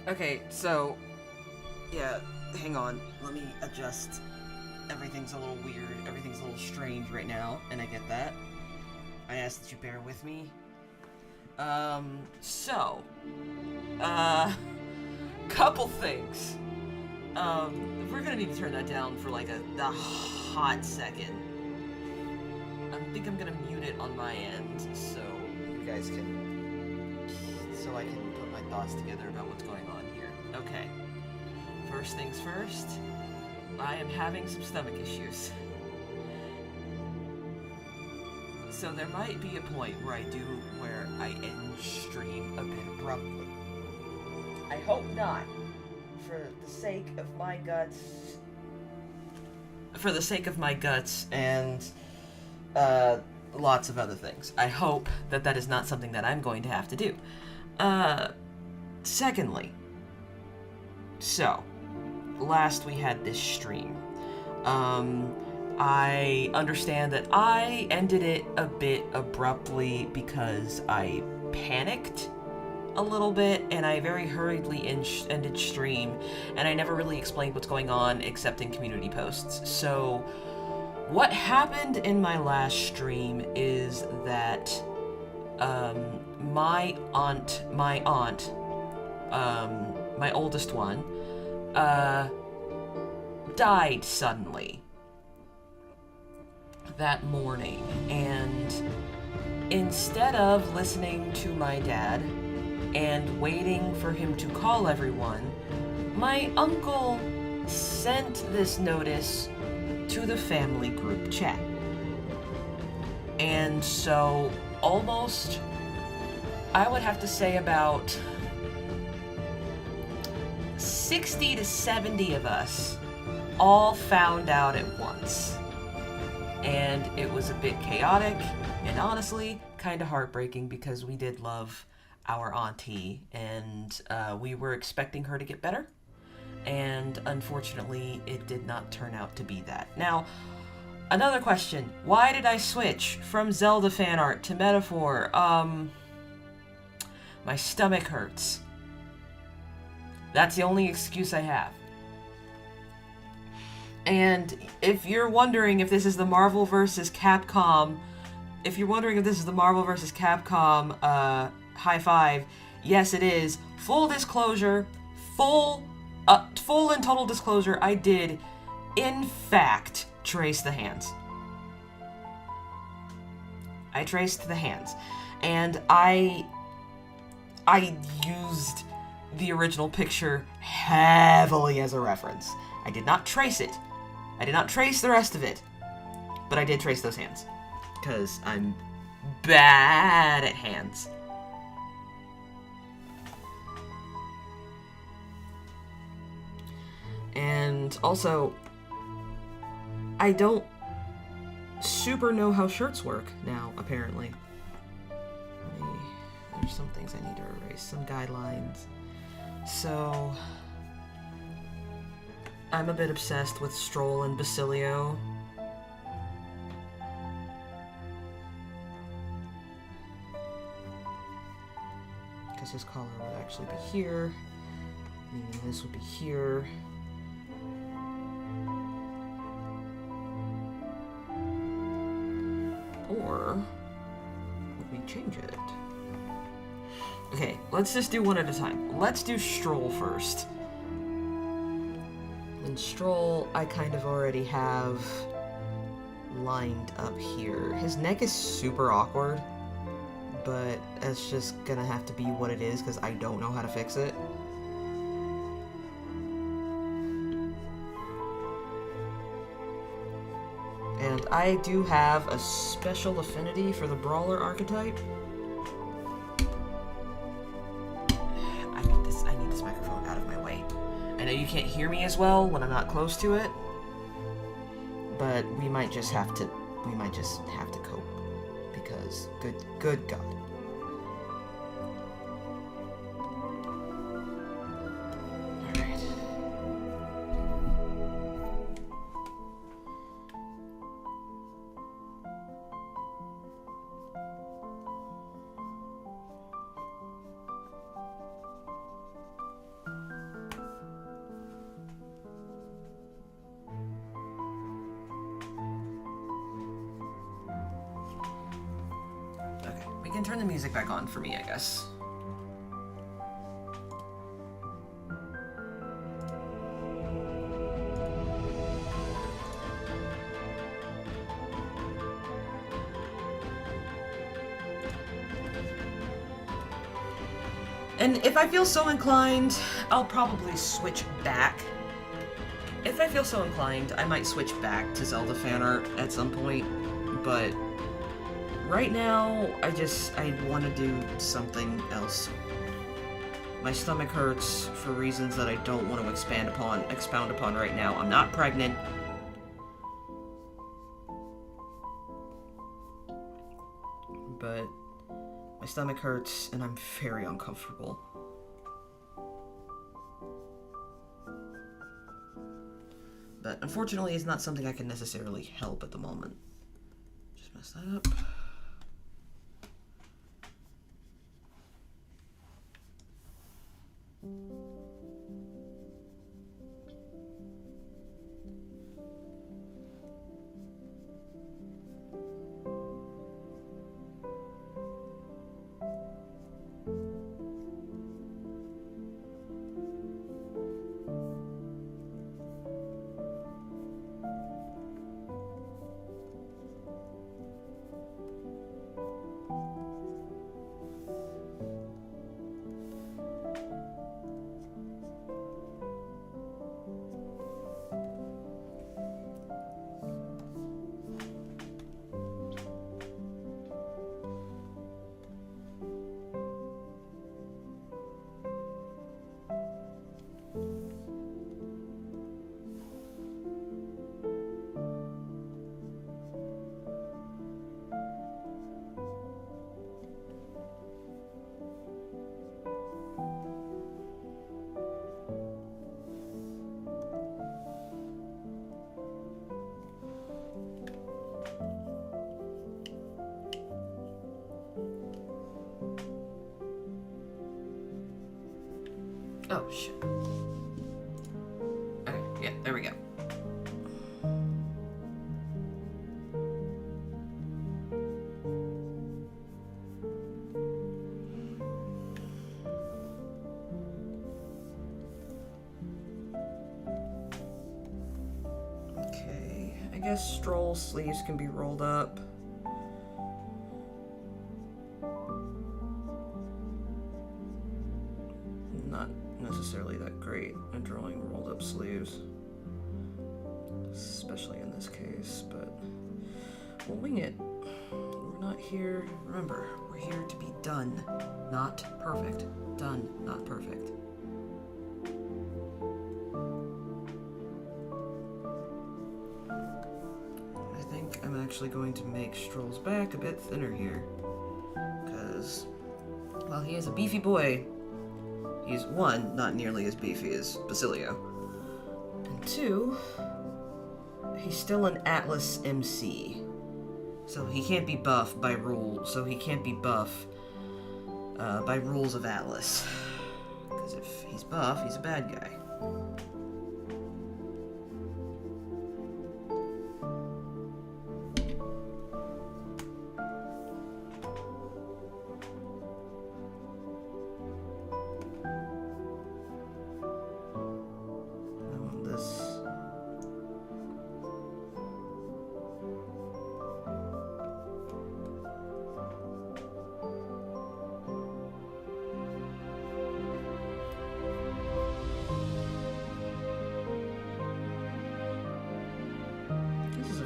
Okay, so, yeah, hang on. Let me adjust. Everything's a little weird. Everything's a little strange right now, and I get that. I ask that you bear with me. So, uh, couple things. We're gonna need to turn that down for like a hot second. I think I'm gonna mute it on my end so you guys can, so I can put my thoughts together about what's going on here. Okay. First things first, I am having some stomach issues. So there might be a point where I end stream a bit abruptly. I hope not. For the sake of my guts. For the sake of my guts and lots of other things. I hope that that is not something that I'm going to have to do. Secondly, so, last we had this stream. I understand that I ended it a bit abruptly because I panicked a little bit and I very hurriedly ended stream, and I never really explained what's going on except in community posts. So what happened in my last stream is that my aunt, my oldest one, died suddenly that morning, and instead of listening to my dad and waiting for him to call everyone, my uncle sent this notice to the family group chat. And so almost, I would have to say about 60 to 70 of us all found out at once. And it was a bit chaotic and honestly kind of heartbreaking because we did love our auntie and we were expecting her to get better. And unfortunately, it did not turn out to be that. Now, another question. Why did I switch from Zelda fan art to Metaphor? My stomach hurts. That's the only excuse I have. And if you're wondering if this is the Marvel vs. Capcom, high five, yes it is. Full disclosure, full and total disclosure, I did, in fact, trace the hands. I traced the hands. And I used the original picture heavily as a reference. I did not trace it. I did not trace the rest of it. But I did trace those hands. Because I'm bad at hands. And also, I don't super know how shirts work now, apparently. There's some things I need to erase, some guidelines. So, I'm a bit obsessed with Stroll and Basilio. Because his collar would actually be here, meaning this would be here. Or would we change it? Okay, let's just do one at a time. Let's do Stroll first. And Stroll, I kind of already have lined up here. His neck is super awkward, but it's just gonna have to be what it is because I don't know how to fix it. And I do have a special affinity for the Brawler archetype. I need this microphone out of my way. I know you can't hear me as well when I'm not close to it, but we might just have to cope because good God. can turn the music back on for me, I guess. And if I feel so inclined, I'll probably switch back. If I feel so inclined, I might switch back to Zelda fan art at some point, but right now, I want to do something else. My stomach hurts for reasons that I don't want to expound upon right now. I'm not pregnant. But my stomach hurts and I'm very uncomfortable. But unfortunately, it's not something I can necessarily help at the moment. Just mess that up. Oh, shit. Okay, yeah, there we go. Okay, I guess Stroll sleeves can be rolled up. Not necessarily that great at drawing rolled up sleeves, especially in this case, but we'll wing it. We're not here, remember, we're here to be done, not perfect. Done, not perfect. I think I'm actually going to make Stroll's back a bit thinner here, because while he is a beefy boy, he's, one, not nearly as beefy as Basilio, and two, he's still an Atlas MC, so he can't be buff by rule, by rules of Atlas, because if he's buff, he's a bad guy.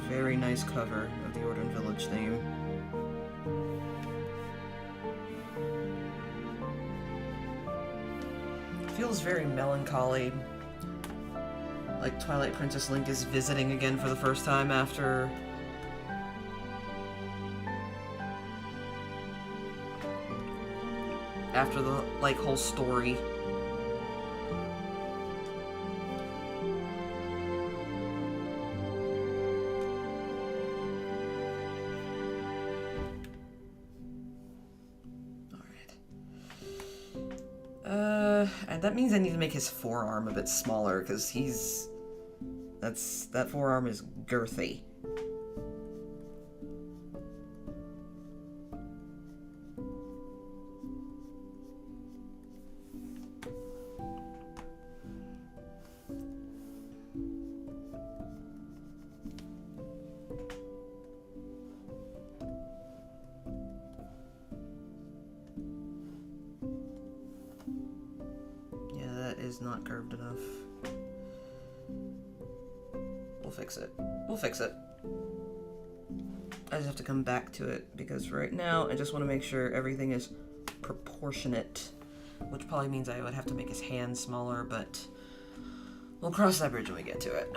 Very nice cover of the Ordon Village theme. Feels very melancholy, like Twilight Princess Link is visiting again for the first time after the like whole story. And that means I need to make his forearm a bit smaller, because that forearm is girthy. is not curved enough. We'll fix it. We'll fix it. I just have to come back to it because right now I just want to make sure everything is proportionate, which probably means I would have to make his hands smaller, but we'll cross that bridge when we get to it.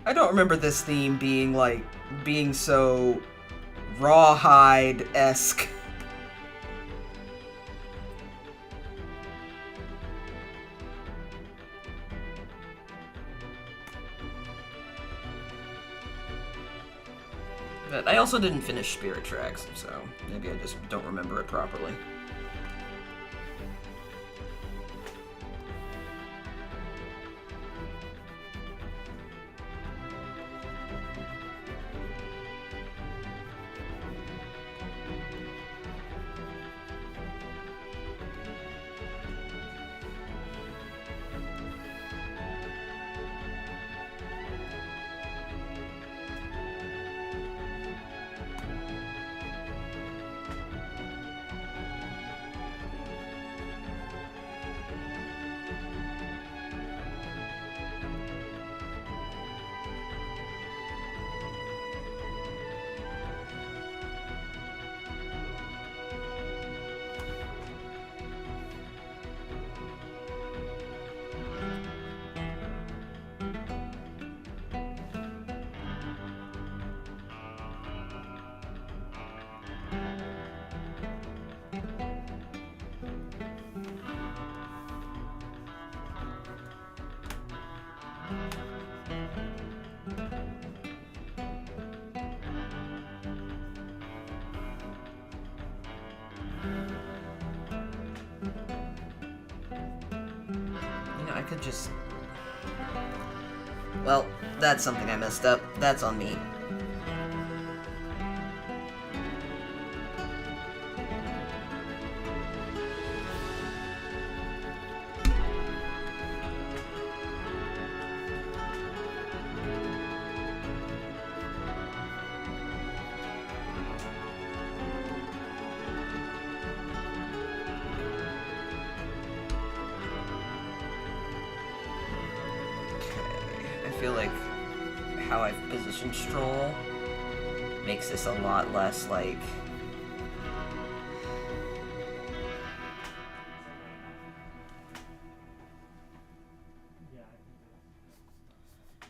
I don't remember this theme being so rawhide-esque. But I also didn't finish Spirit Tracks, so maybe I just don't remember it properly. I could just... Well, that's something I messed up. That's on me. I feel like how I've positioned Stroll makes this a lot less like...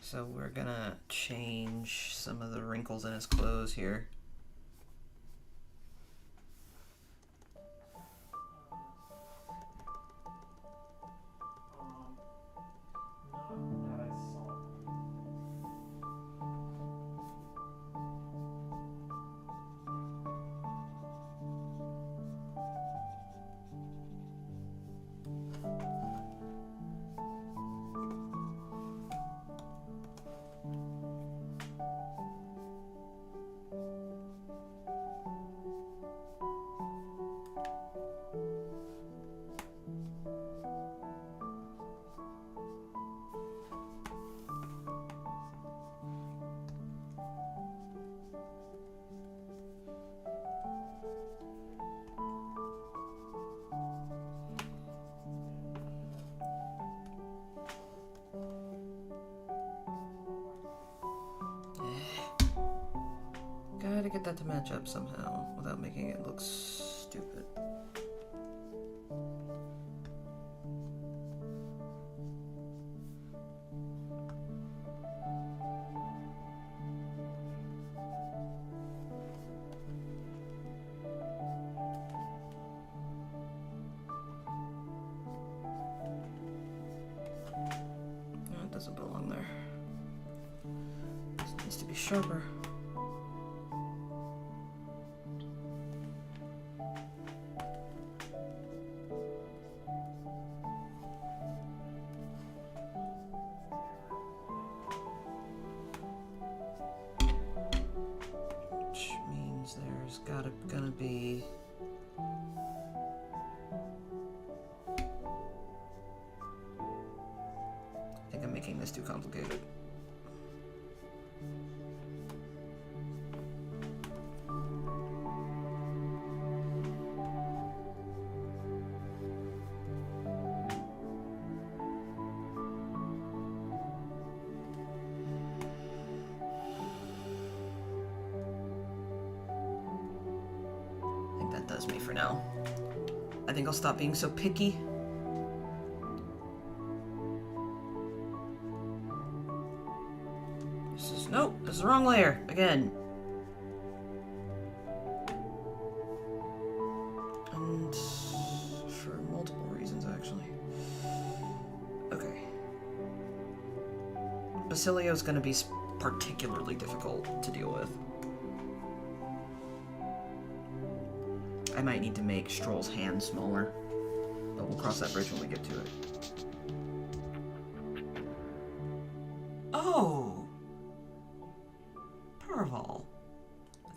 So we're gonna change some of the wrinkles in his clothes here. Gotta get that to match up somehow without making it look stupid. doesn't belong there. This needs to be sharper. Which means there's gonna be I think I'm making this too complicated. I think that does me for now. I think I'll stop being so picky. Nope, this is the wrong layer, again. And for multiple reasons, actually. Okay. Basilio's gonna be particularly difficult to deal with. I might need to make Stroll's hand smaller, but we'll cross that bridge when we get to it. Oh!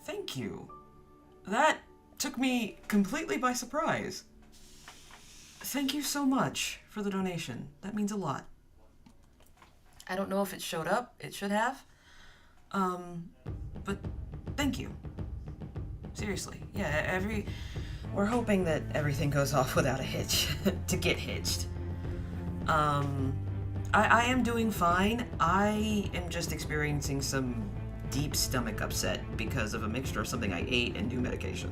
Thank you. That took me completely by surprise. Thank you so much for the donation. That means a lot. I don't know if it showed up. It should have. But thank you. Seriously. Yeah, we're hoping that everything goes off without a hitch. To get hitched. I am doing fine. I am just experiencing some deep stomach upset because of a mixture of something I ate and new medication.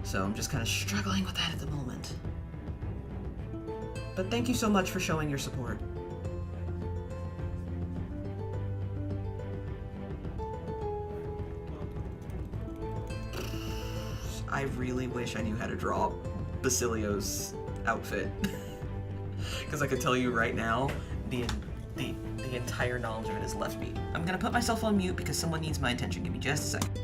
So I'm just kind of struggling with that at the moment. But thank you so much for showing your support. I really wish I knew how to draw Basilio's outfit. Because I could tell you right now, the entire knowledge of it has left me. I'm gonna put myself on mute because someone needs my attention. Give me just a second.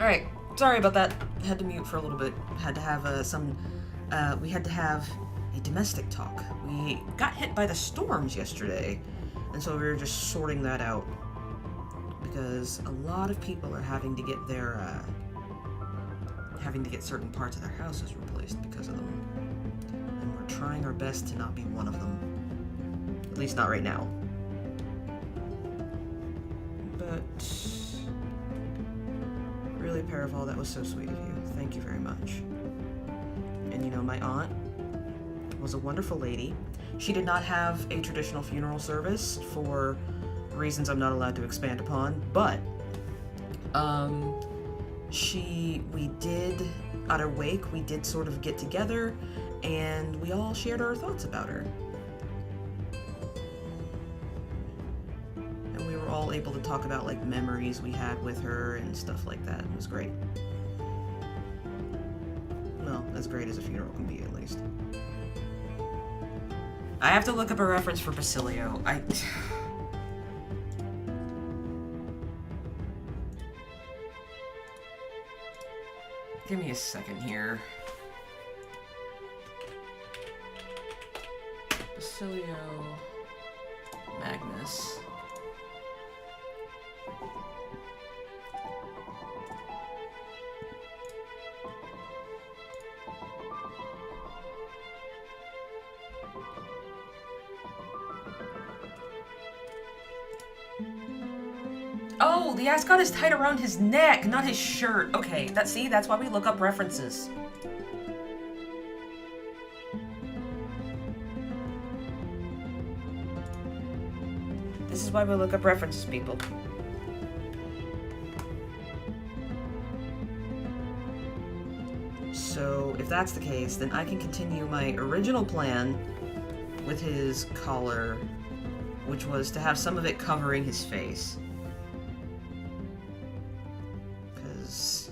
Alright, sorry about that. Had to mute for a little bit. Had to have we had to have a domestic talk. We got hit by the storms yesterday, and so we were just sorting that out. Because a lot of people are having to get their, having to get certain parts of their houses replaced because of them. And we're trying our best to not be one of them. At least not right now. But really, Paraval, that was so sweet of you. Thank you very much. And you know, my aunt was a wonderful lady. She did not have a traditional funeral service for reasons I'm not allowed to expand upon, but we did, at her wake, we did sort of get together and we all shared our thoughts about her. And we were all able to talk about like memories we had with her and stuff like that. It was great. Well, as great as a funeral can be, at least. I have to look up a reference for Basilio. Give me a second here. Basilio Magnus. Oh, the ascot is tied around his neck, not his shirt. Okay, that's why we look up references. This is why we look up references, people. So, if that's the case, then I can continue my original plan with his collar, which was to have some of it covering his face. Because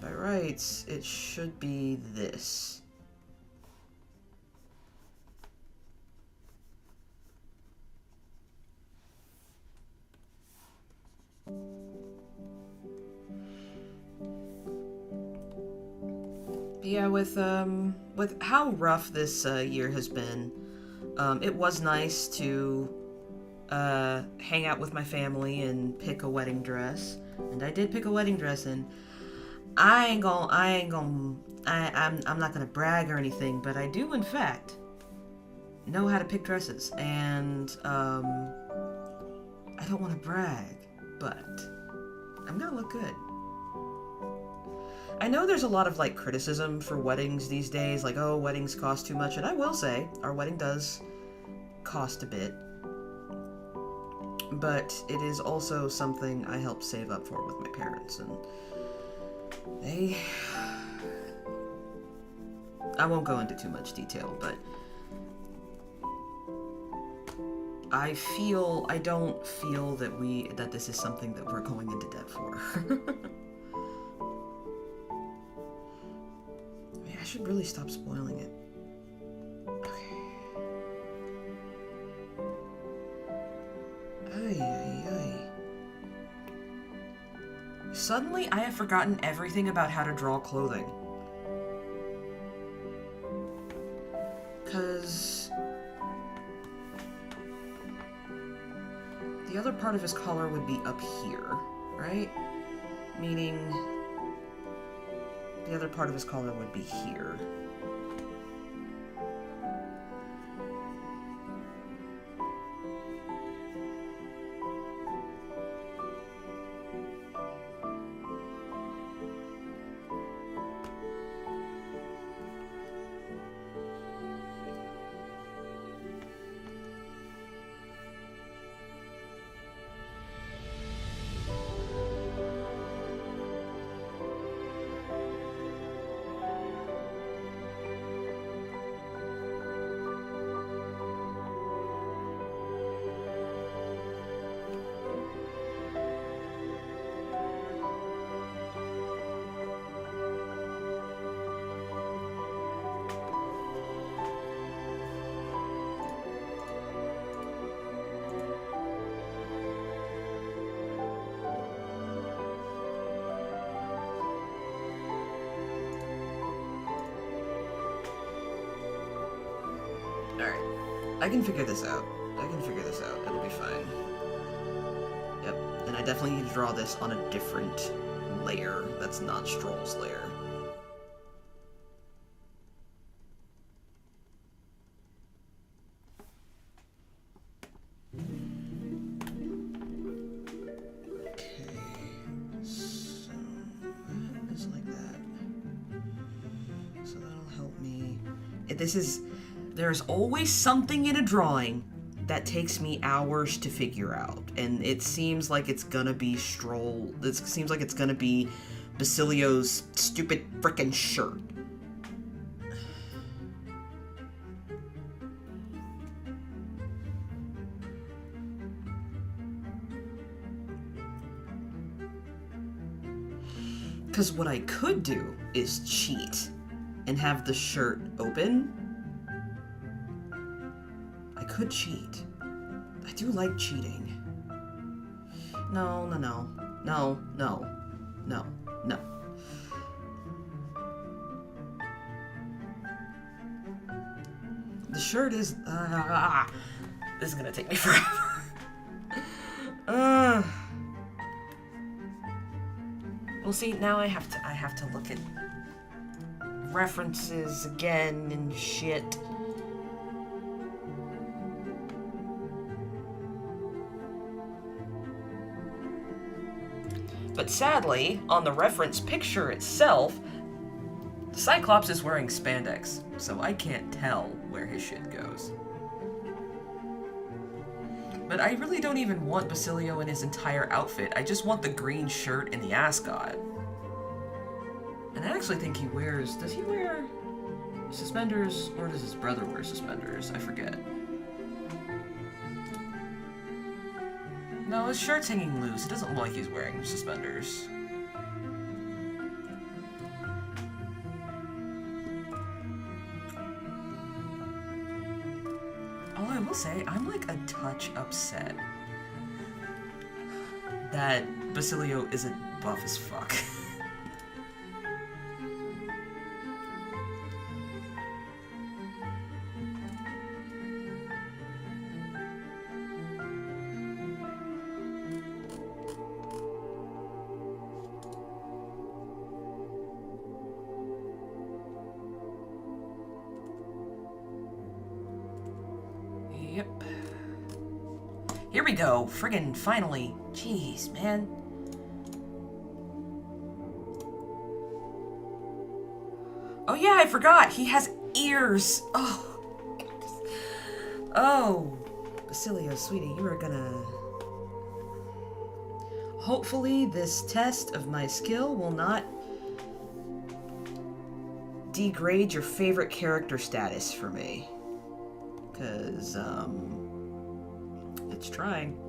by rights, it should be this. Yeah, with how rough this year has been, it was nice to hang out with my family and pick a wedding dress, and I did pick a wedding dress, and I'm not gonna brag or anything, but I do in fact know how to pick dresses, and I don't want to brag, but I'm gonna look good. I know there's a lot of like criticism for weddings these days, like, oh, weddings cost too much, and I will say our wedding does cost a bit, but it is also something I helped save up for with my parents, and I won't go into too much detail, but I don't feel that this is something that we're going into debt for. I should really stop spoiling it. Okay. Ay. Suddenly, I have forgotten everything about how to draw clothing. Because the other part of his collar would be up here, right? Meaning the other part of his collar would be here. Alright. I can figure this out. It'll be fine. Yep. And I definitely need to draw this on a different layer that's not Stroll's layer. Okay. So that is like that. So that'll help me. There's always something in a drawing that takes me hours to figure out, and it seems like it's gonna be Stroll. It seems like it's gonna be Basilio's stupid frickin' shirt. Because what I could do is cheat and have the shirt open. I could cheat. I do like cheating. No. The shirt is... this is gonna take me forever. Well, see, now I have to look at references again and shit. But sadly, on the reference picture itself, Cyclops is wearing spandex, so I can't tell where his shit goes. But I really don't even want Basilio in his entire outfit. I just want the green shirt and the ascot. And I actually think he wears... Does he wear suspenders, or does his brother wear suspenders? I forget. No, his shirt's hanging loose. It doesn't look like he's wearing suspenders. Although I will say, I'm like a touch upset that Basilio isn't buff as fuck. Yep. Here we go. Friggin' finally. Jeez, man. Oh yeah, I forgot. He has ears. Oh. Oh. Basilio, sweetie, you are gonna... Hopefully this test of my skill will not degrade your favorite character status for me. Because, it's trying.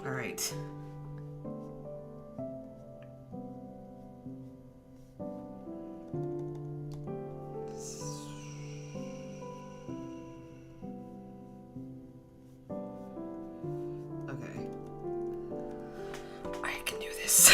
Alright. Okay. I can do this.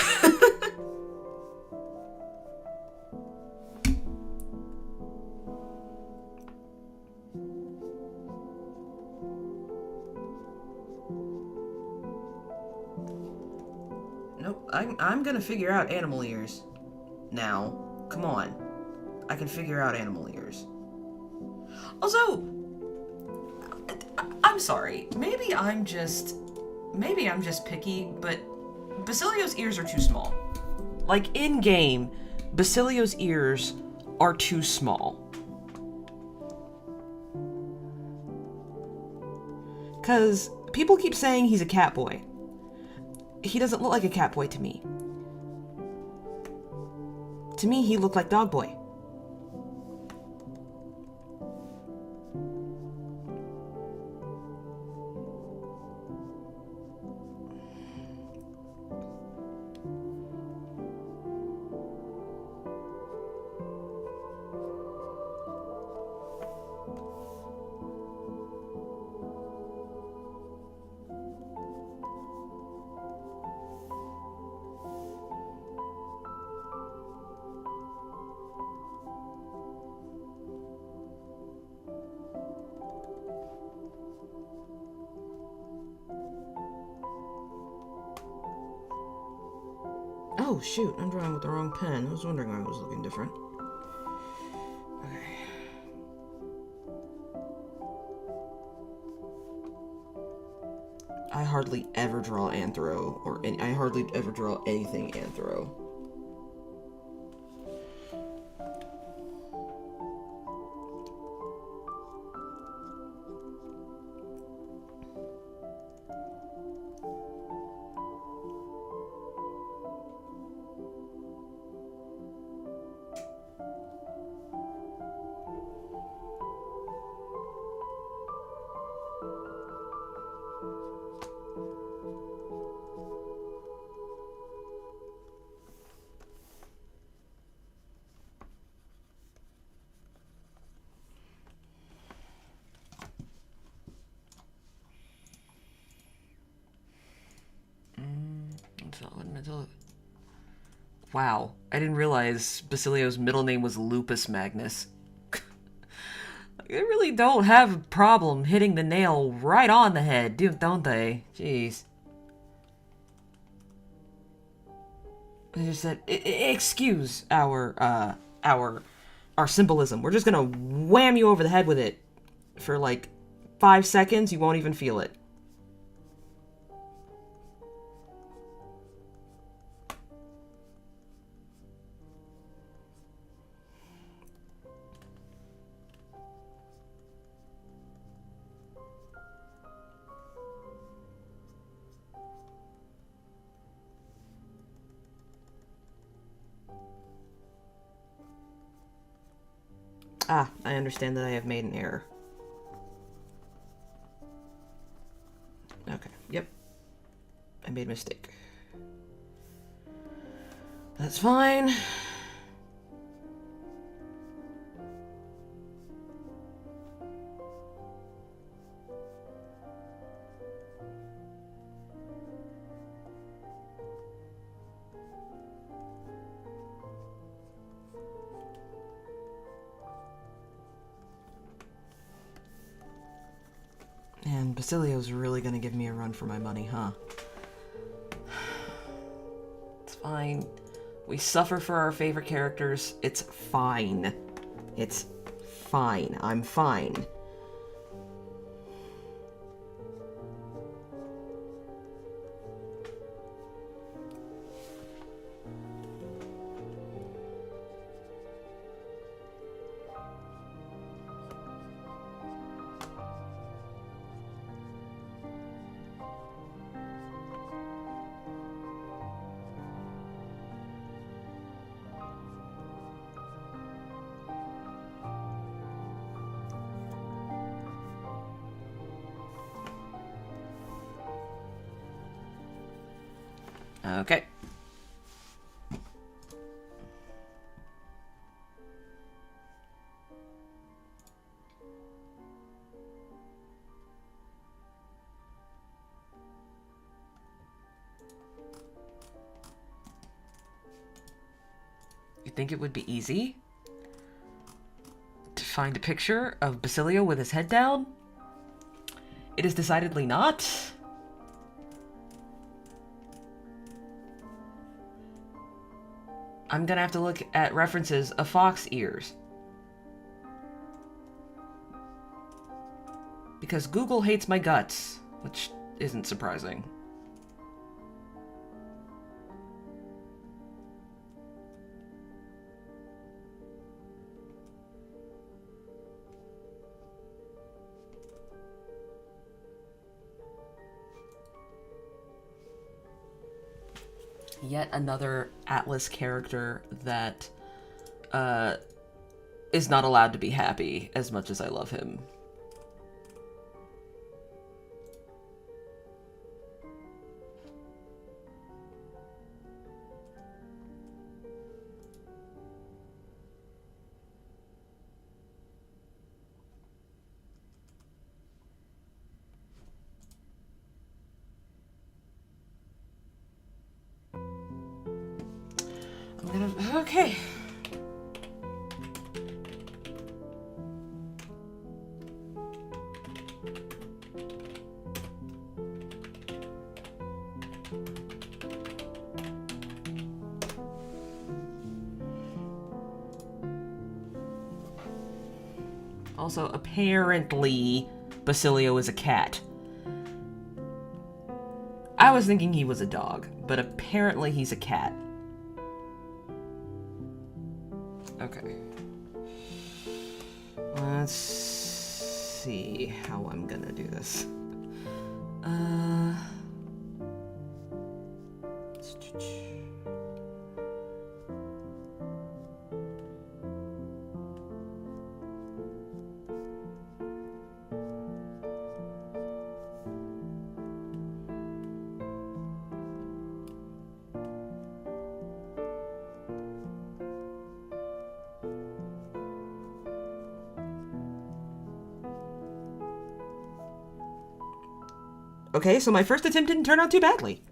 Nope, I'm gonna figure out animal ears. Now, come on. I can figure out animal ears. Also, I'm sorry. Maybe I'm just picky, but Basilio's ears are too small. Like, in-game, Basilio's ears are too small. Because people keep saying he's a cat boy. He doesn't look like a cat boy to me. To me, he looked like dog boy. Oh, shoot, I'm drawing with the wrong pen. I was wondering why it was looking different. Okay. I hardly ever draw anthro, I hardly ever draw anything anthro. Wow, I didn't realize Basilio's middle name was Lupus Magnus. They really don't have a problem hitting the nail right on the head, don't they? Jeez. I just said, excuse our symbolism. We're just gonna wham you over the head with it for like 5 seconds. You won't even feel it. Ah, I understand that I have made an error. Okay, yep. I made a mistake. That's fine. And Basilio's really gonna give me a run for my money, huh? It's fine. We suffer for our favorite characters. It's fine. It's fine. I'm fine. Okay. You think it would be easy to find a picture of Basilio with his head down? It is decidedly not. I'm gonna have to look at references of fox ears. Because Google hates my guts, which isn't surprising. Yet another Atlas character that is not allowed to be happy as much as I love him. Okay. Also, apparently, Basilio is a cat. I was thinking he was a dog, but apparently he's a cat. Okay. Let's see how I'm gonna do this. Okay, so my first attempt didn't turn out too badly.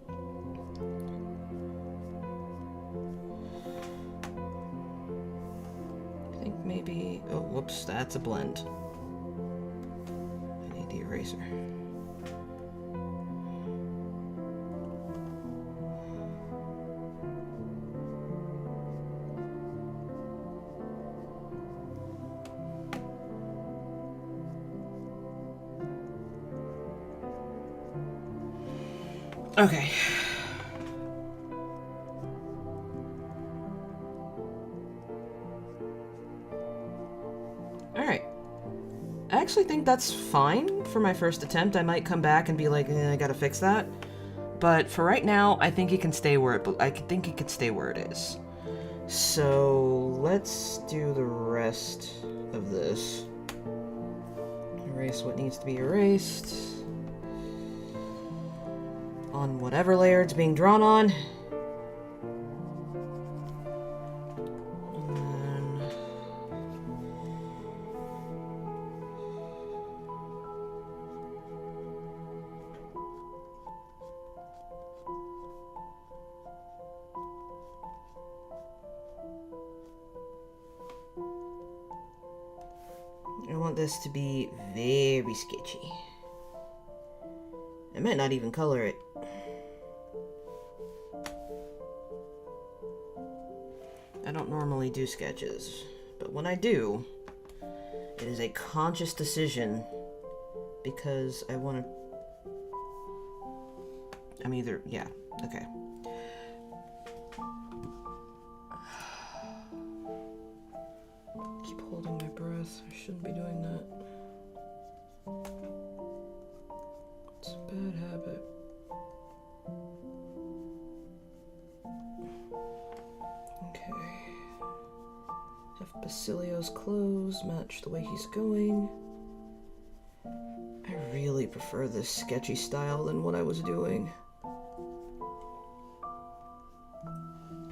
That's a blend. I need the eraser. Okay. Alright. I actually think that's fine for my first attempt. I might come back and be like, I gotta fix that. But for right now, I think it can stay where it could stay where it is. So let's do the rest of this. Erase what needs to be erased. On whatever layer it's being drawn on. And then I want this to be very sketchy. I might not even color it. I don't normally do sketches, but when I do, it is a conscious decision because I want to... yeah, okay. Keep holding my breath. I shouldn't be doing that. It's a bad habit. Okay. Have Basilio's clothes match the way he's going. I really prefer this sketchy style than what I was doing.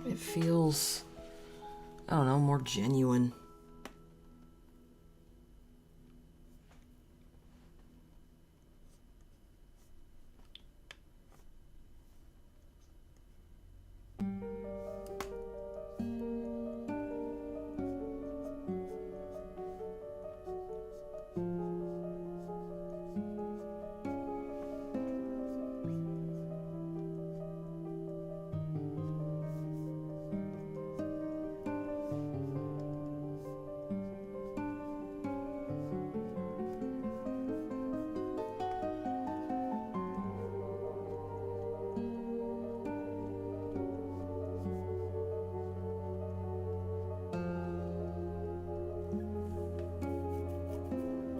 It feels, I don't know, more genuine.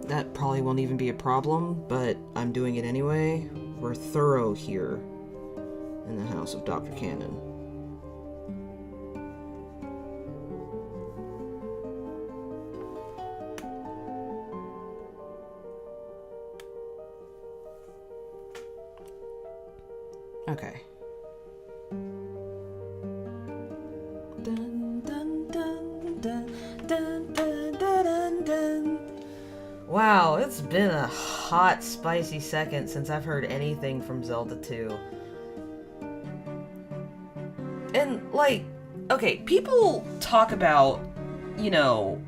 That probably won't even be a problem, but I'm doing it anyway. We're thorough here in the house of Dr. Cannon. Okay. Dun, dun, dun, dun, dun, dun, dun, dun. Wow, it's been a hot, spicy second since I've heard anything from Zelda 2. And, like, okay, people talk about, you know,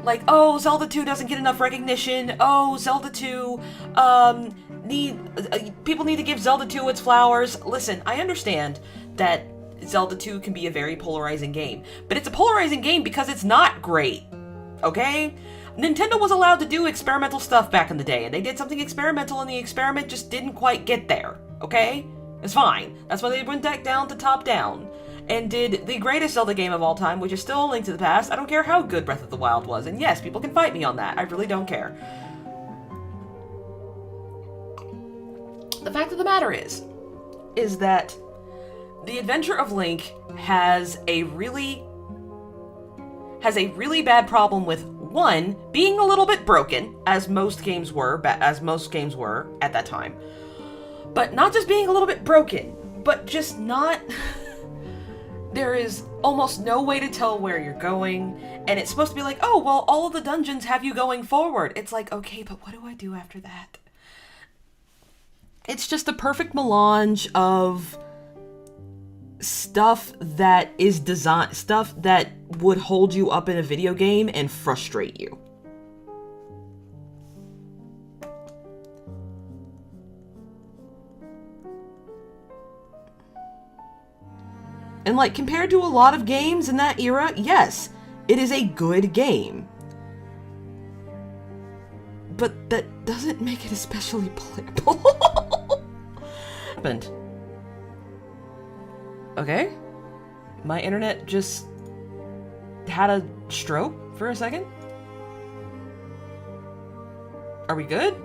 like, oh, Zelda 2 doesn't get enough recognition. Oh, Zelda 2, people need to give Zelda 2 its flowers. Listen, I understand that Zelda 2 can be a very polarizing game, but it's a polarizing game because it's not great, okay? Nintendo was allowed to do experimental stuff back in the day, and they did something experimental, and the experiment just didn't quite get there, okay? It's fine. That's why they went back down to top down, and did the greatest Zelda game of all time, which is still A Link to the Past. I don't care how good Breath of the Wild was, and yes, people can fight me on that. I really don't care. The fact of the matter is that The Adventure of Link has a really bad problem with, one, being a little bit broken, as most games were at that time. But not just being a little bit broken, but just not... There is almost no way to tell where you're going, and it's supposed to be like, oh, well, all of the dungeons have you going forward. It's like, okay, but what do I do after that? It's just a perfect melange of stuff that is stuff that would hold you up in a video game and frustrate you. And like, compared to a lot of games in that era, yes, it is a good game. But that doesn't make it especially playable. Happened. Okay. My internet just had a stroke for a second. Are we good?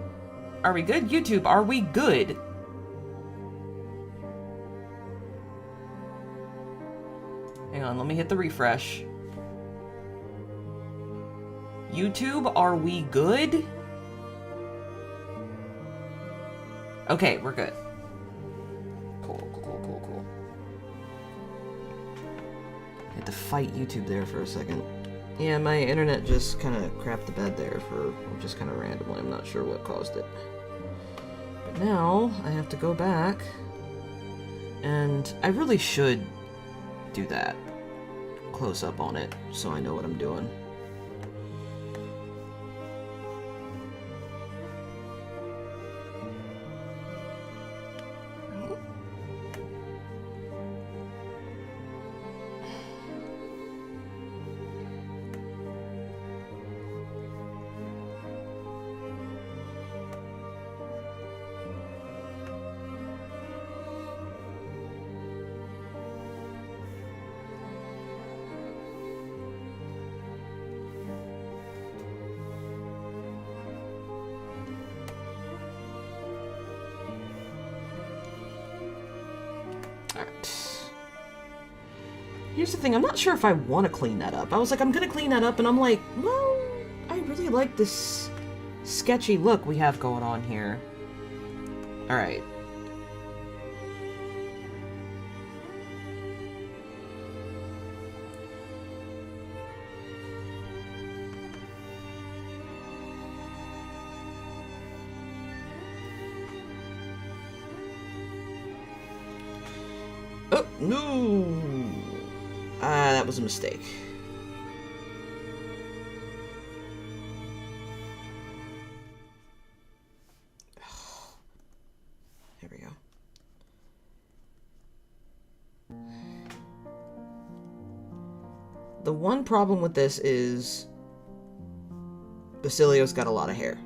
Are we good? YouTube, are we good? Hang on, let me hit the refresh. YouTube, are we good? Okay, we're good. Cool. I had to fight YouTube there for a second. Yeah, my internet just kind of crapped the bed there for just kind of randomly. I'm not sure what caused it. But now, I have to go back. And I really should do that. Close up on it, so I know what I'm doing. Here's the thing, I'm not sure if I want to clean that up. I was like, I'm gonna clean that up, and I'm like, well, I really like this sketchy look we have going on here. Alright. Oh, no! That was a mistake. There we go. The one problem with this is Basilio's got a lot of hair.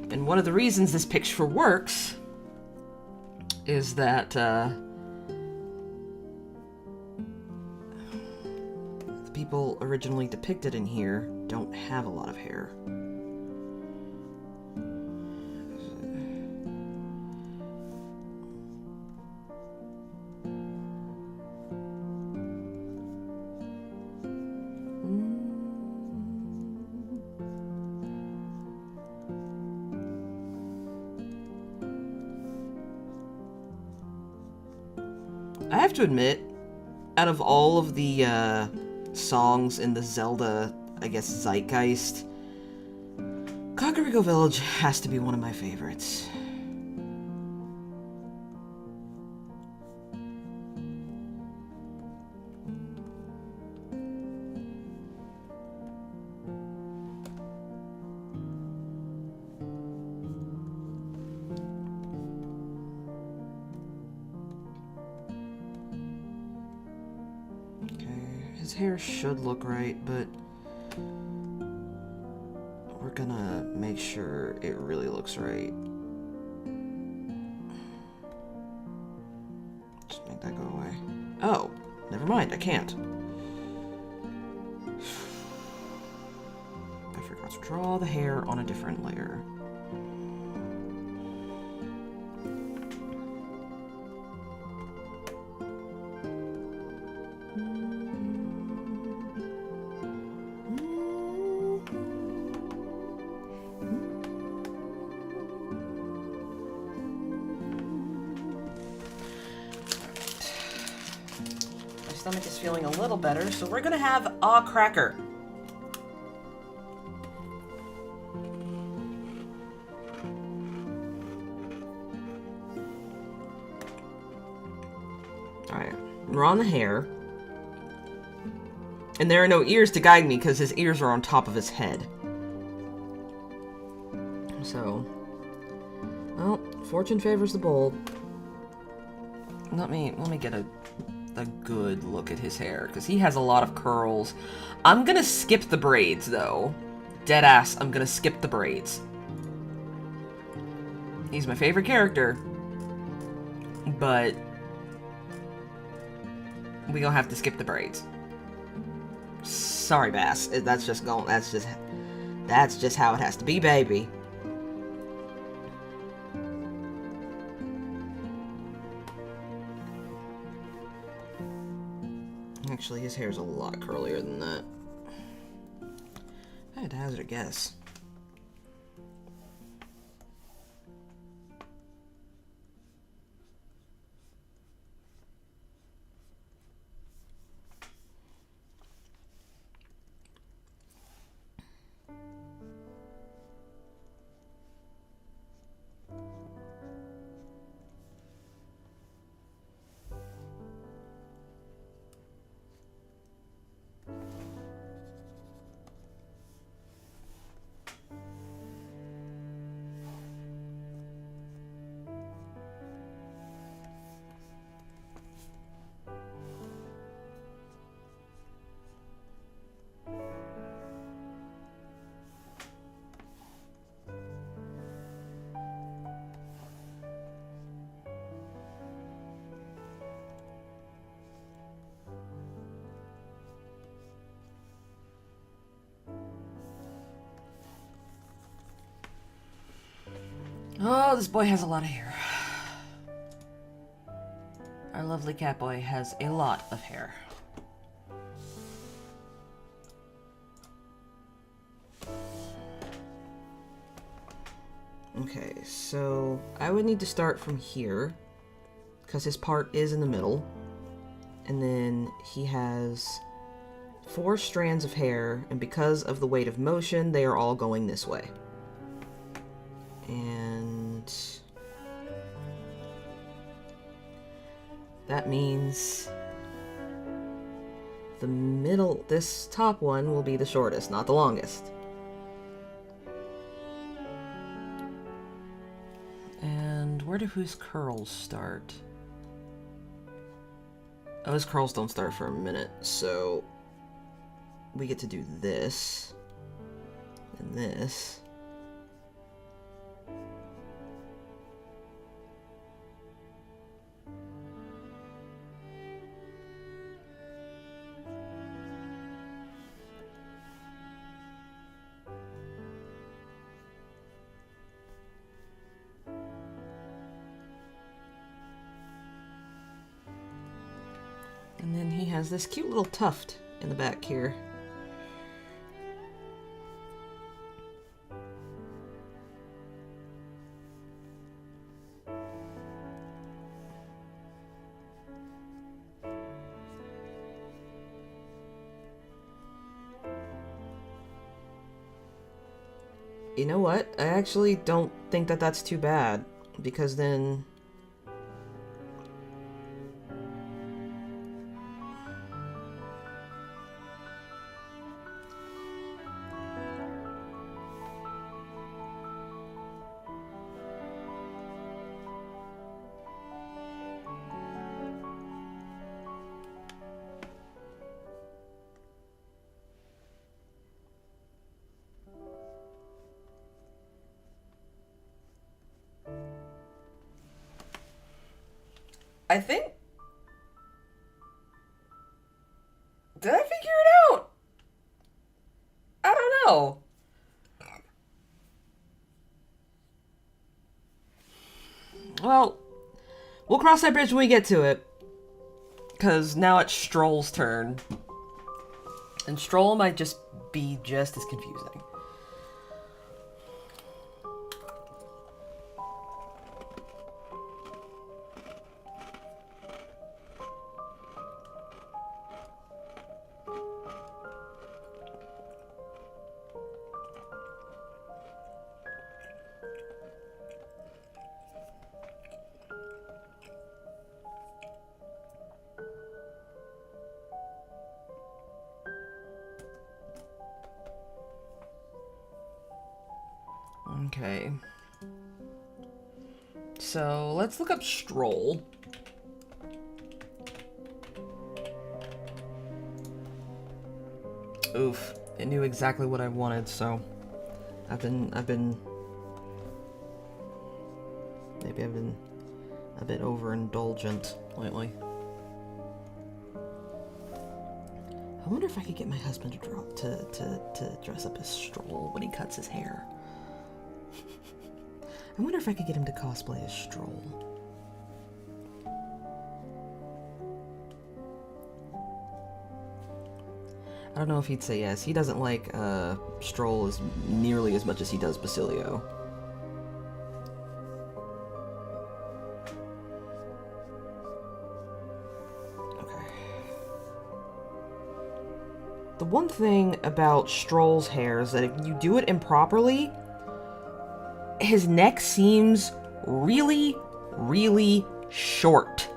And one of the reasons this picture works is that the people originally depicted in here don't have a lot of hair. I have to admit, out of all of the songs in the Zelda, I guess, zeitgeist, Kakariko Village has to be one of my favorites. His hair should look right, but we're gonna make sure it really looks right. Just make that go away. Oh, never mind, I can't. I forgot to draw the hair on a different layer. Stomach is feeling a little better, so we're gonna have a cracker. We're on the hair. And there are no ears to guide me because his ears are on top of his head. So, well, fortune favors the bold. Let me get a good look at his hair because he has a lot of curls. I'm gonna skip the braids though. Deadass, I'm gonna skip the braids. He's my favorite character, but we gonna have to skip the braids. Sorry, Bass. That's just how it has to be, baby. Actually, his hair's a lot curlier than that. I had to hazard a guess. Oh, this boy has a lot of hair. Our lovely cat boy has a lot of hair. Okay, so I would need to start from here because his part is in the middle. And then he has 4 strands of hair, and because of the weight of motion, they are all going this way. And that means the middle, this top one will be the shortest, not the longest. And where do his curls start? Oh, his curls don't start for a minute, so we get to do this and this. And then he has this cute little tuft in the back here. You know what? I actually don't think that that's too bad, because then I think... Did I figure it out? I don't know. Well, we'll cross that bridge when we get to it. Because now it's Stroll's turn. And Stroll might just be just as confusing. Okay. So, let's look up Stroll. Oof. It knew exactly what I wanted, so... Maybe I've been a bit overindulgent lately. I wonder if I could get my husband to dress up as Stroll when he cuts his hair. I wonder if I could get him to cosplay as Stroll. I don't know if he'd say yes. He doesn't like Stroll as nearly as much as he does Basilio. The one thing about Stroll's hair is that if you do it improperly, his neck seems really, really short.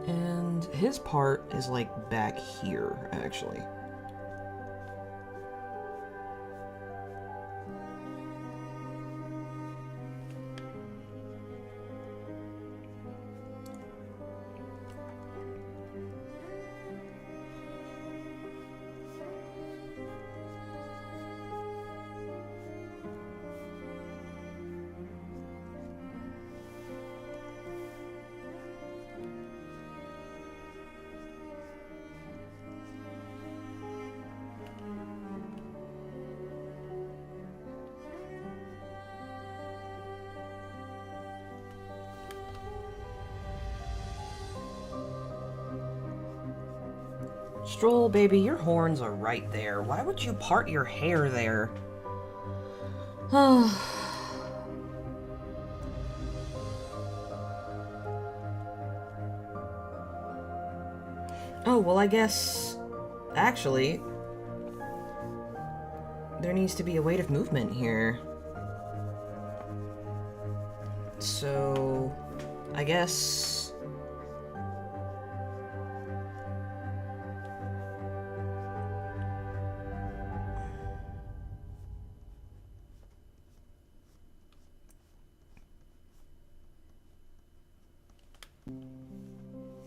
And his part is like back here, actually. Stroll, baby, your horns are right there. Why would you part your hair there? Oh, well, I guess... Actually... there needs to be a weight of movement here. So... I guess...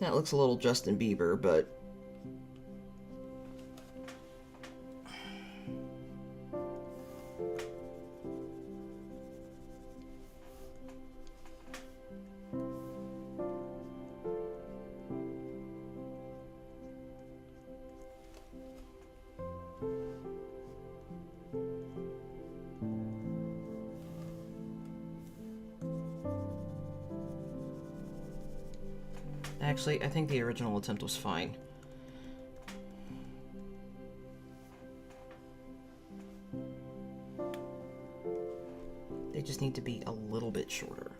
That looks a little Justin Bieber, but... Actually, I think the original attempt was fine. They just need to be a little bit shorter.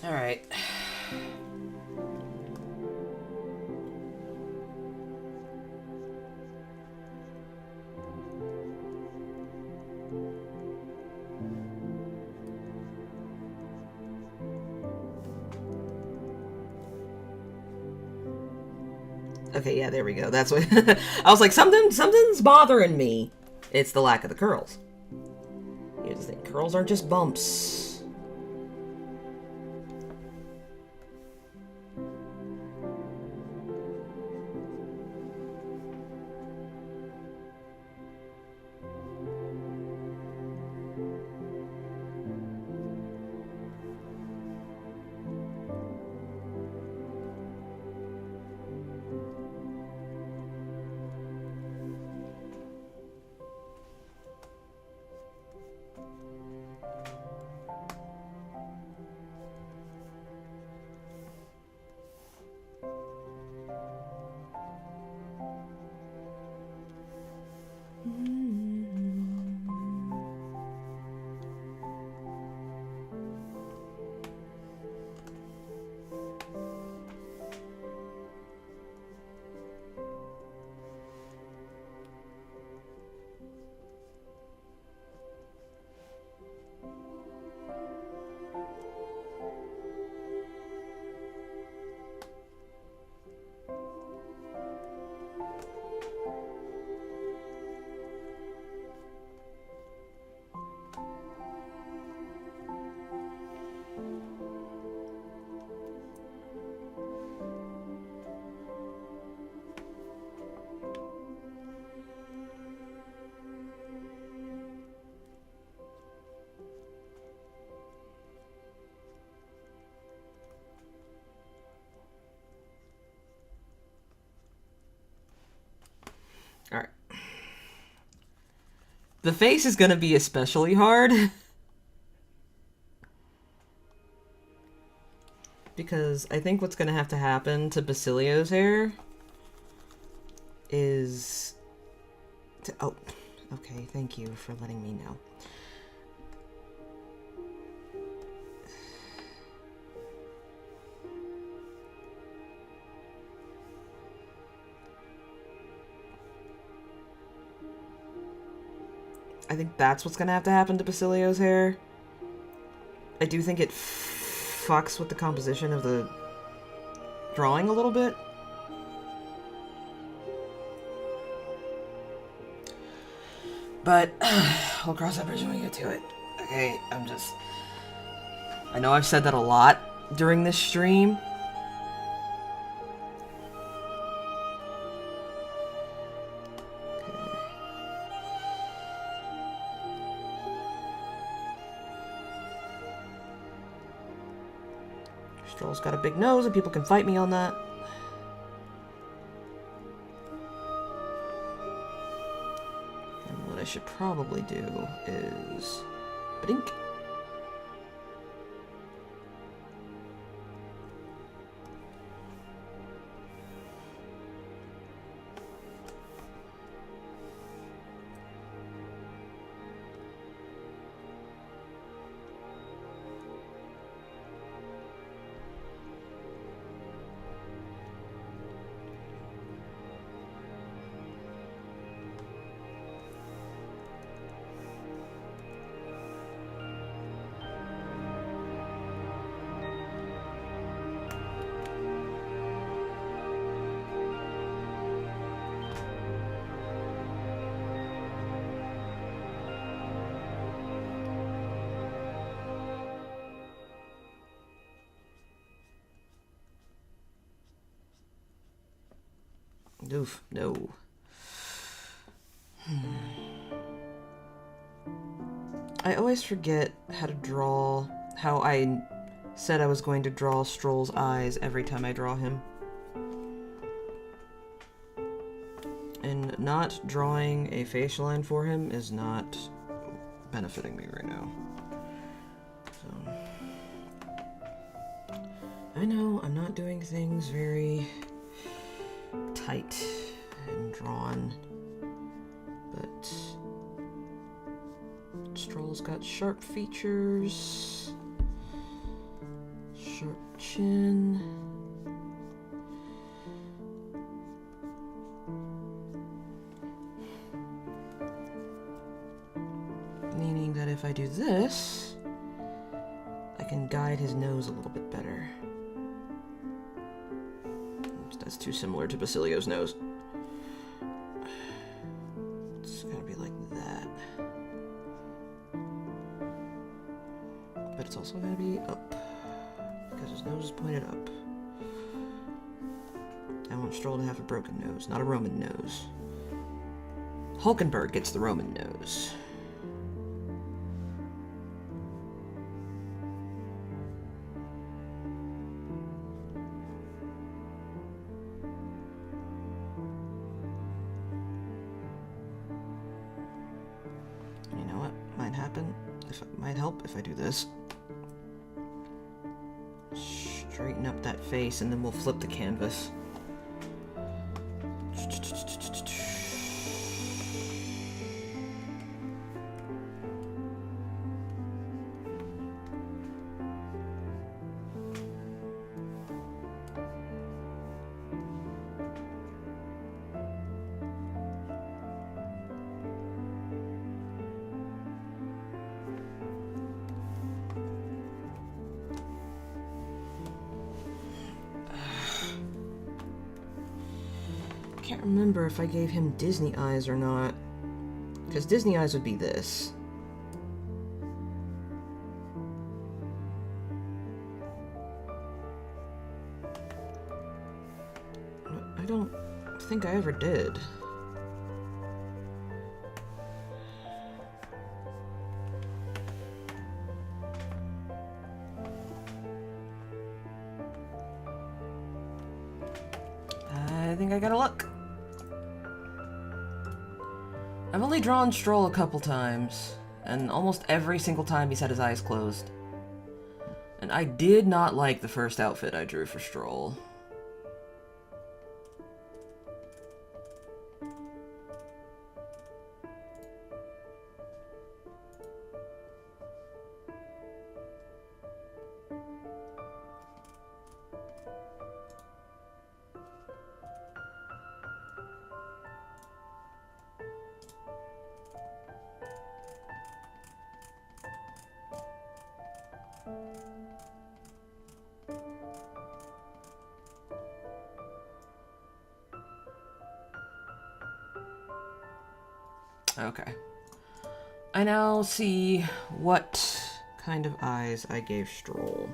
All right. Okay, yeah, there we go. That's what I was like. Something's bothering me. It's the lack of the curls. Here's the thing: curls aren't just bumps. The face is gonna be especially hard. Because I think what's gonna have to happen to Basilio's hair is... oh, okay, thank you for letting me know. I think that's what's gonna have to happen to Basilio's hair. I do think it fucks with the composition of the drawing a little bit. But we'll cross that bridge when we get to it. Okay, I know I've said that a lot during this stream. Stroll's got a big nose, and people can fight me on that. And what I should probably do is... Badink. Oof, no. I always forget how to draw, how I said I was going to draw Stroll's eyes every time I draw him. And not drawing a face line for him is not benefiting me right now. So, I know I'm not doing things very tight and drawn, but Stroll's got sharp features, sharp chin, meaning that if I do this, I can guide his nose a little bit better. That's too similar to Basilio's nose. It's gonna be like that. But it's also gonna be up, because his nose is pointed up. I want Stroll to have a broken nose, not a Roman nose. Hulkenberg gets the Roman nose. If I do this. Straighten up that face and then we'll flip the canvas. I can't remember if I gave him Disney eyes or not, because Disney eyes would be this. I don't think I ever did. I think I gotta look. I've only drawn Stroll a couple times, and almost every single time he's had his eyes closed. And I did not like the first outfit I drew for Stroll. Okay. I now see what kind of eyes I gave Stroll.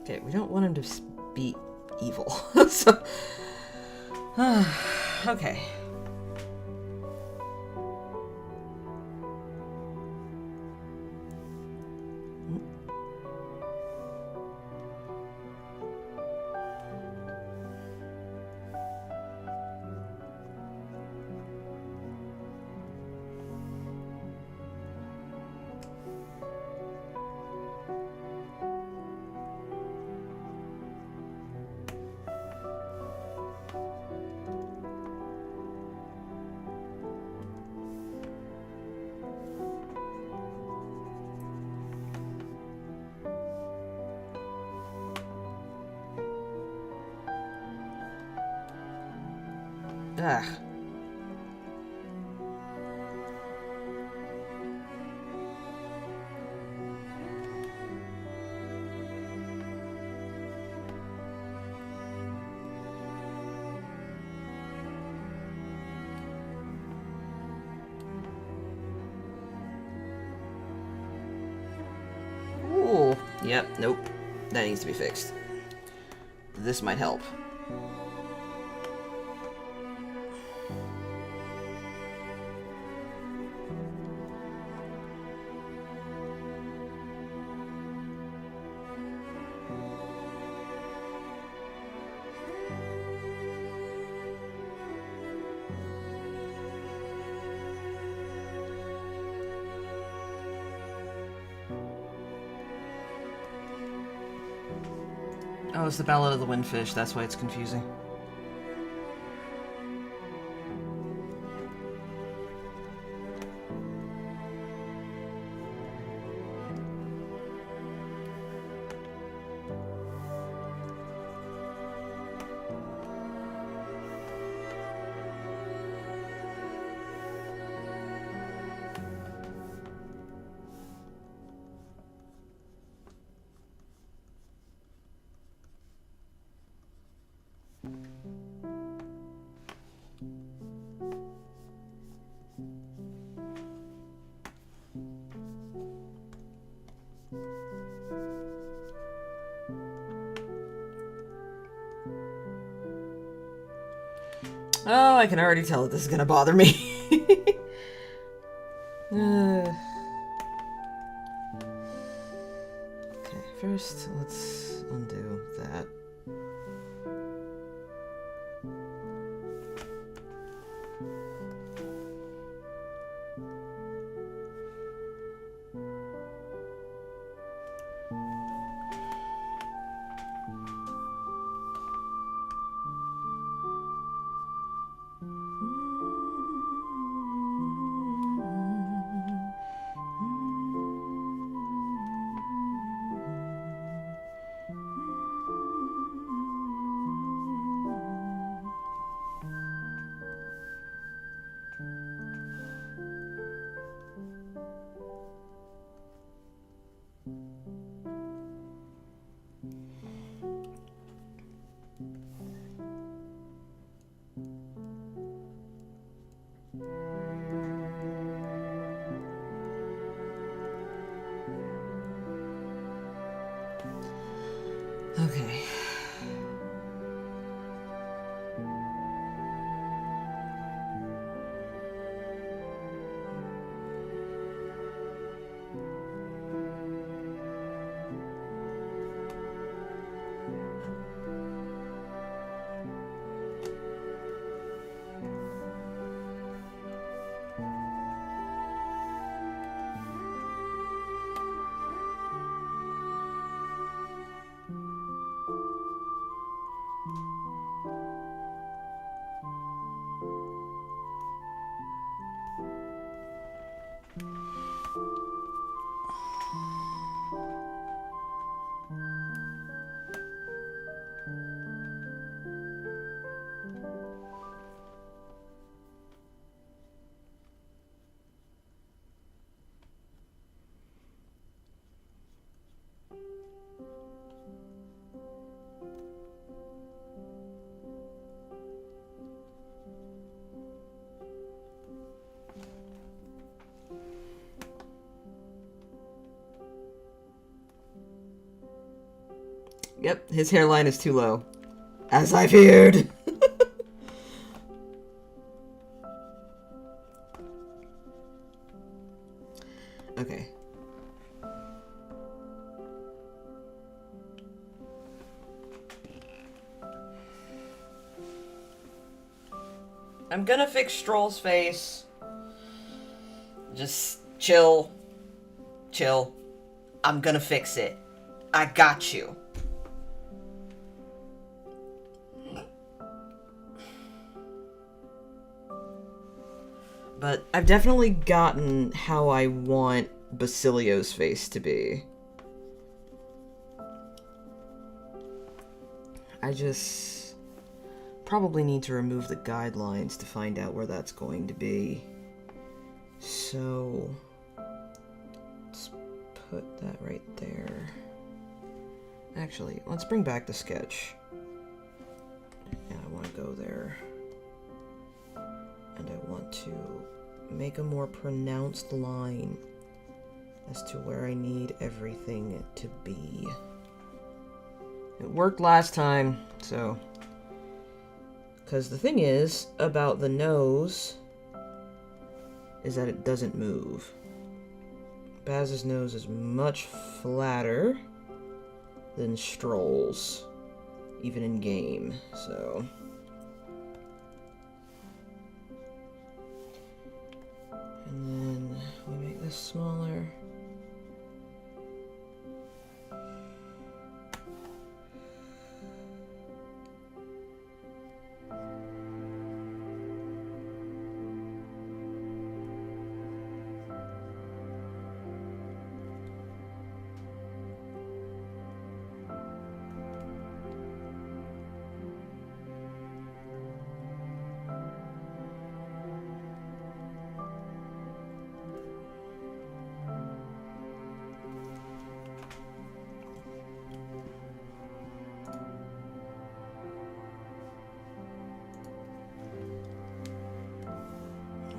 Okay, we don't want him to be evil. So, okay. Ugh. Ooh. Yep, nope. That needs to be fixed. This might help. Oh, it's the Ballad of the Windfish, that's why it's confusing. Oh, I can already tell that this is gonna bother me. Okay, first let's undo that. Okay. Yep, his hairline is too low. As I feared! Okay. I'm gonna fix Stroll's face. Just chill. Chill. I'm gonna fix it. I got you. But I've definitely gotten how I want Basilio's face to be. I just probably need to remove the guidelines to find out where that's going to be. So let's put that right there. Actually, let's bring back the sketch. Yeah, I want to go there. And I want to make a more pronounced line as to where I need everything to be. It worked last time, so... Because the thing is, about the nose, is that it doesn't move. Baz's nose is much flatter than Stroll's, even in game, so... And then we make this smaller.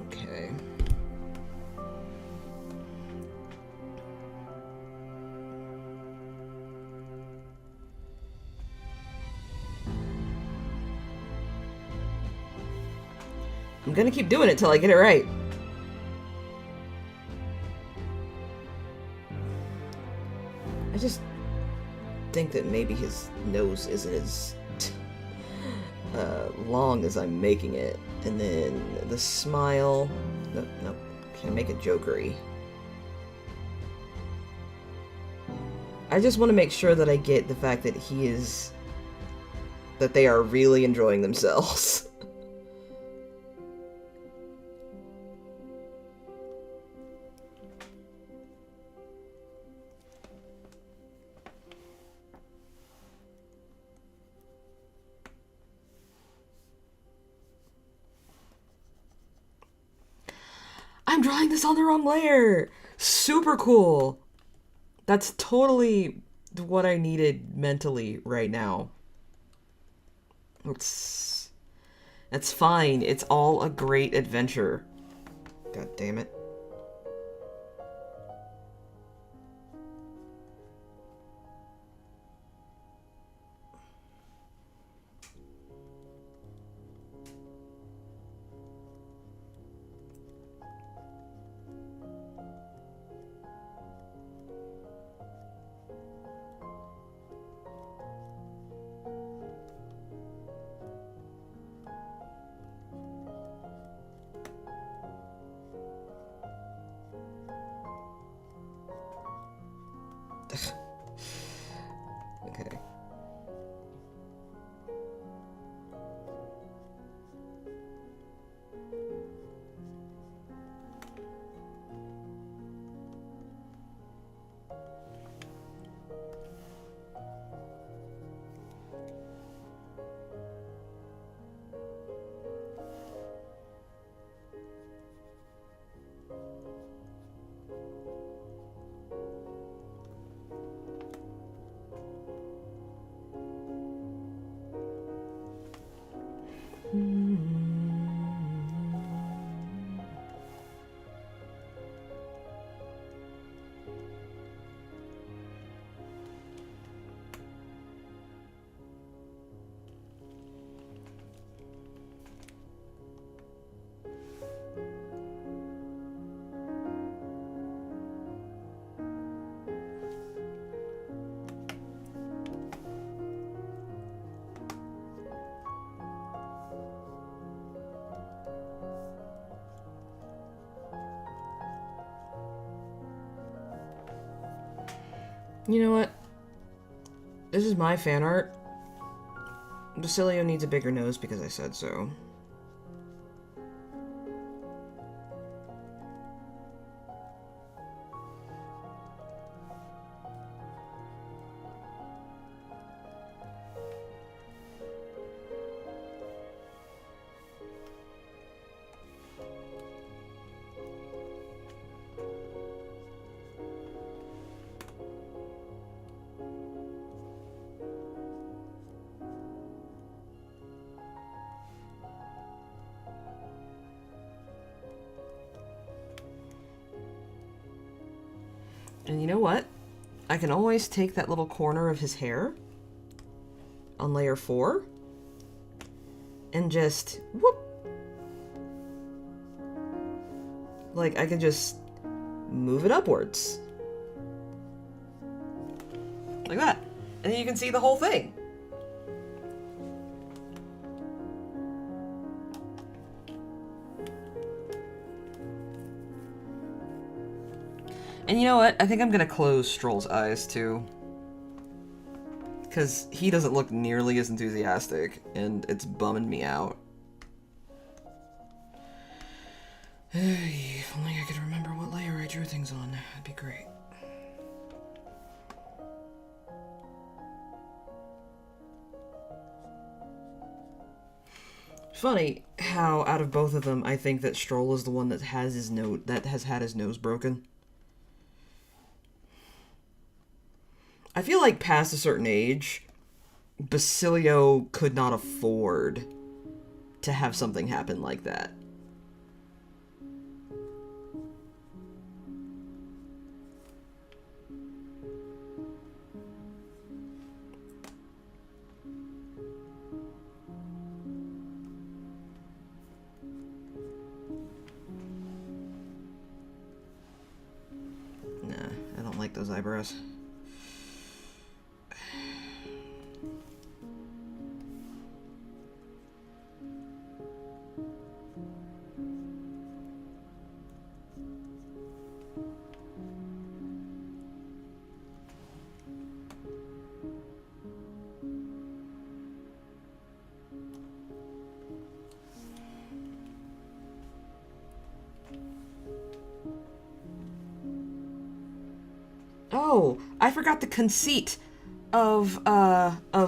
Okay. I'm gonna keep doing it till I get it right. I just think that maybe his nose isn't as long as I'm making it. And then the smile... Nope, nope. Can't make it jokery. I just want to make sure that I get the fact that he is... that they are really enjoying themselves. I'm drawing this on the wrong layer! Super cool! That's totally what I needed mentally right now. That's fine. It's all a great adventure. God damn it. You know what? This is my fan art. Basilio needs a bigger nose because I said so. And you know what? I can always take that little corner of his hair on layer 4 and just whoop. Like, I can just move it upwards. Like that. And then you can see the whole thing. And you know what? I think I'm gonna close Stroll's eyes too. Because he doesn't look nearly as enthusiastic, and it's bumming me out. If only I could remember what layer I drew things on, that'd be great. Funny how out of both of them, I think that Stroll is the one that has had his nose broken. I feel like past a certain age, Basilio could not afford to have something happen like that. Nah, I don't like those eyebrows. Oh, I forgot the conceit of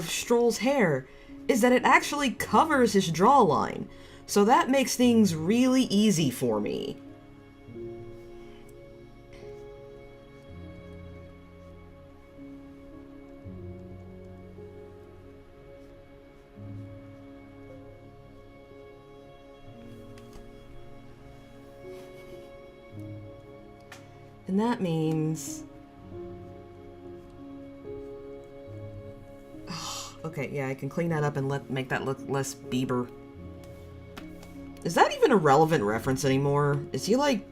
Stroll's hair is that it actually covers his jawline. So that makes things really easy for me. And that means... Okay, yeah, I can clean that up and make that look less Bieber. Is that even a relevant reference anymore? Is he, like,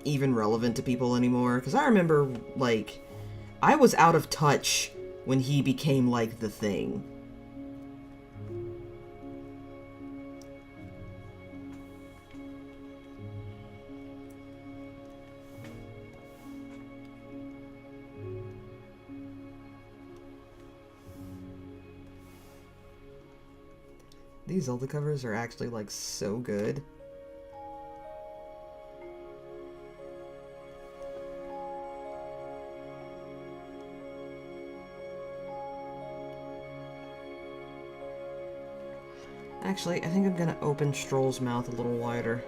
even relevant to people anymore? Because I remember, like, I was out of touch when he became, like, the thing. These Zelda covers are actually, like, so good. Actually, I think I'm gonna open Stroll's mouth a little wider.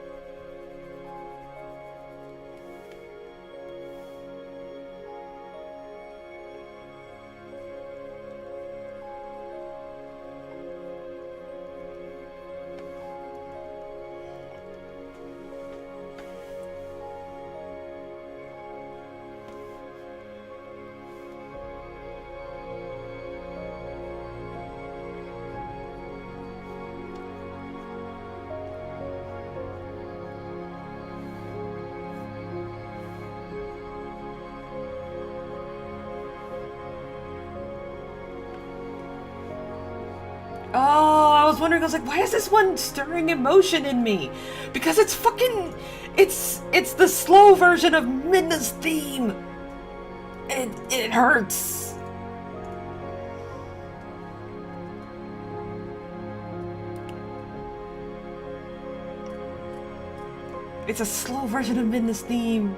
Oh, I was wondering, I was like, why is this one stirring emotion in me? Because it's fucking... It's the slow version of Midna's theme! It hurts. It's a slow version of Midna's theme.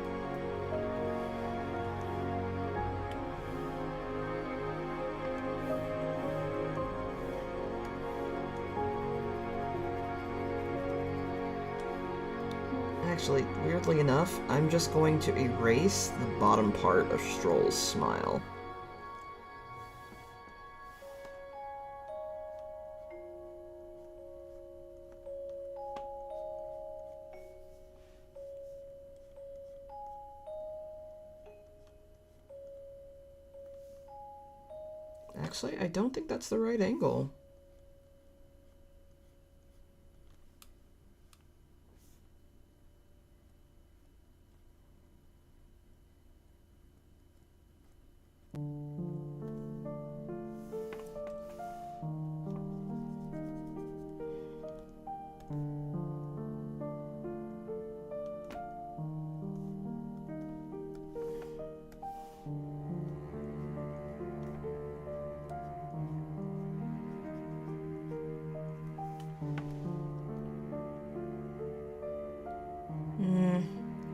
Actually, weirdly enough, I'm just going to erase the bottom part of Stroll's smile. Actually, I don't think that's the right angle.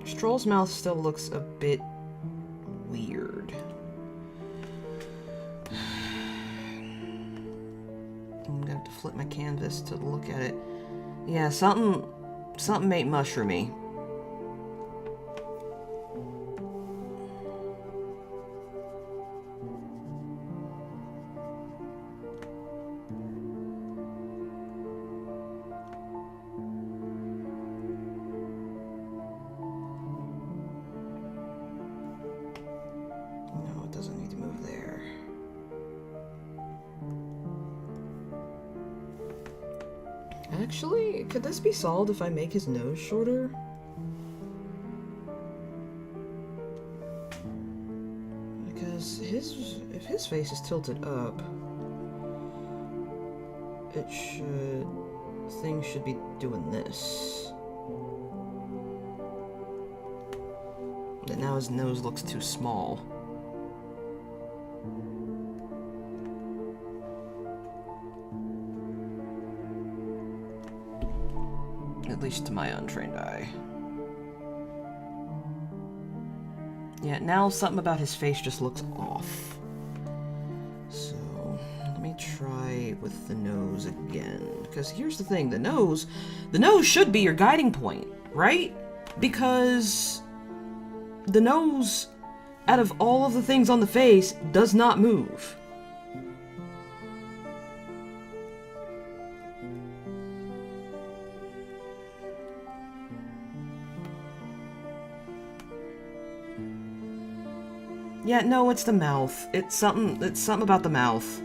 Stroll's mouth still looks a bit weird. I'm gonna have to flip my canvas to look at it. Yeah, something ain't mushroomy. No, it doesn't need to move there. Actually, could this be solved if I make his nose shorter? Because if his face is tilted up, things should be doing this. But now his nose looks too small. At least to my untrained eye. Yeah, now something about his face just looks off. So, let me try with the nose again. Because here's the thing, the nose should be your guiding point, right? Because the nose, out of all of the things on the face, does not move. Yeah, no, it's the mouth. It's something about the mouth.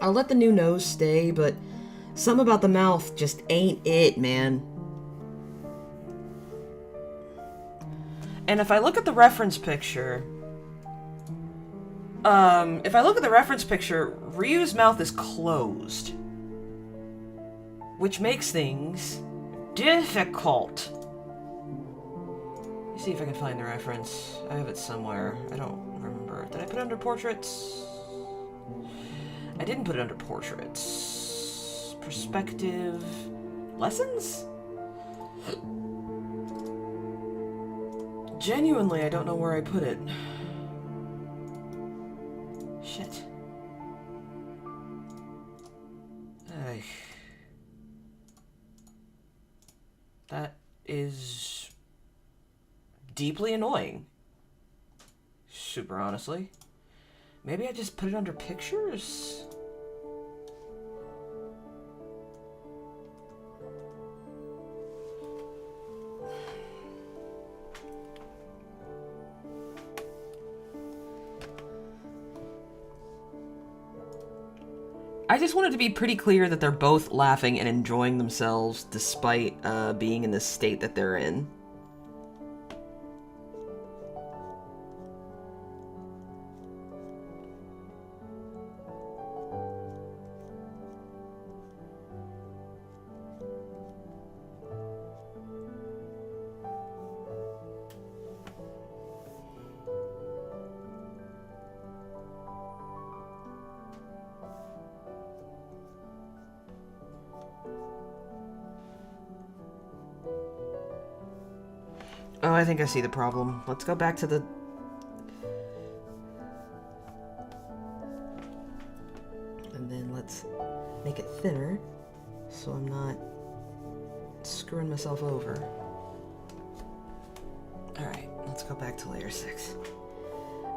I'll let the new nose stay, but something about the mouth just ain't it, man. And if I look at the reference picture, Ryu's mouth is closed, which makes things difficult. Let me see if I can find the reference. I have it somewhere. I don't remember. Did I put it under portraits? I didn't put it under portraits. Perspective. Lessons? Genuinely, I don't know where I put it. Shit. Ay. That is deeply annoying. Super honestly. Maybe I just put it under pictures? I just wanted to be pretty clear that they're both laughing and enjoying themselves despite being in the state that they're in. I think I see the problem. Let's go back to the... And then let's make it thinner, so I'm not screwing myself over. Alright, let's go back to layer 6.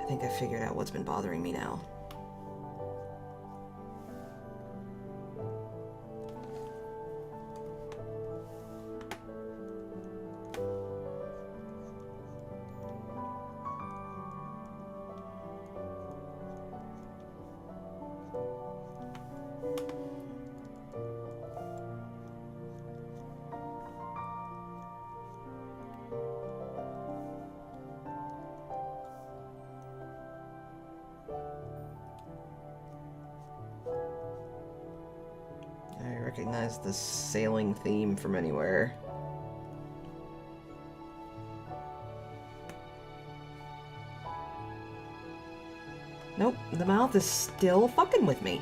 I think I figured out what's been bothering me now. I recognize the sailing theme from anywhere. Nope, the mouth is still fucking with me.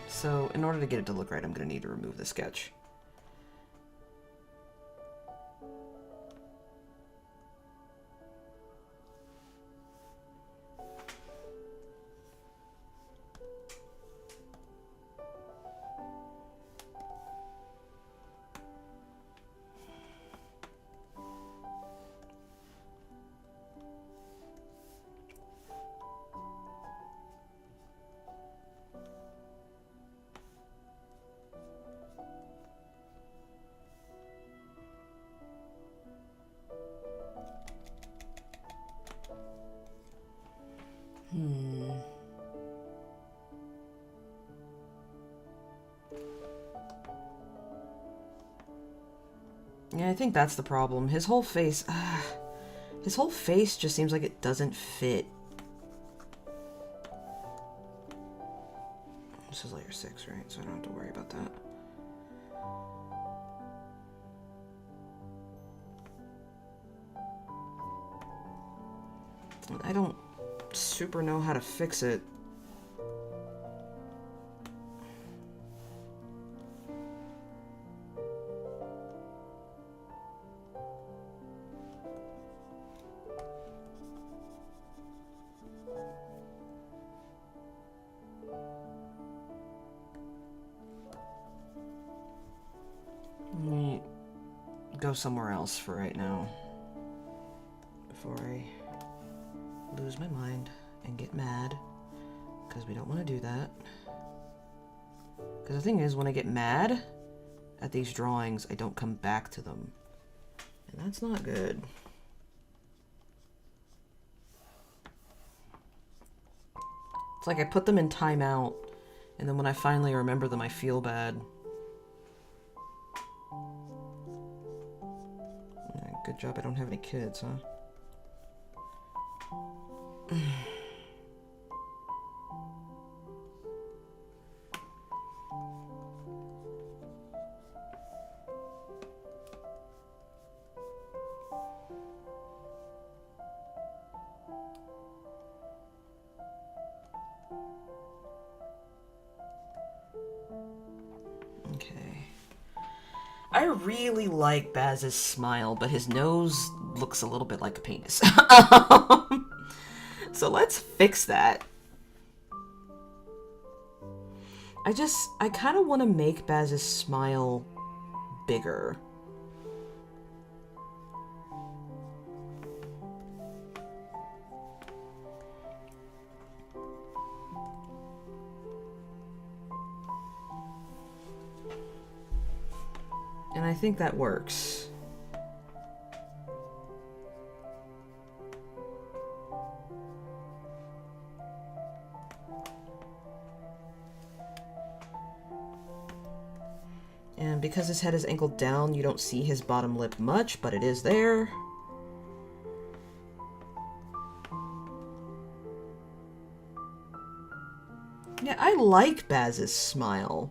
So, in order to get it to look right, I'm gonna need to remove the sketch. Yeah, I think that's the problem. His whole face just seems like it doesn't fit. This is layer 6, right? So I don't have to worry about that. I don't super know how to fix it. Let me go somewhere else for right now before I lose my mind and get mad, because we don't want to do that. Because the thing is, when I get mad at these drawings, I don't come back to them, and that's not good. It's like I put them in timeout, and then when I finally remember them, I feel bad. Yeah, good job I don't have any kids, huh? Okay. I really like Baz's smile, but his nose looks a little bit like a penis. So let's fix that. I kind of want to make Baz's smile bigger. And I think that works. And because his head is angled down, you don't see his bottom lip much, but it is there. Yeah, I like Baz's smile.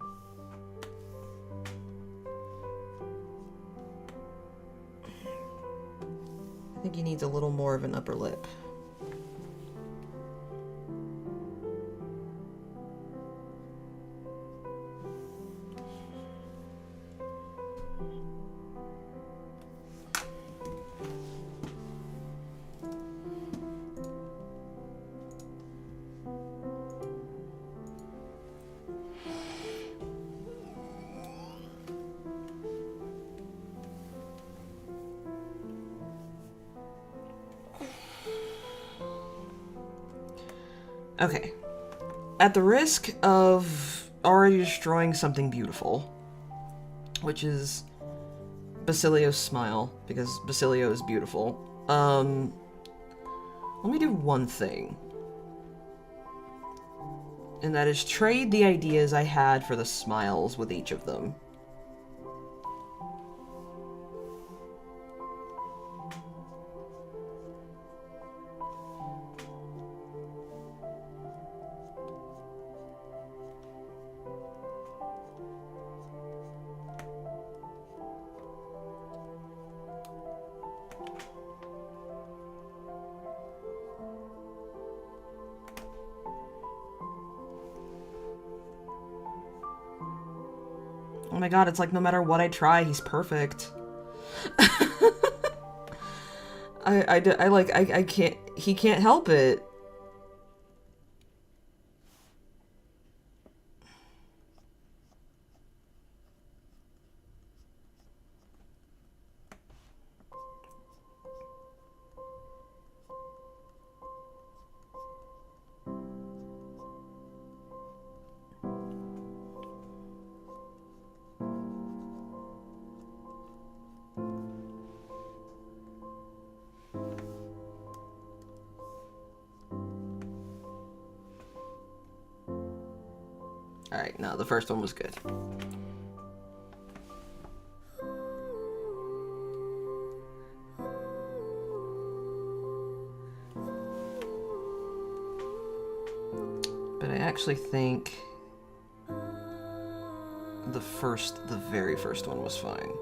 I think he needs a little more of an upper lip. Okay. At the risk of already destroying something beautiful, which is Basilio's smile, because Basilio is beautiful, let me do one thing. And that is trade the ideas I had for the smiles with each of them. Oh my god, it's like no matter what I try, he's perfect. I can't, he can't help it. Alright, no, the first one was good. But I actually think the very first one was fine.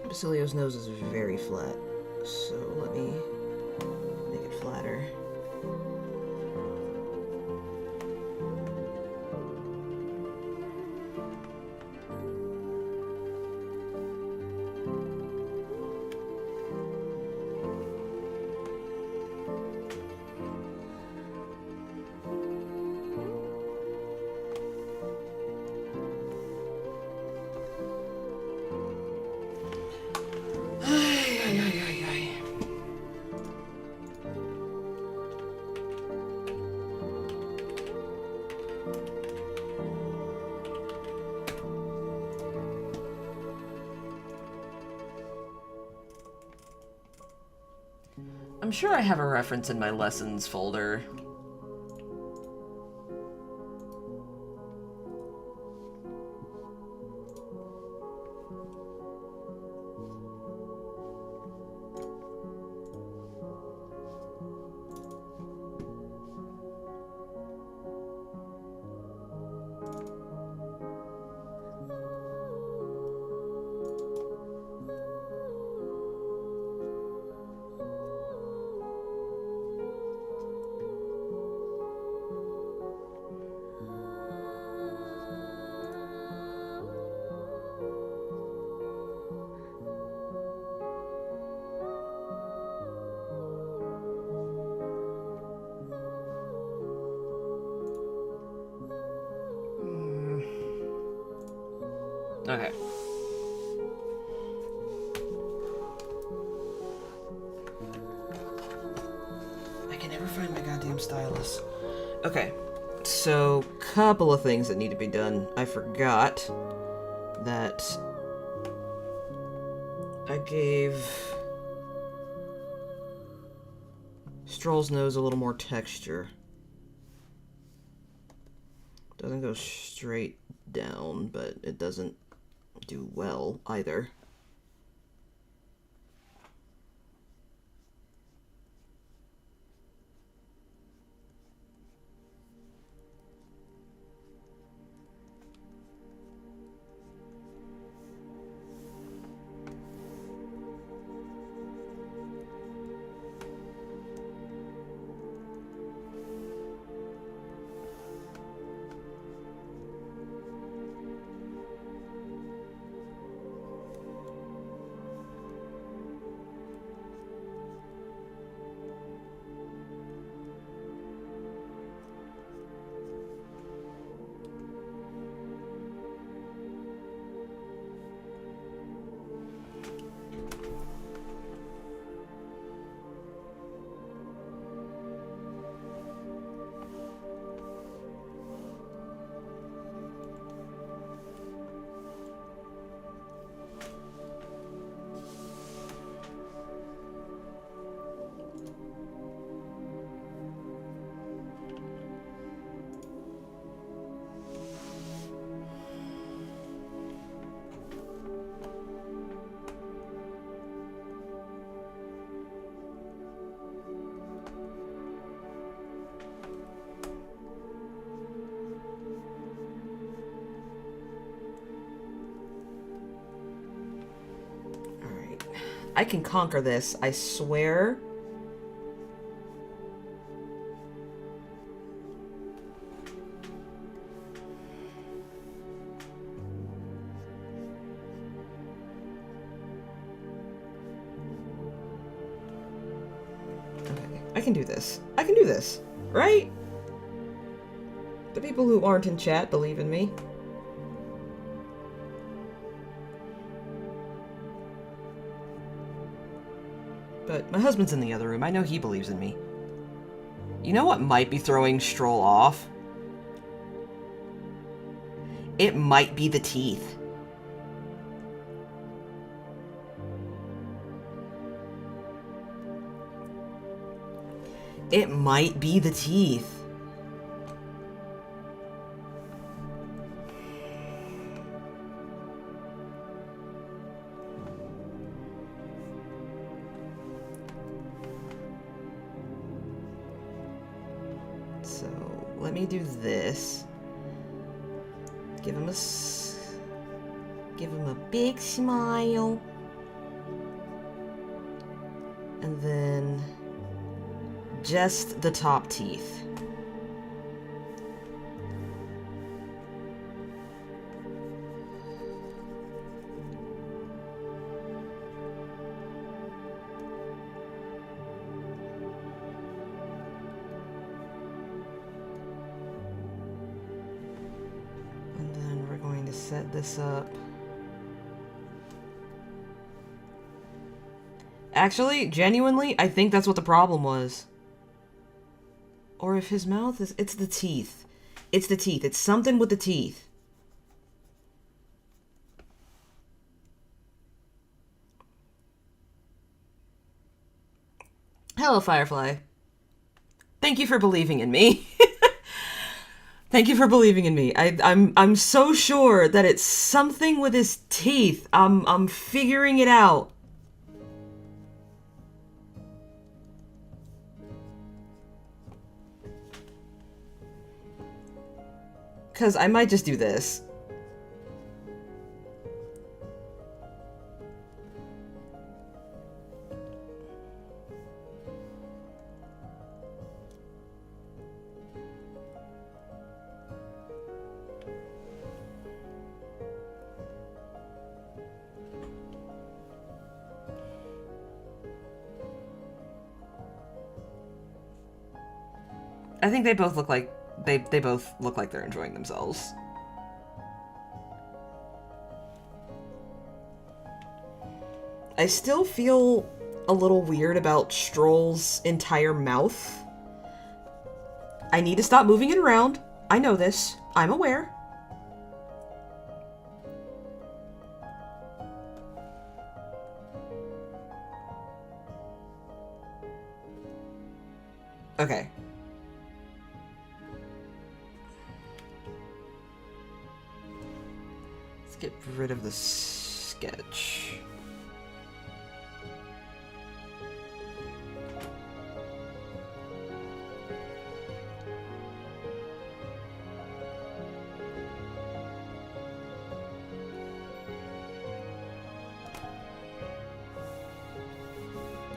Basilio's nose is very flat, so let me make it flatter. I'm sure I have a reference in my lessons folder. Okay. I can never find my goddamn stylus. Okay, so couple of things that need to be done. I forgot that I gave Stroll's nose a little more texture. Doesn't go straight down, but it doesn't do well either. I can conquer this, I swear. Okay, I can do this. I can do this, right? The people who aren't in chat believe in me. But my husband's in the other room. I know he believes in me. You know what might be throwing Stroll off? It might be the teeth. It might be the teeth. So, let me do this. Give him a big smile. And then just the top teeth. And then we're going to set this up. Actually, genuinely, I think that's what the problem was. Or if his mouth is... It's the teeth. It's the teeth. It's something with the teeth. Hello, Firefly. Thank you for believing in me. Thank you for believing in me. I'm so sure that it's something with his teeth. I'm figuring it out. Because I might just do this. I think they both look like they both look like they're enjoying themselves. I still feel a little weird about Stroll's entire mouth. I need to stop moving it around. I know this. I'm aware. Okay. Let's get rid of the sketch.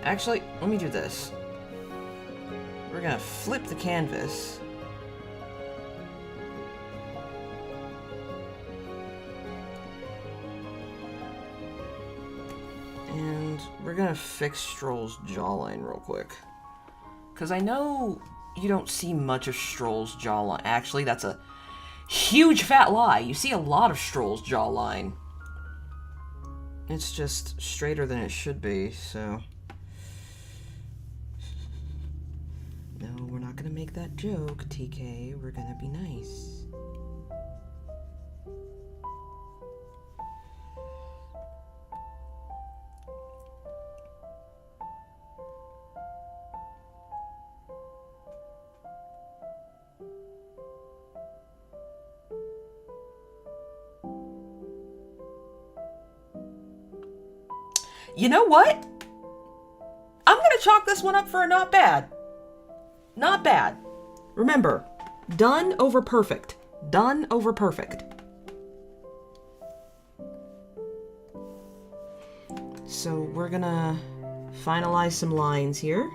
Actually, let me do this. We're gonna flip the canvas. And we're gonna fix Stroll's jawline real quick. Because I know you don't see much of Stroll's jawline. Actually, that's a huge fat lie. You see a lot of Stroll's jawline. It's just straighter than it should be, so... No, we're not gonna make that joke, TK. We're gonna be nice. You know what? I'm gonna chalk this one up for a not bad. Not bad. Remember, done over perfect. Done over perfect. so we're gonna finalize some lines here.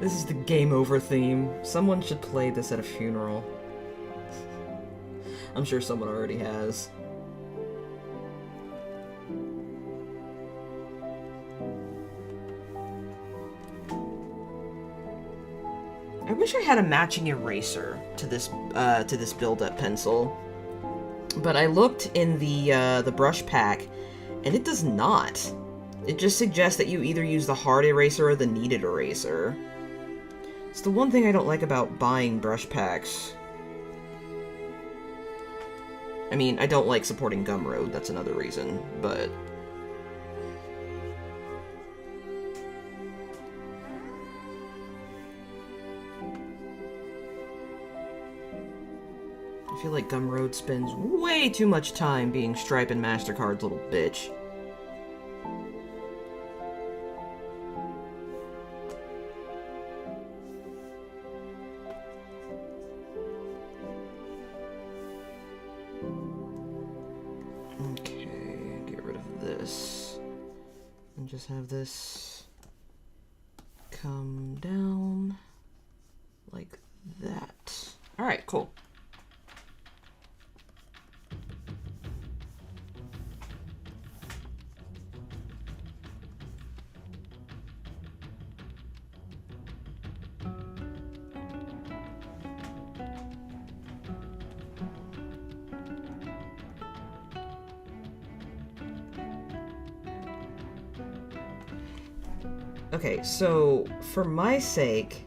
This is the game over theme. Someone should play this at a funeral. I'm sure someone already has. I wish I had a matching eraser to this build-up pencil, but I looked in the brush pack, and it does not. It just suggests that you either use the hard eraser or the kneaded eraser. It's the one thing I don't like about buying brush packs. I mean, I don't like supporting Gumroad, that's another reason, but... I feel like Gumroad spends way too much time being Stripe and MasterCard's little bitch. Just have this come down like that. Alright, cool. Okay, so for my sake,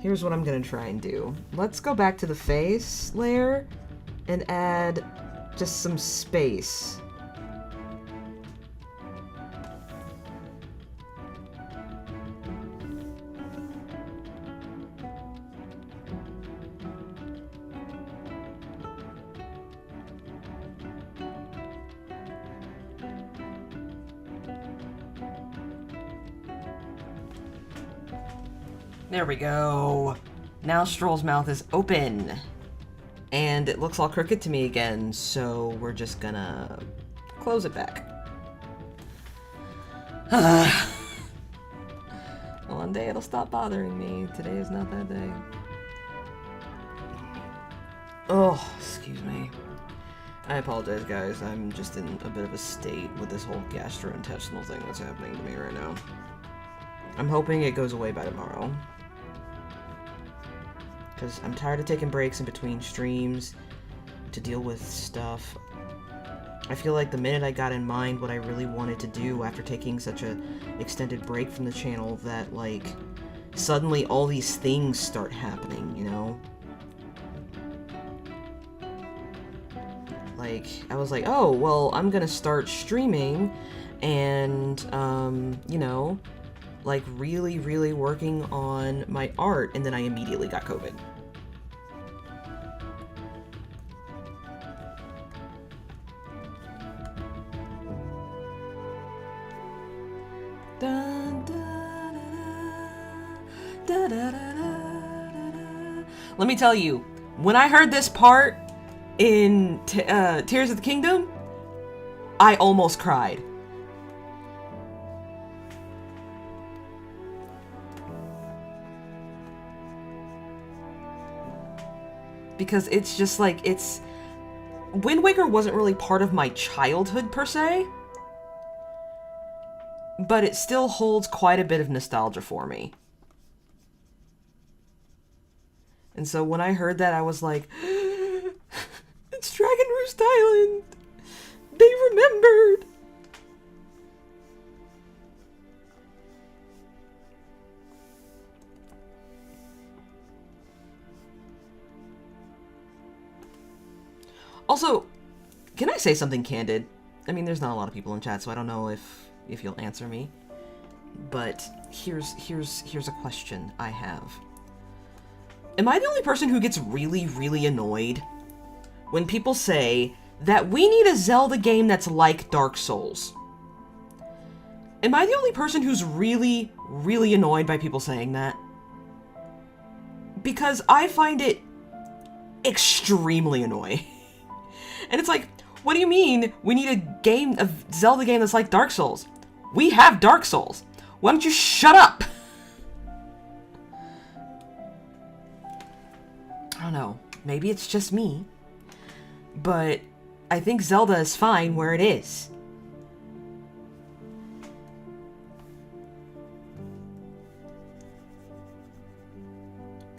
here's what I'm gonna try and do. Let's go back to the face layer and add just some space. There we go. Now Stroll's mouth is open. And it looks all crooked to me again, so we're just gonna close it back. One day it'll stop bothering me. Today is not that day. Oh, excuse me. I apologize, guys. I'm just in a bit of a state with this whole gastrointestinal thing that's happening to me right now. I'm hoping it goes away by tomorrow. Because I'm tired of taking breaks in between streams to deal with stuff. I feel like the minute I got in mind what I really wanted to do after taking such a extended break from the channel, that, like, suddenly all these things start happening, you know? Like, I was like, oh, well, I'm gonna start streaming and, you know, like, really, really working on my art, and then I immediately got COVID. Let me tell you, when I heard this part in Tears of the Kingdom, I almost cried. Because it's just like, it's... Wind Waker wasn't really part of my childhood, per se. But it still holds quite a bit of nostalgia for me. And so when I heard that, I was like, it's Dragon Roost Island! They remembered! Also, can I say something candid? I mean, there's not a lot of people in chat, so I don't know if you'll answer me. But here's a question I have. Am I the only person who gets really, really annoyed when people say that we need a Zelda game that's like Dark Souls? Am I the only person who's really, really annoyed by people saying that? Because I find it extremely annoying. And it's like, what do you mean we need a Zelda game that's like Dark Souls? We have Dark Souls. Why don't you shut up? I don't know. Maybe it's just me. But I think Zelda is fine where it is.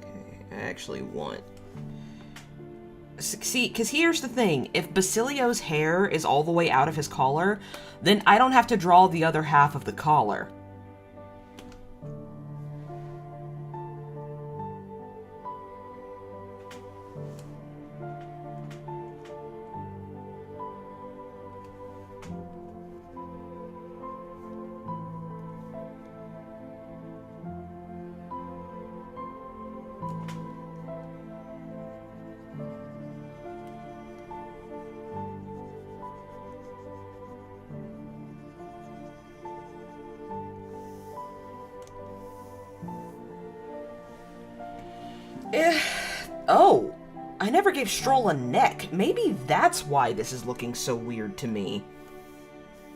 Okay, I actually want... See, because here's the thing. If Basilio's hair is all the way out of his collar, then I don't have to draw the other half of the collar. Oh, I never gave Stroll a neck. Maybe that's why this is looking so weird to me.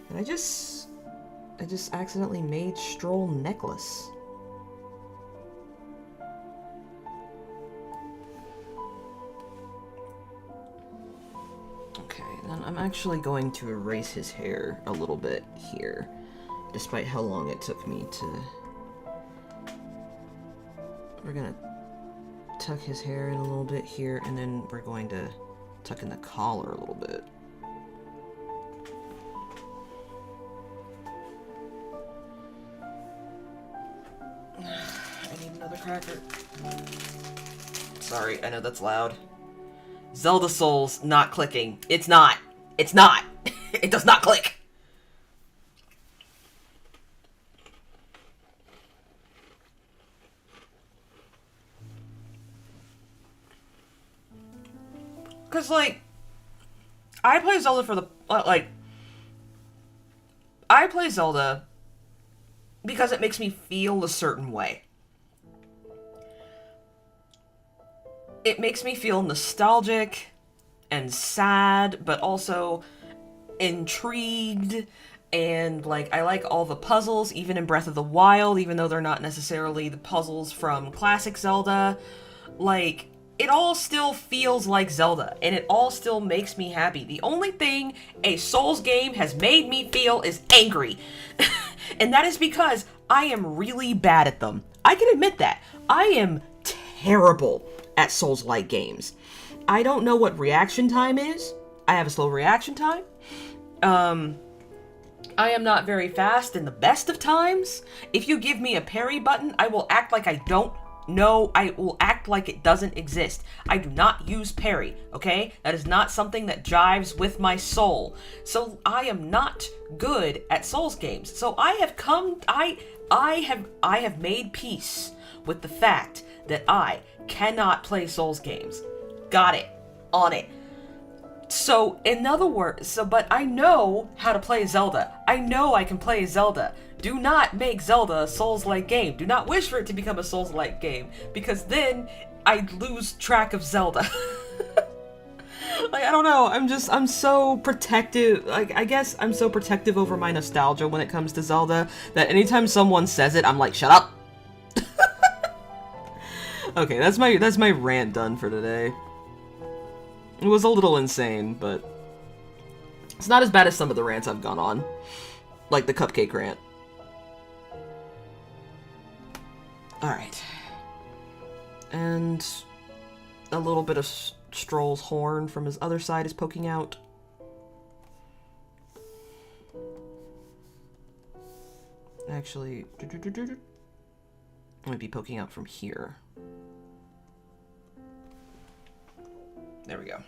And I just accidentally made Stroll necklace. Okay, then I'm actually going to erase his hair a little bit here, despite how long it took me to... We're gonna tuck his hair in a little bit here, and then we're going to tuck in the collar a little bit. I need another cracker. Sorry, I know that's loud. Zelda Souls not clicking. It's not. It's not. It does not click. Because, like, I play Zelda for the, I play Zelda because it makes me feel a certain way. It makes me feel nostalgic and sad, but also intrigued, and, like, I like all the puzzles, even in Breath of the Wild, even though they're not necessarily the puzzles from classic Zelda. Like, it all still feels like Zelda, and it all still makes me happy. The only thing a Souls game has made me feel is angry. And that is because I am really bad at them. I can admit that. I am terrible at Souls-like games. I don't know what reaction time is. I have a slow reaction time. I am not very fast in the best of times. If you give me a parry button, I will act like I don't know. I will act like it doesn't exist. I do not use parry, okay? That is not something that jives with my soul. So I am not good at Souls games. So I have made peace with the fact that I cannot play Souls games. Got it. On it. So, in other words, but I know how to play Zelda. I know I can play Zelda. Do not make Zelda a Souls-like game. Do not wish for it to become a Souls-like game, because then I lose track of Zelda. Like, I don't know, I'm so protective, like, I guess I'm so protective over my nostalgia when it comes to Zelda, that anytime someone says it, I'm like, shut up! Okay, that's my rant done for today. It was a little insane, but it's not as bad as some of the rants I've gone on. Like the cupcake rant. Alright. And a little bit of Stroll's horn from his other side is poking out. Actually, might be poking out from here. There we go.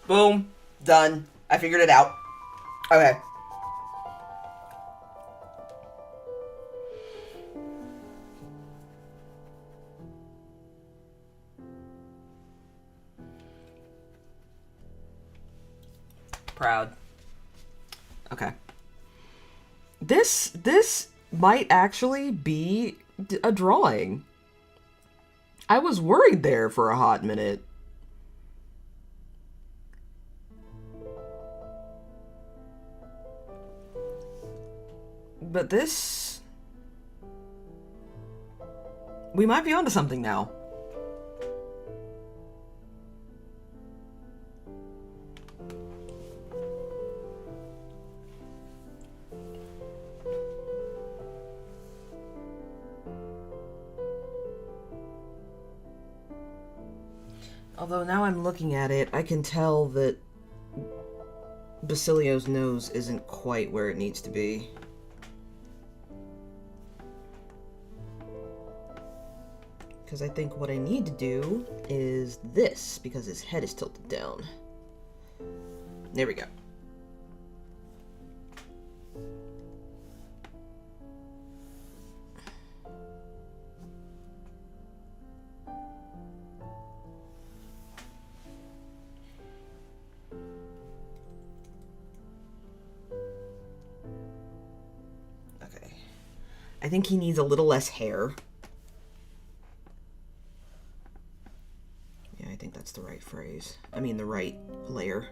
Boom. Done. I figured it out. Okay. Proud. Okay. This might actually be a drawing. I was worried there for a hot minute. But this... we might be onto something now. Although now I'm looking at it, I can tell that Basilio's nose isn't quite where it needs to be. Because I think what I need to do is this, because his head is tilted down. There we go. Okay. I think he needs a little less hair. I think that's the right phrase. I mean, the right layer.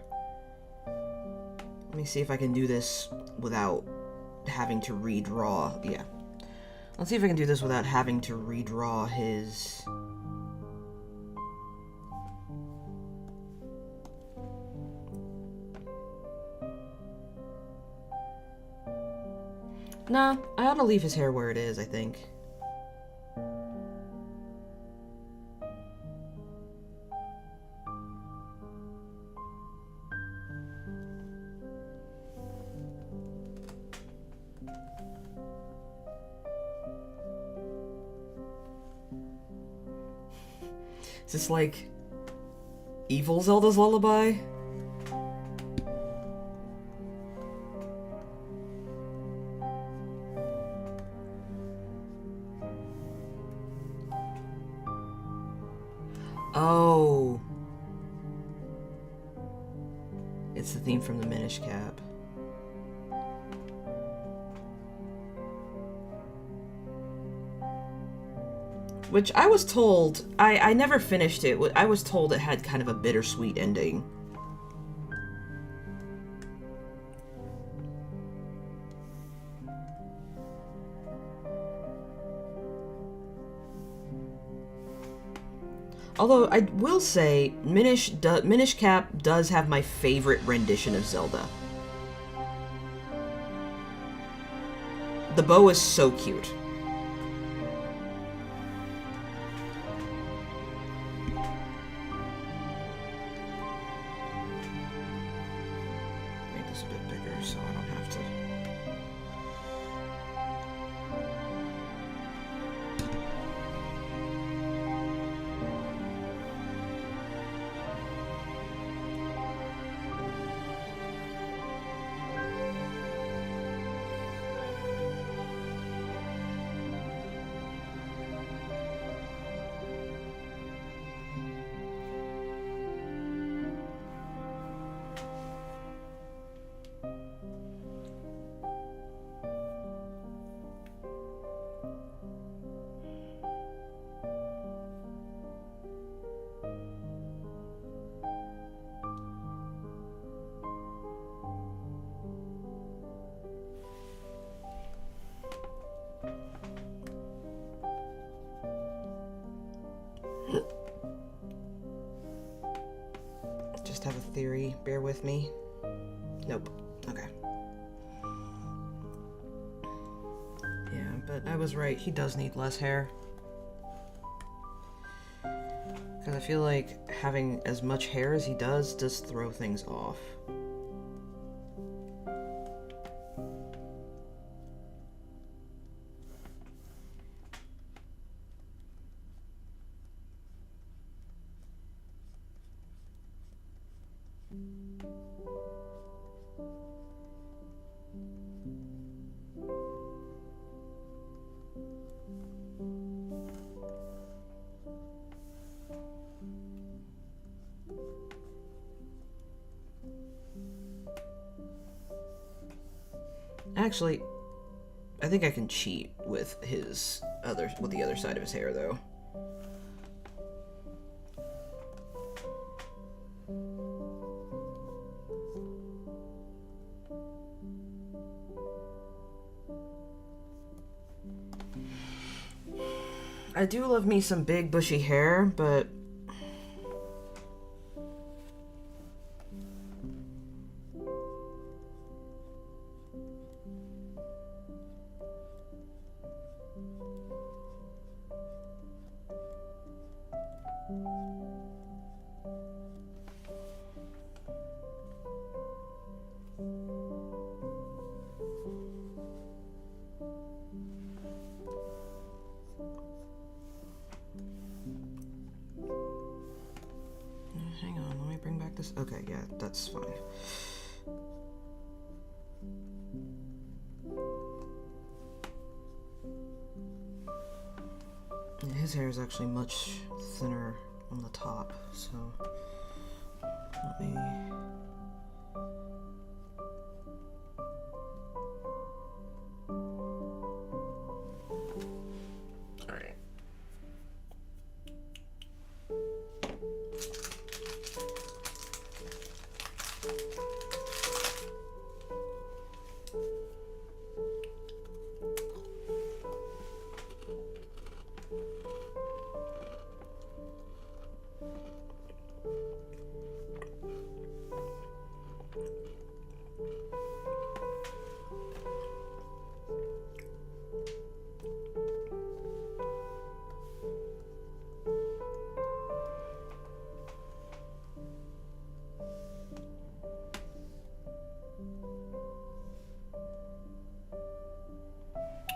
Let me see if I can do this without having to redraw. Yeah. Let's see if I can do this without having to redraw his... Nah, I ought to leave his hair where it is, I think. Is this like evil Zelda's lullaby? Oh. It's the theme from the Minish Cap. Which I was told, I never finished it, I was told it had kind of a bittersweet ending. Although, I will say, Minish Cap does have my favorite rendition of Zelda. The bow is so cute. Make this a bit bigger so I don't have to... Just have a theory. Bear with me. Nope. Okay. Yeah, but I was right. He does need less hair. Because I feel like having as much hair as he does throw things off. Actually, I think I can cheat with the other side of his hair, though. I do love me some big bushy hair, but hang on, let me bring back this. Okay, yeah, that's fine. Yeah, his hair is actually much thinner on the top, so let me... Alright.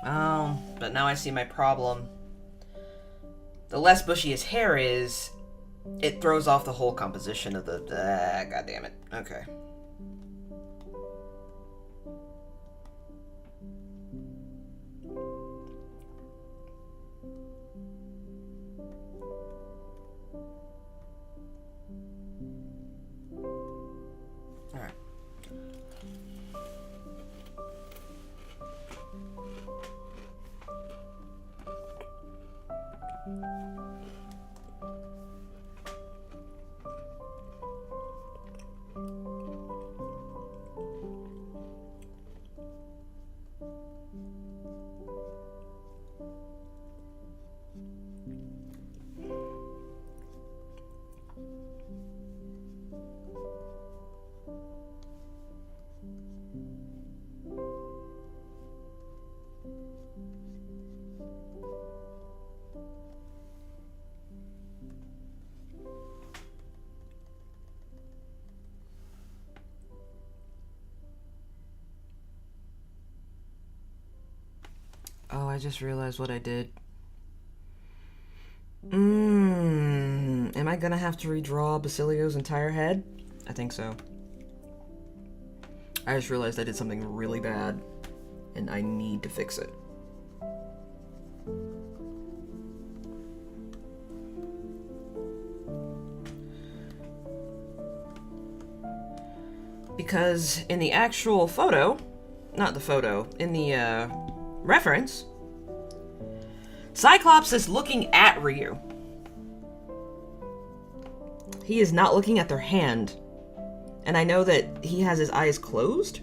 Oh, but now I see my problem. The less bushy his hair is, it throws off the whole composition of the... God damn it. Okay. Alright. Oh, I just realized what I did. Am I gonna have to redraw Basilio's entire head? I think so. I just realized I did something really bad, and I need to fix it. Because in the actual photo, not the photo, in the reference, Cyclops is looking at Ryu. He is not looking at their hand. And I know that he has his eyes closed.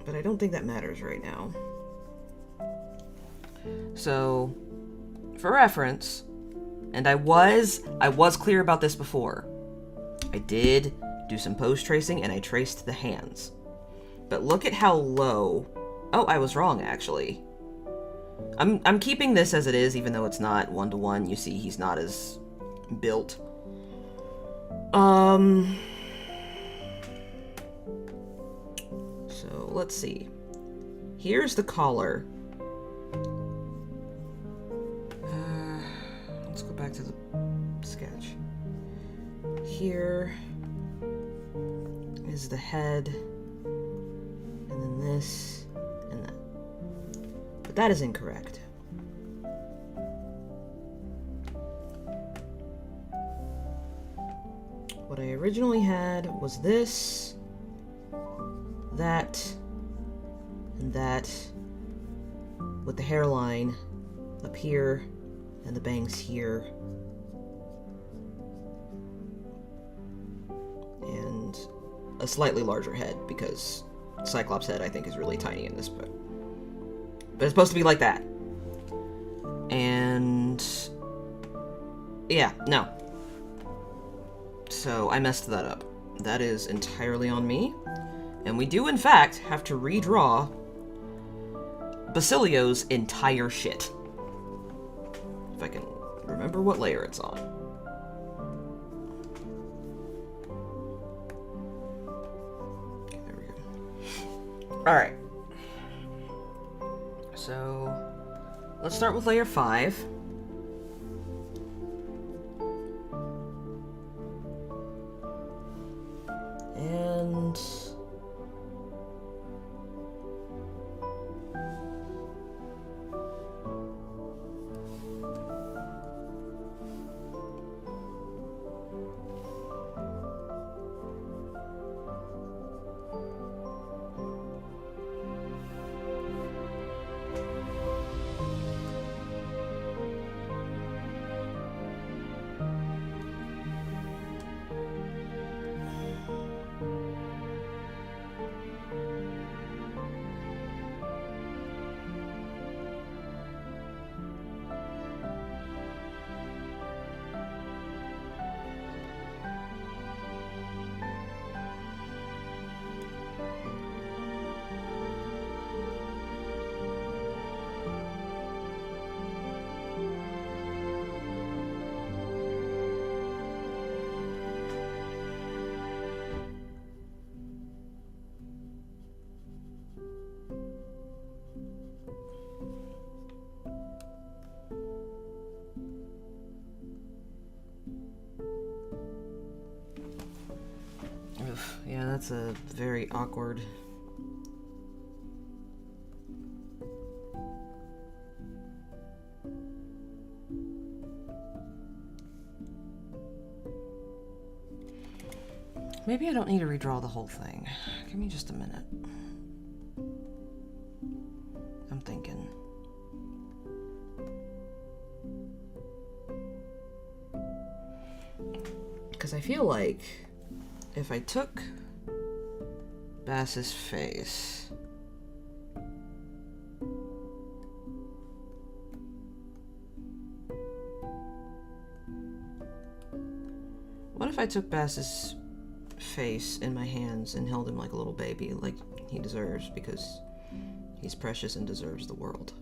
But I don't think that matters right now. So, for reference, and I was clear about this before. I did do some post tracing and I traced the hands. But look at how low. Oh, I was wrong actually. I'm keeping this as it is, even though it's not 1-to-1. You see, he's not as built. So let's see. Here's the collar. Let's go back to the sketch. Here is the head, and then this, and that. But that is incorrect. What what I originally had was this, that, and that, with the hairline up here, and the bangs here. And a slightly larger head, because Cyclops' head, I think, is really tiny in this book. But it's supposed to be like that. And... yeah, no. So I messed that up. That is entirely on me. And we do, in fact, have to redraw Basilio's entire shit. If I can remember what layer it's on. There we go. Alright. So, let's start with layer 5. And... yeah, that's a very awkward... Maybe I don't need to redraw the whole thing. Give me just a minute. I'm thinking. Because I feel like if I took Bass's face what if I took Bass's face in my hands and held him like a little baby, like he deserves, because he's precious and deserves the world?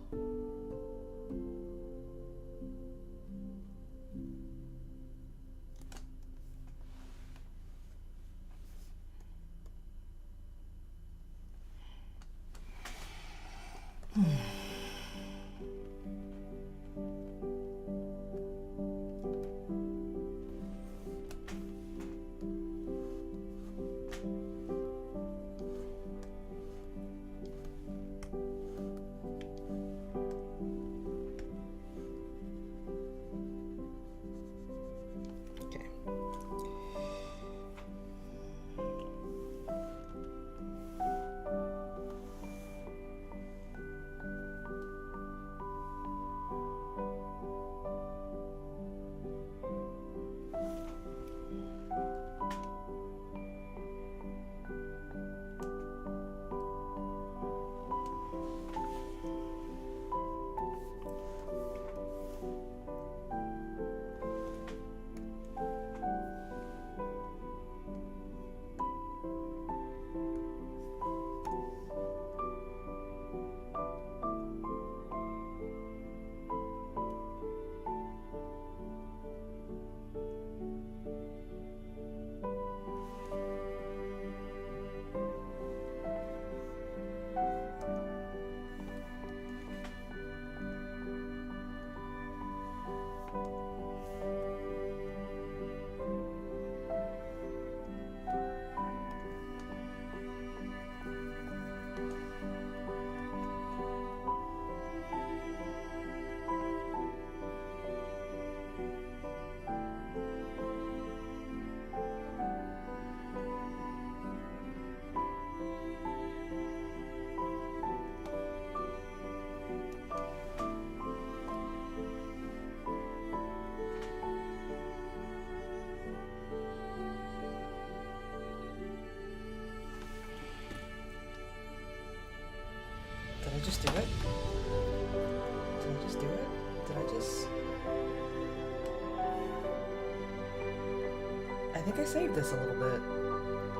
I think I saved this a little bit.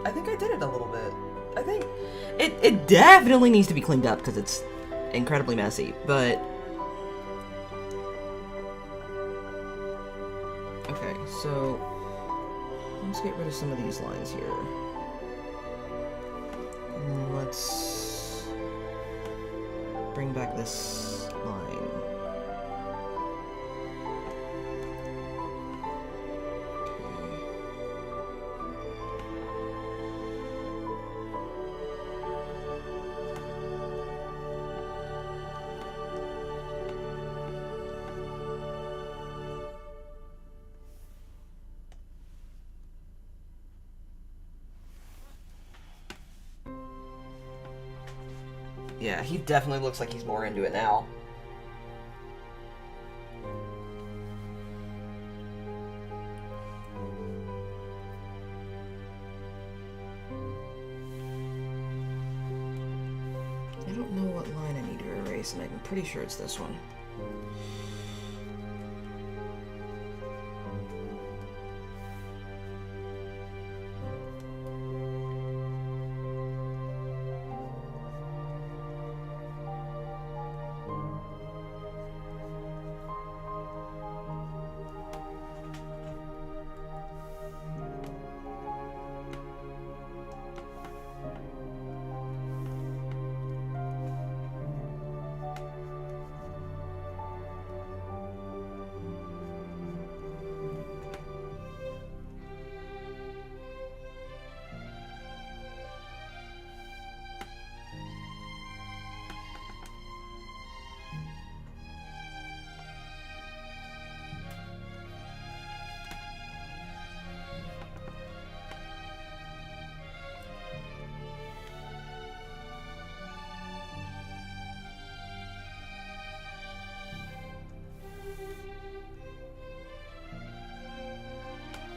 I think I did it a little bit. I think it definitely needs to be cleaned up because it's incredibly messy, but okay, so let's get rid of some of these lines here. Let's bring back this line. Yeah, he definitely looks like he's more into it now. I don't know what line I need to erase, and I'm pretty sure it's this one.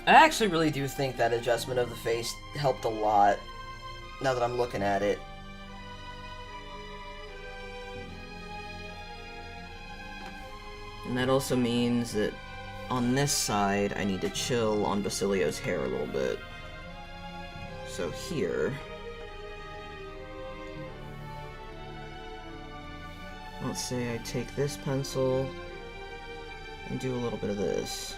I actually really do think that adjustment of the face helped a lot, now that I'm looking at it. And that also means that on this side, I need to chill on Basilio's hair a little bit. So here, let's say I take this pencil and do a little bit of this.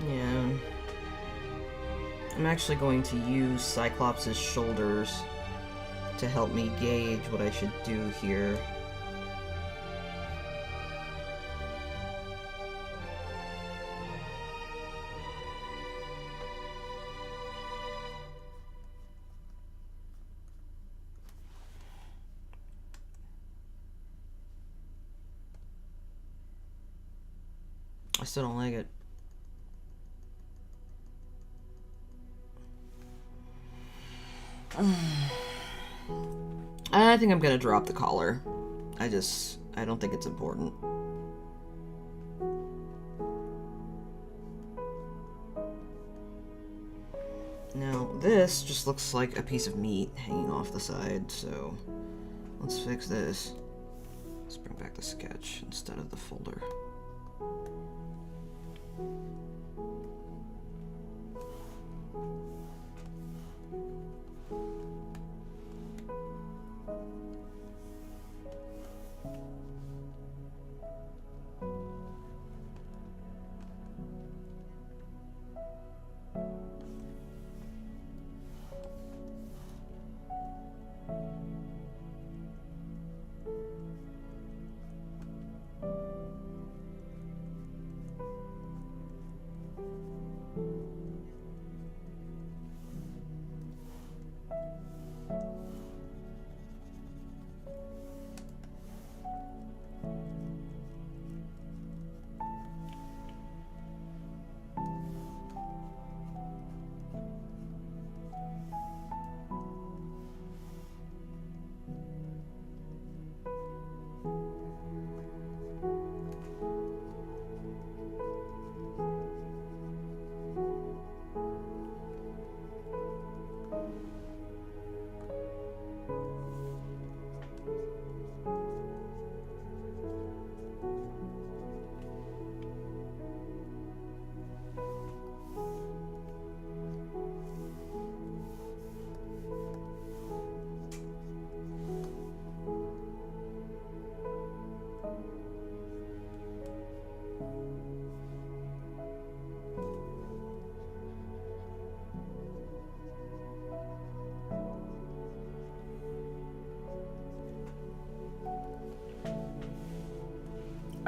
Yeah. I'm actually going to use Cyclops' shoulders to help me gauge what I should do here. I still don't like it. I think I'm gonna drop the collar. I don't think it's important. Now, this just looks like a piece of meat hanging off the side, so let's fix this. Let's bring back the sketch instead of the folder.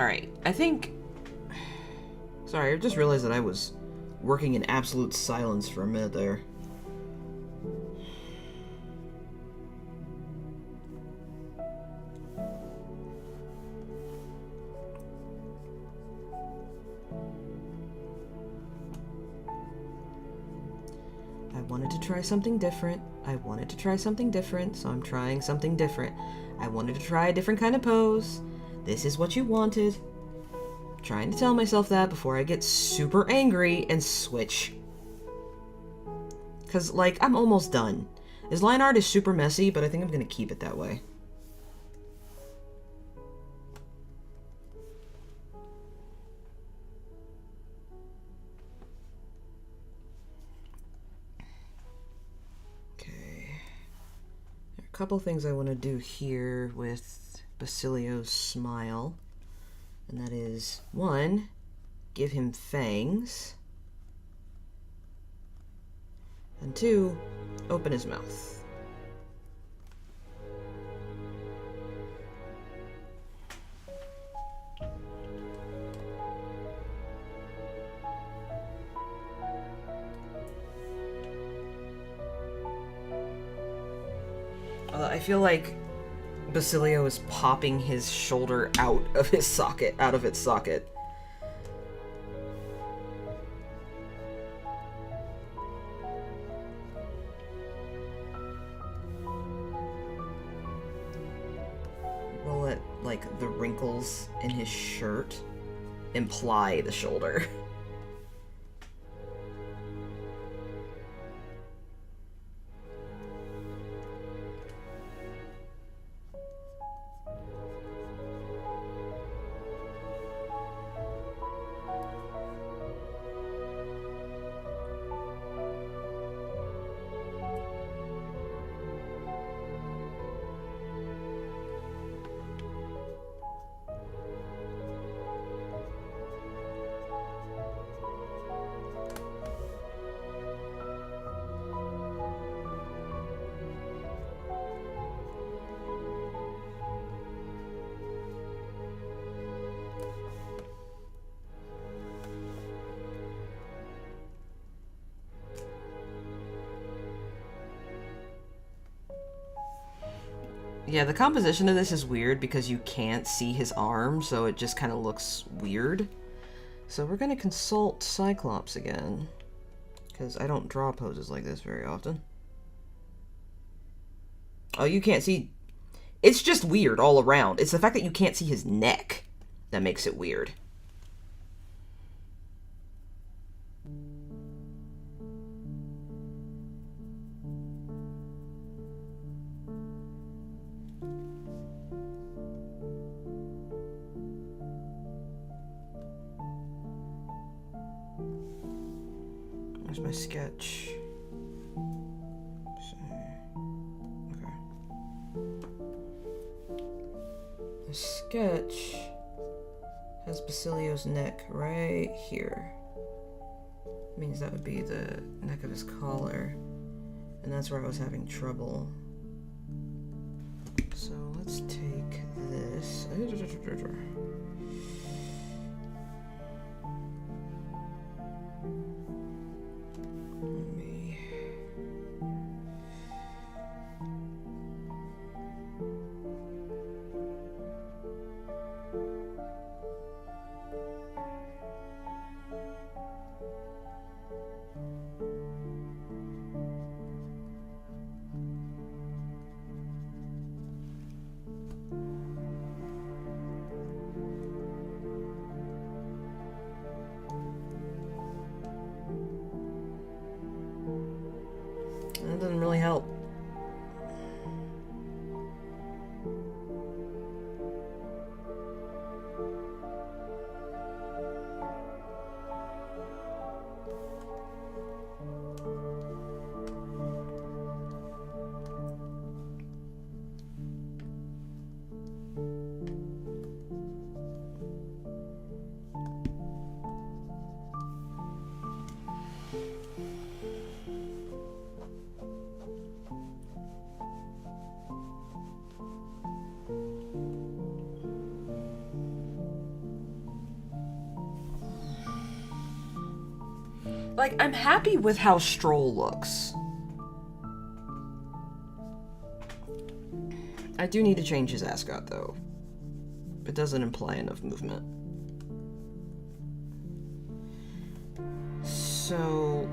Alright, I think... Sorry, I just realized that I was working in absolute silence for a minute there. I wanted to try something different. I wanted to try something different, so I'm trying something different. I wanted to try a different kind of pose. This is what you wanted. I'm trying to tell myself that before I get super angry and switch. Because, like, I'm almost done. His line art is super messy, but I think I'm going to keep it that way. Couple things I want to do here with Basilio's smile, and that is, one, give him fangs, and two, open his mouth. I feel like Basilio is popping his shoulder out of its socket. We'll let, like, the wrinkles in his shirt imply the shoulder. Yeah, the composition of this is weird because you can't see his arm, so it just kind of looks weird. So we're going to consult Cyclops again, because I don't draw poses like this very often. Oh, you can't see... It's just weird all around. It's the fact that you can't see his neck that makes it weird. There's my sketch. Okay. The sketch has Basilio's neck right here. Means that would be the neck of his collar. And that's where I was having trouble. So let's take this. Like, I'm happy with how Stroll looks. I do need to change his ascot, though. It doesn't imply enough movement. So...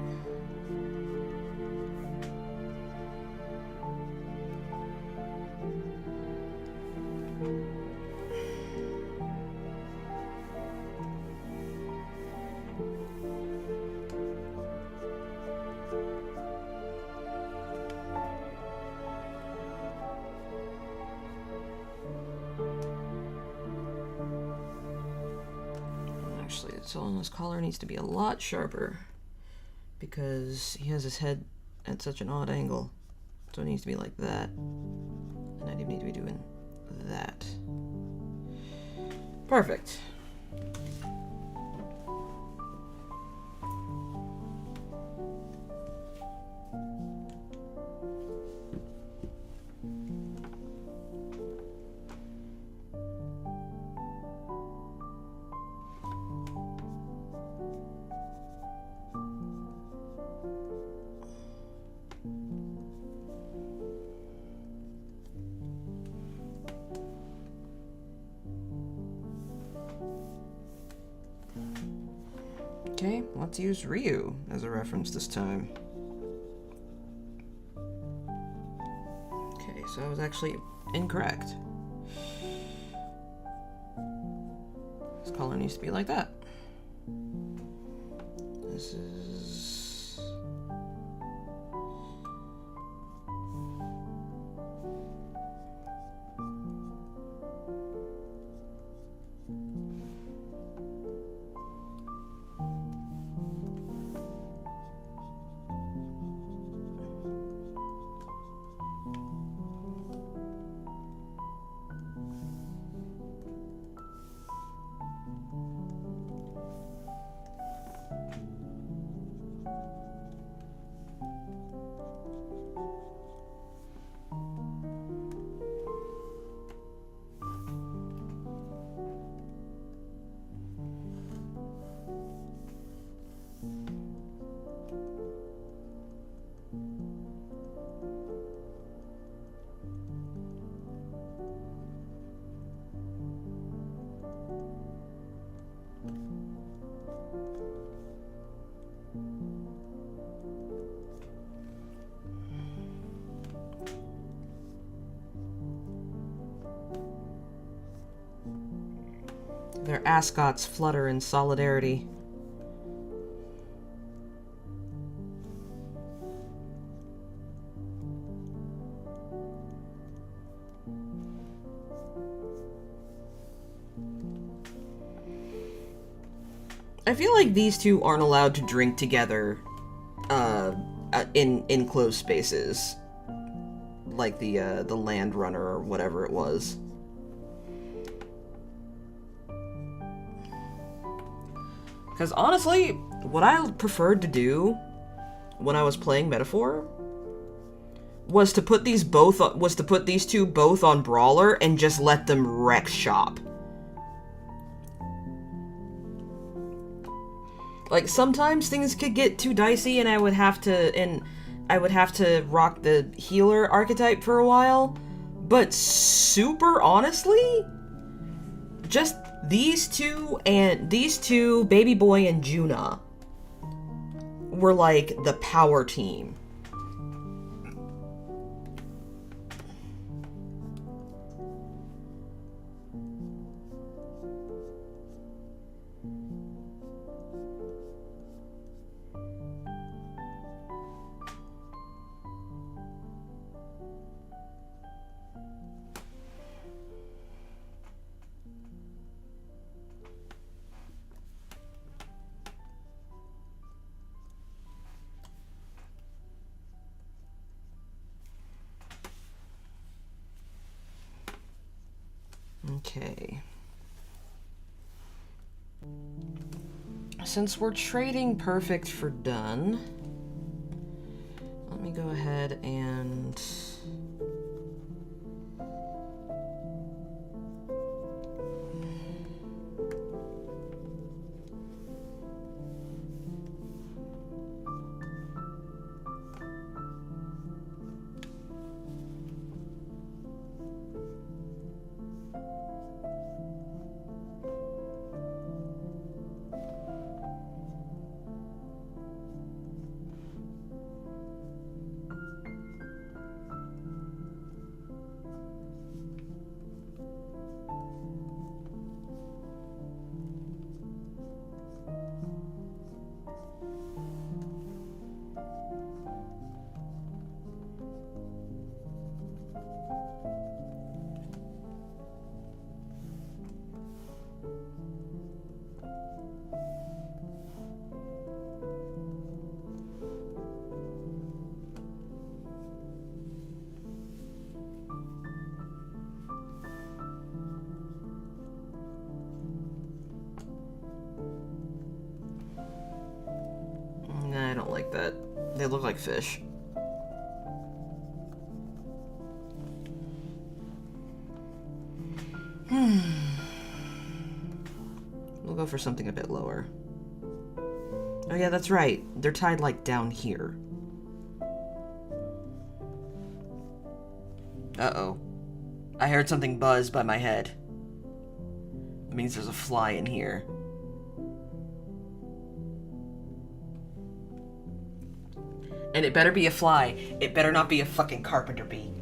Actually, the tail on his collar needs to be a lot sharper because he has his head at such an odd angle. So it needs to be like that. And I need to be doing that. Perfect. Okay, let's use Ryu as a reference this time. Okay, so I was actually incorrect. This color needs to be like that. This is... Their ascots flutter in solidarity. I feel like these two aren't allowed to drink together in enclosed spaces, like the Land Runner or whatever it was. Because honestly, what I preferred to do when I was playing Metaphor was to put these two both on Brawler and just let them wreck shop. Like, sometimes things could get too dicey and I would have to rock the healer archetype for a while, but super honestly, just these two, Baby Boy and Juna, were like the power team. Okay. Since we're trading perfect for done, let me go ahead and... Nah, I don't like that. They look like fish. We'll go for something a bit lower. Oh yeah, that's right. They're tied like down here. Uh-oh. I heard something buzz by my head. It means there's a fly in here. And it better be a fly. It better not be a fucking carpenter bee.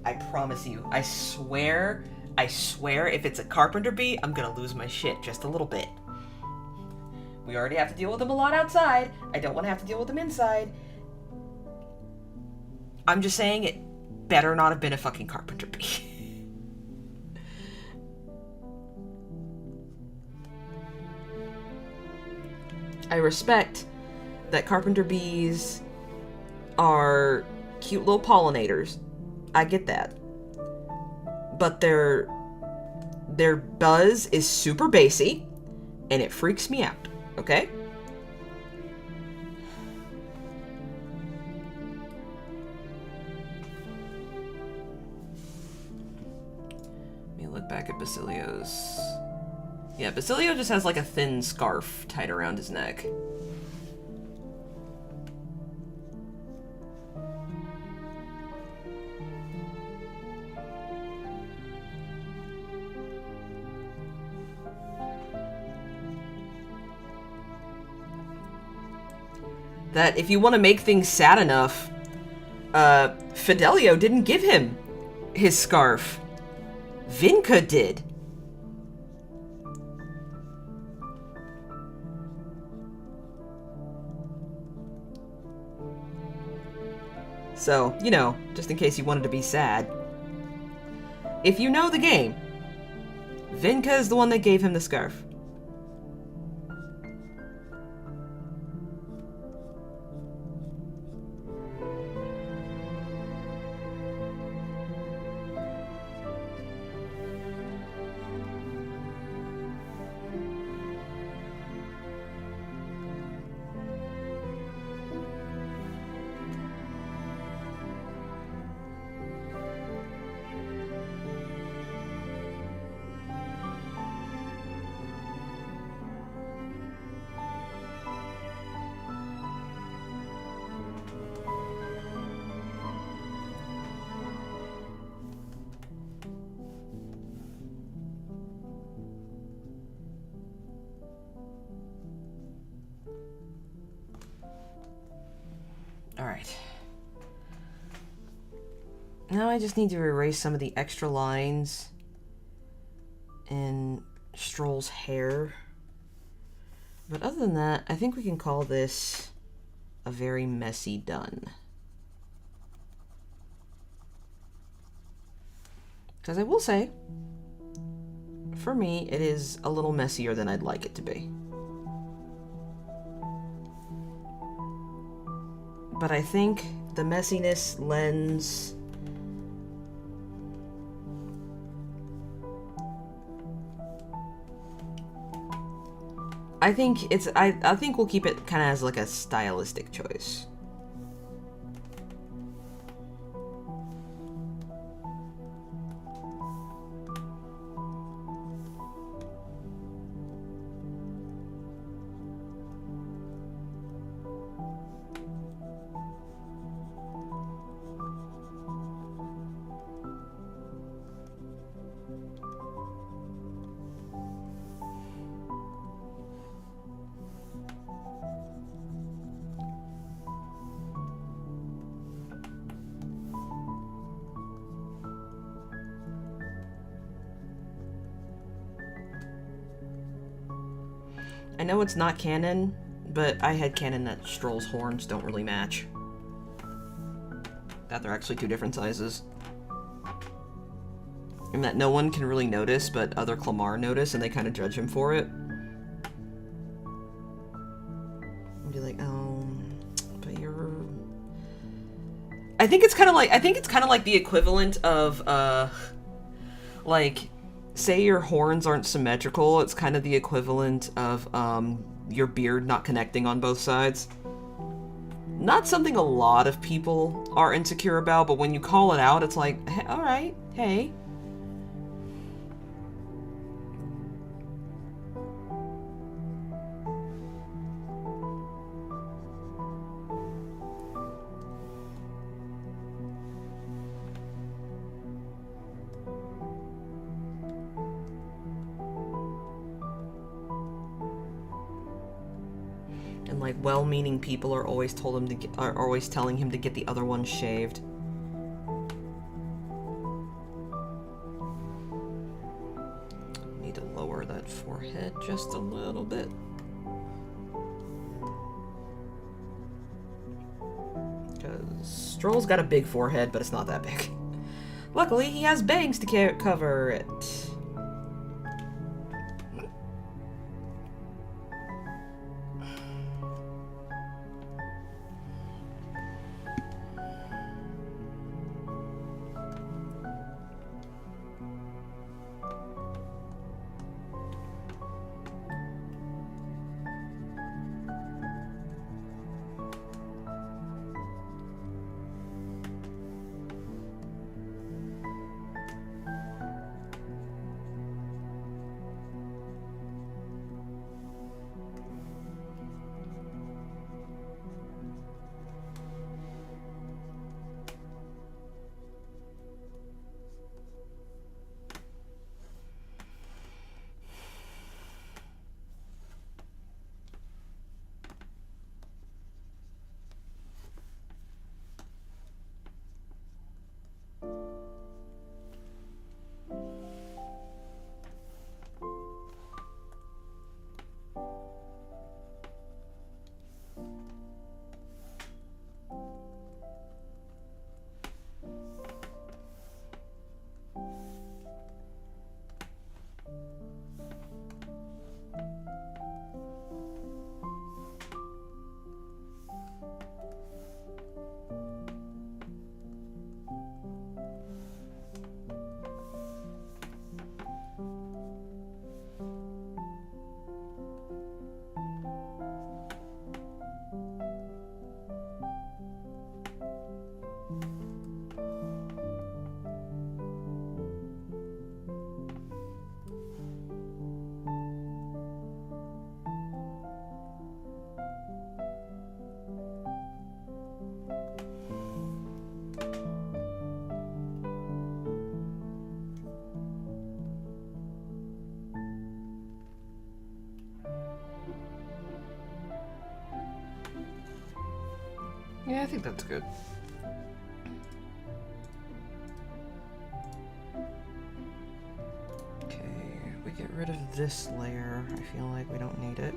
I promise you. I swear, if it's a carpenter bee, I'm gonna lose my shit just a little bit. We already have to deal with them a lot outside. I don't want to have to deal with them inside. I'm just saying it better not have been a fucking carpenter bee. I respect that carpenter bees are cute little pollinators. I get that. But their buzz is super bassy, and it freaks me out, okay? Let me look back at Basilio's. Yeah, Basilio just has like a thin scarf tied around his neck. That if you want to make things sad enough, Fidelio didn't give him his scarf. Vinca did. So, you know, just in case you wanted to be sad. If you know the game, Vinca is the one that gave him the scarf. Alright. Now I just need to erase some of the extra lines in Stroll's hair. But other than that, I think we can call this a very messy done. Because I will say, for me, it is a little messier than I'd like it to be. But I think the messiness lends I think we'll keep it kind of as like a stylistic choice. I know it's not canon, but I had canon that Stroll's horns don't really match. That they're actually two different sizes. And that no one can really notice, but other Clamar notice, and they kind of judge him for it. And be like, oh, but you're... I think it's kind of like the equivalent of, like, say your horns aren't symmetrical. It's kind of the equivalent of, your beard not connecting on both sides. Not something a lot of people are insecure about, but when you call it out, it's like, hey, all right, hey. And like well-meaning people are always telling him to get the other one shaved. Need to lower that forehead just a little bit. Because Stroll's got a big forehead, but it's not that big. Luckily, he has bangs to cover it. Yeah, I think that's good. Okay, we get rid of this layer. I feel like we don't need it.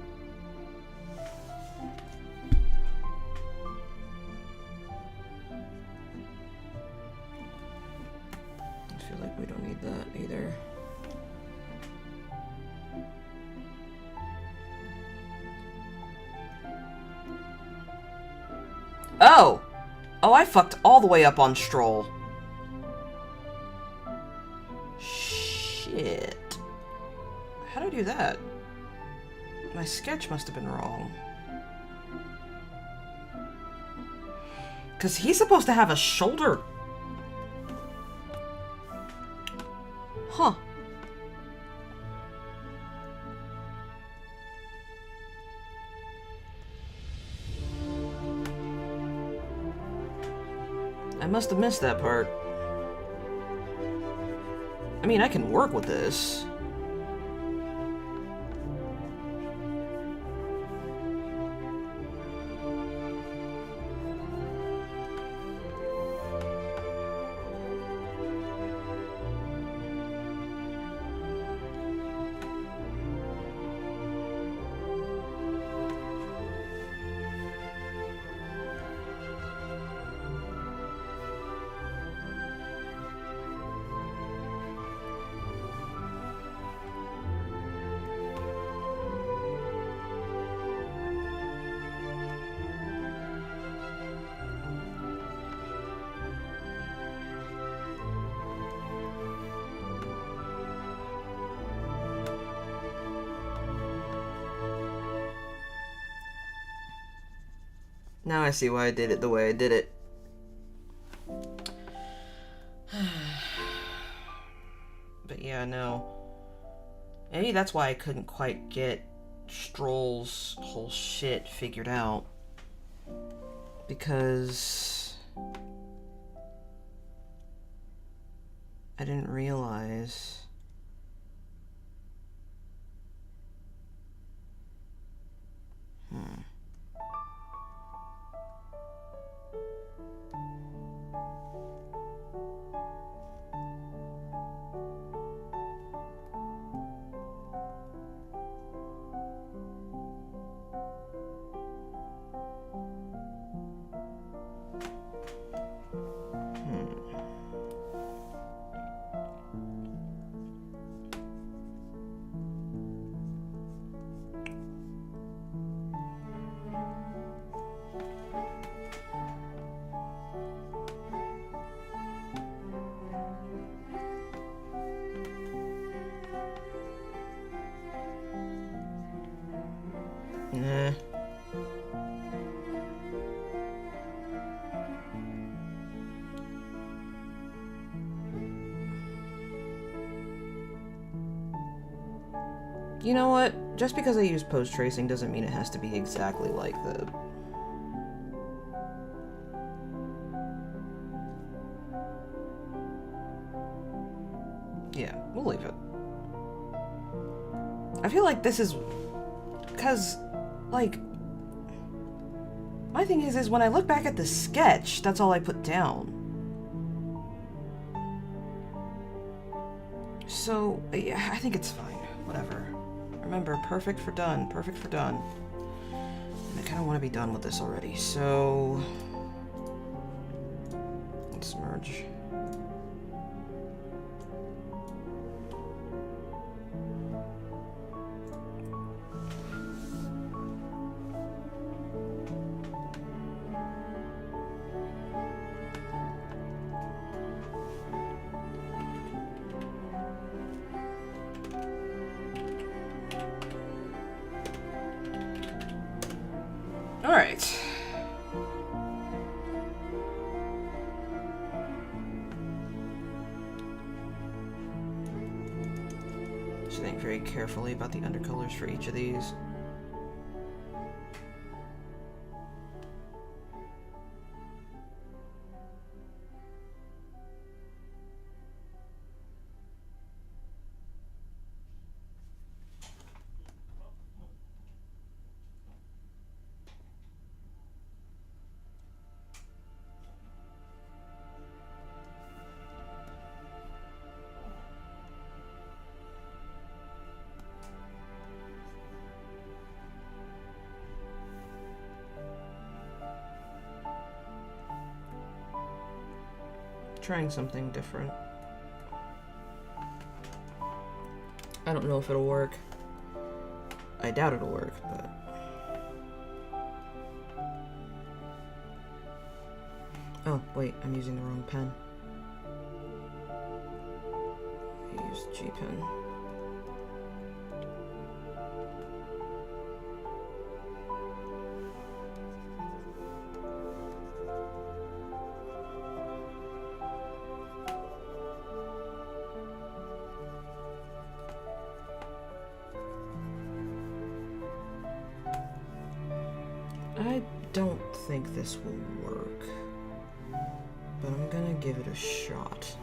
I feel like we don't need that either. Oh! Oh, I fucked all the way up on Stroll. Shit. How did I do that? My sketch must have been wrong. Because he's supposed to have a shoulder. Huh. I must have missed that part. I mean, I can work with this. Now I see why I did it the way I did it. But yeah, no. Maybe that's why I couldn't quite get Stroll's whole shit figured out. Because I didn't realize. Nah. You know what? Just because I use post tracing doesn't mean it has to be exactly like the... Yeah, we'll leave it. I feel like this is... Because, like... My thing is when I look back at the sketch, that's all I put down. So, yeah, I think it's fine. Whatever. Remember, perfect for done. Perfect for done. And I kind of want to be done with this already, so... Let's merge. Alright. Should think very carefully about the undercolors for each of these. Trying something different. I don't know if it'll work. I doubt it'll work, but... Oh, wait, I'm using the wrong pen. I used G pen. I don't think this will work, but I'm gonna give it a shot.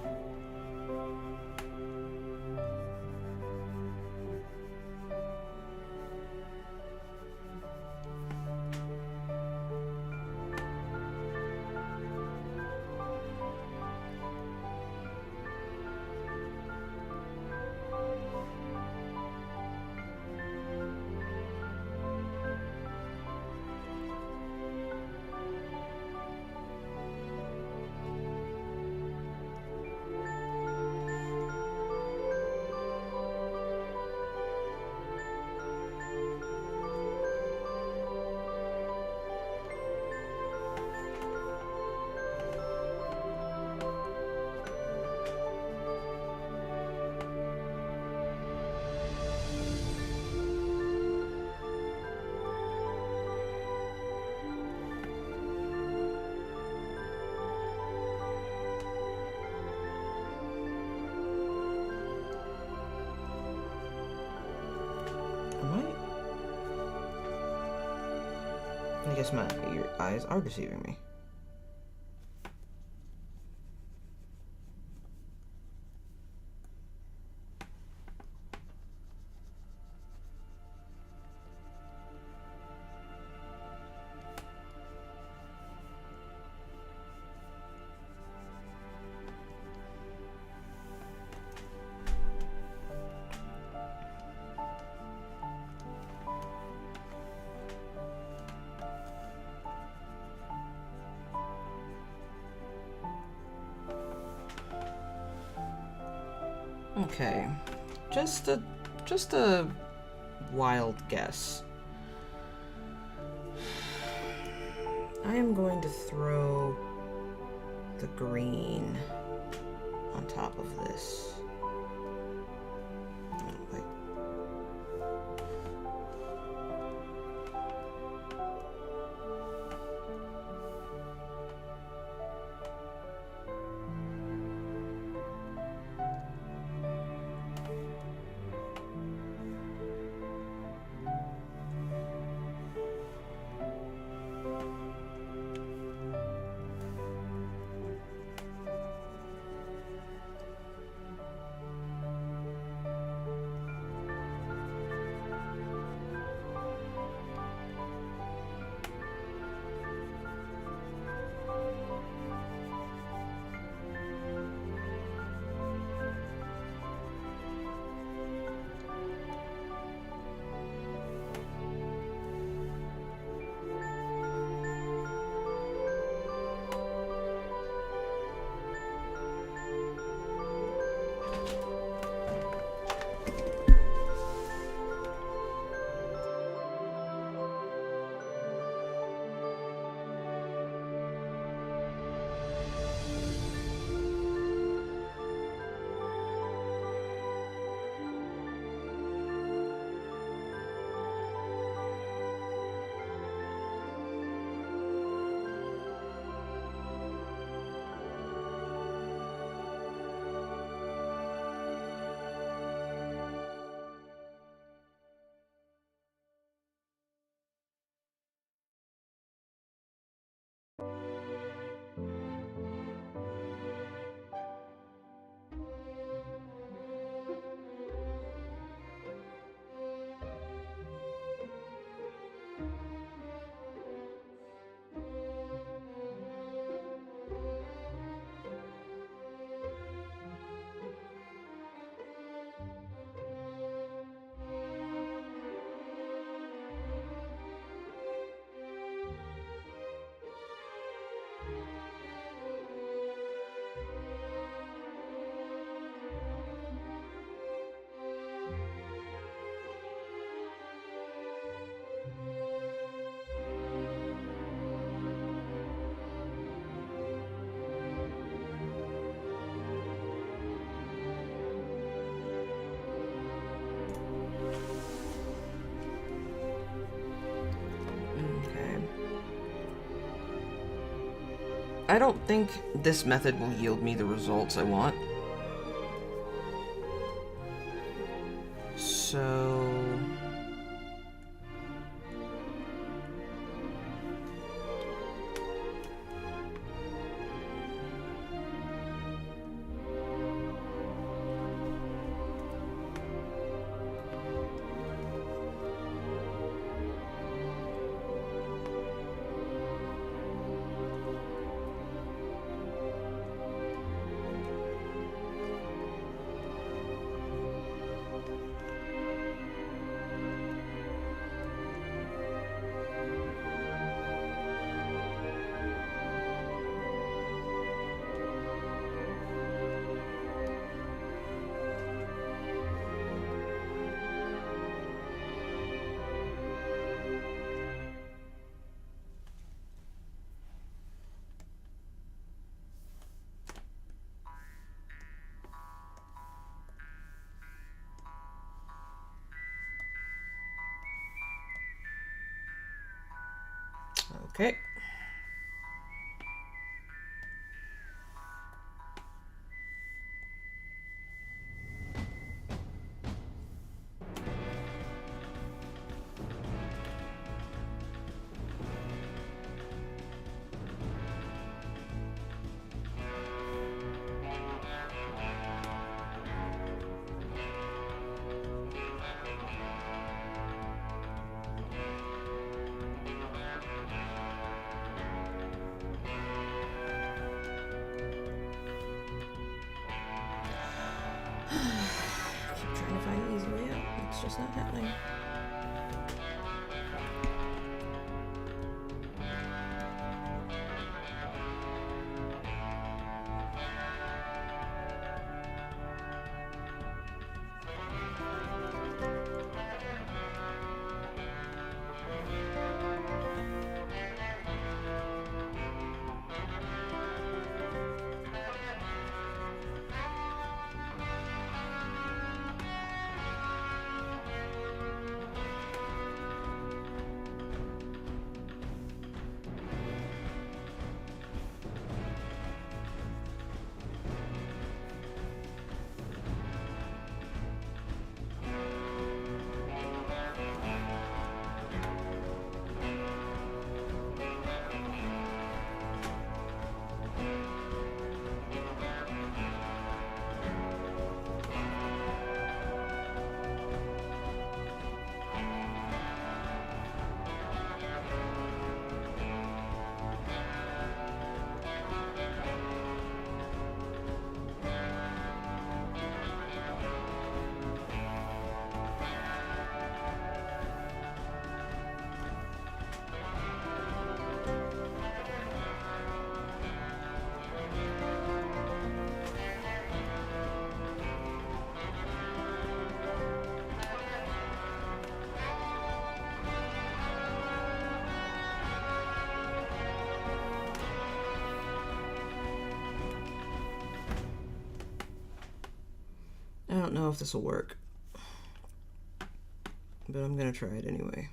I guess your eyes are deceiving me. Okay, just a wild guess. I am going to throw the green on top of this. Oh, wait. I don't think this method will yield me the results I want. So... Okay. is not happening? I don't know if this will work, but I'm gonna try it anyway.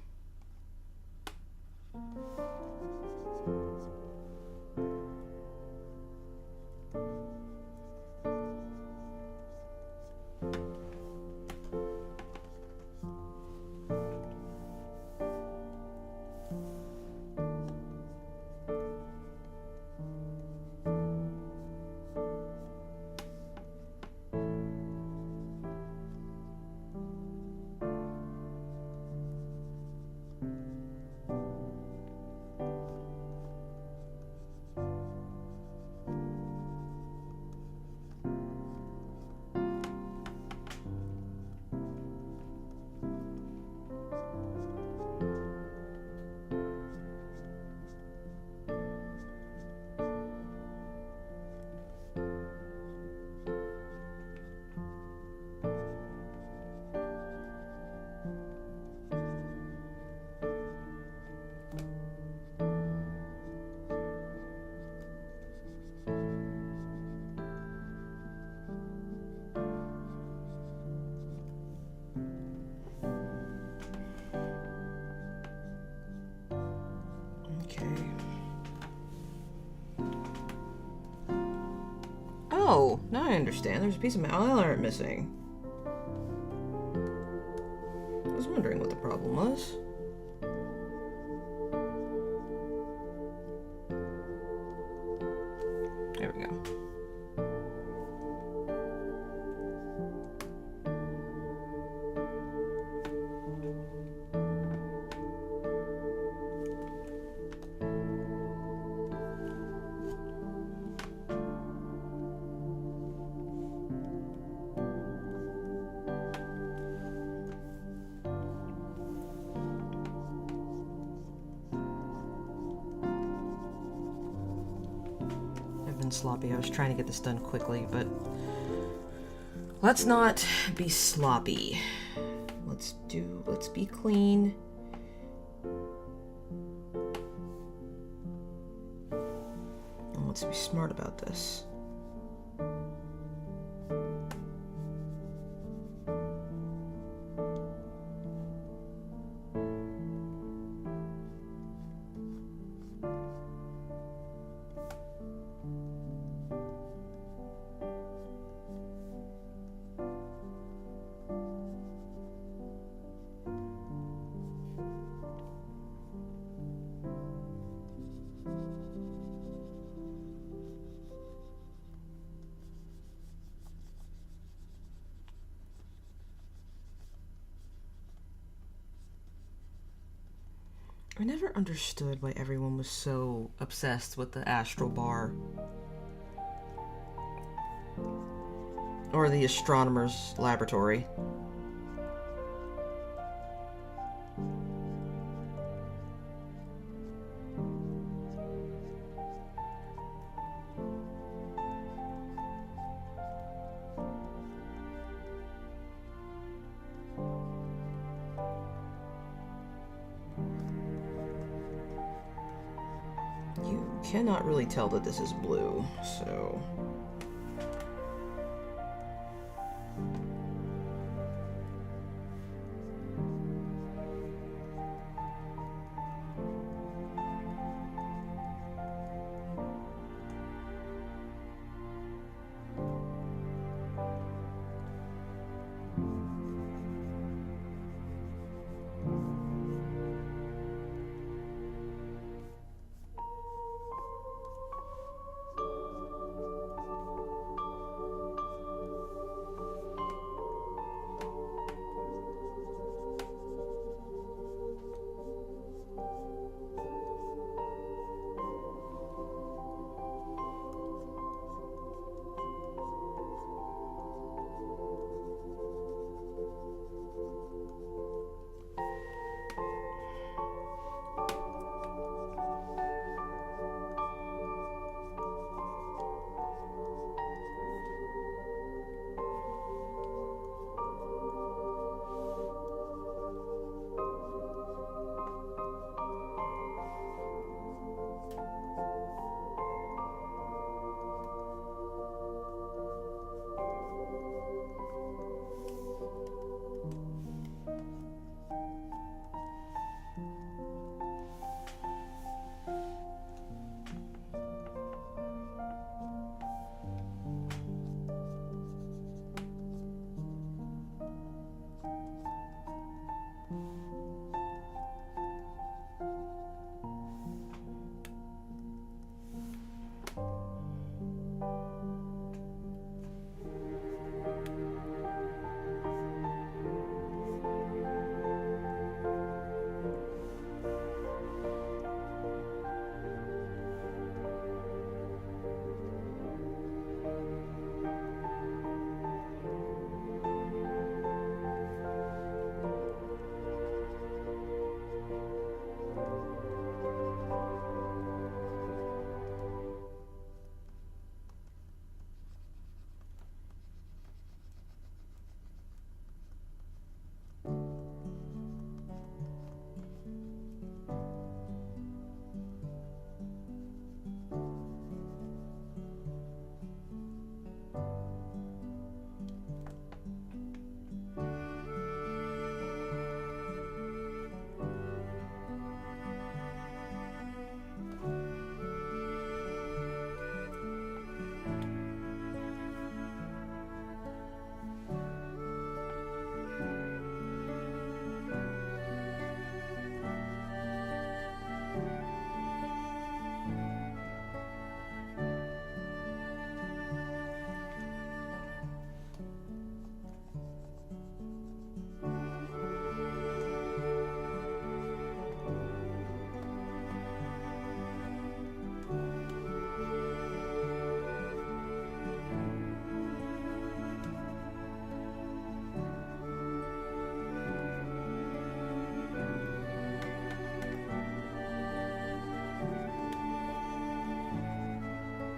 Oh, now I understand. There's a piece of malware missing. I was wondering what the problem was. There we go. Sloppy. I was trying to get this done quickly, but let's not be sloppy. Let's be clean. And let's be smart about this. I never understood why everyone was so obsessed with the astral bar. Or the astronomer's laboratory. cannot really tell that this is blue, so...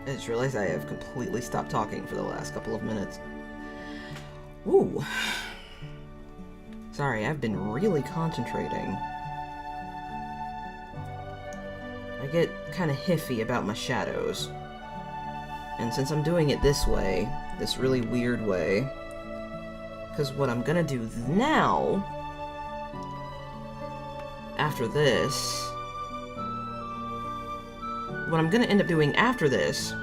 I just realized I have completely stopped talking for the last couple of minutes. Ooh. Sorry, I've been really concentrating. I get kind of hiffy about my shadows. And since I'm doing it this way, this really weird way, because what I'm gonna do now, after this, what I'm gonna end up doing after this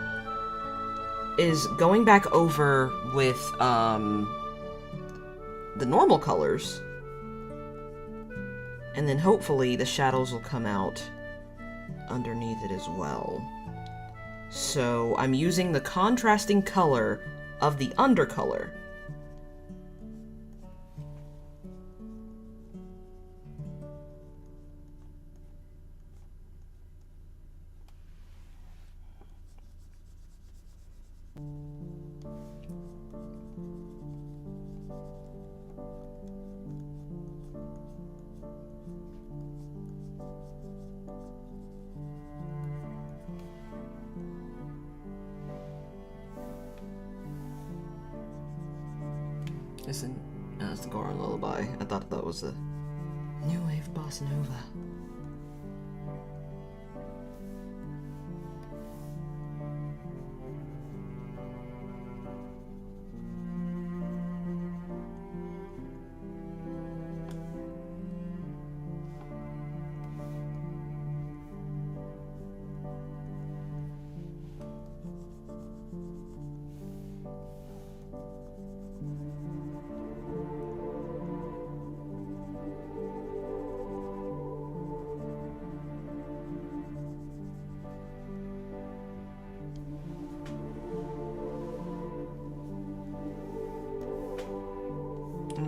is going back over with the normal colors, and then hopefully the shadows will come out underneath it as well. So I'm using the contrasting color of the undercolor. Listen, that's the Goron Lullaby. I thought that was the New Wave Bossa Nova.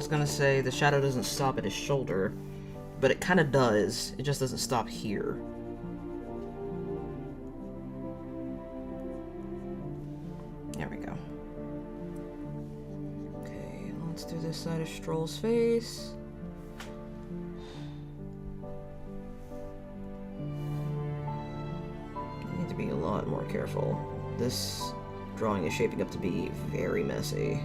was gonna say the shadow doesn't stop at his shoulder, but it kind of does. It just doesn't stop here. There we go. Okay, let's do this side of Stroll's face. You need to be a lot more careful. This drawing is shaping up to be very messy.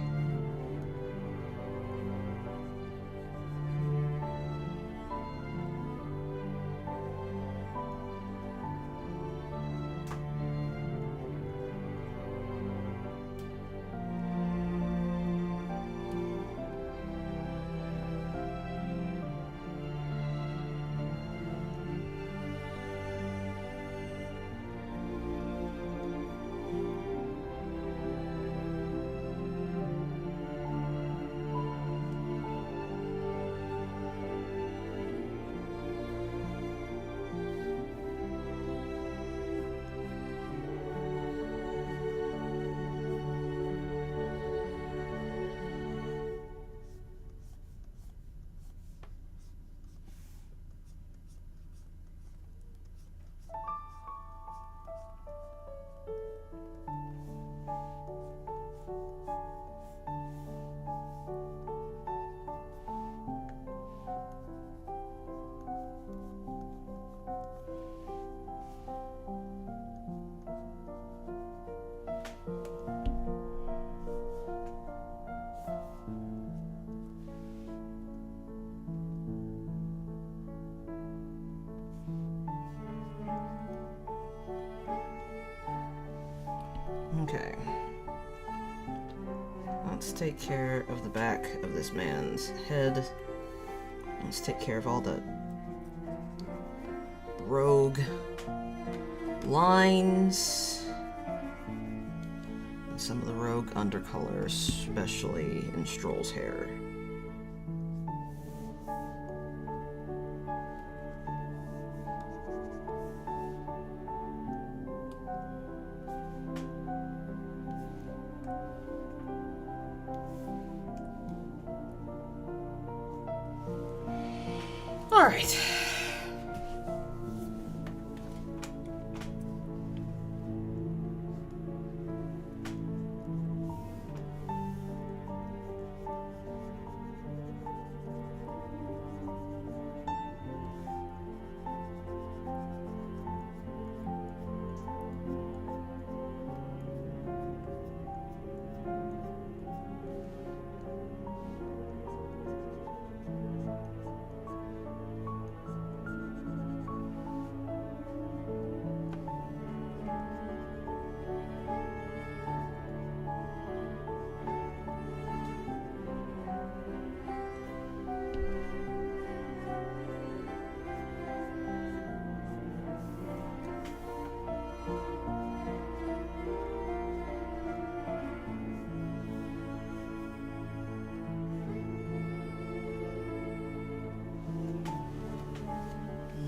Okay. Let's take care of the back of this man's head. Let's take care of all the rogue lines and some of the rogue undercolors, especially in Stroll's hair. All right.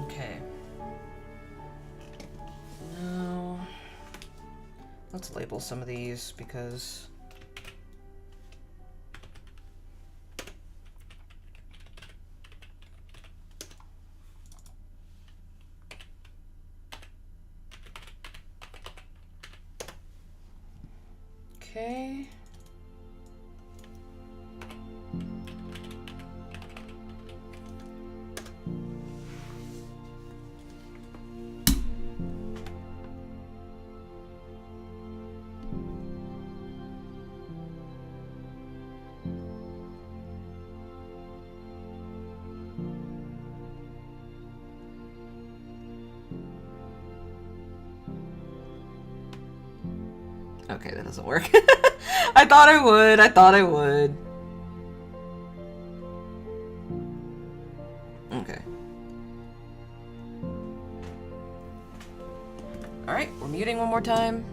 Okay. Now, let's label some of these because okay. Okay, that doesn't work. I thought I would. I thought I would. Okay. Alright, we're muting one more time.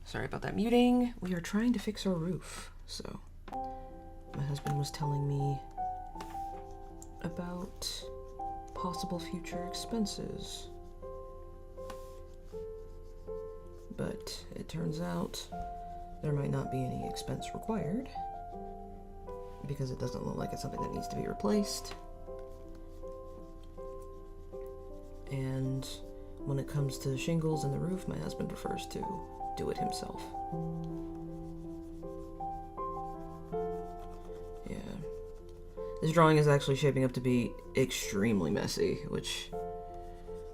Sorry about that muting. We are trying to fix our roof, so my husband was telling me about possible future expenses. But it turns out there might not be any expense required because it doesn't look like it's something that needs to be replaced. And when it comes to shingles and the roof, my husband prefers to do it himself. Yeah. This drawing is actually shaping up to be extremely messy, which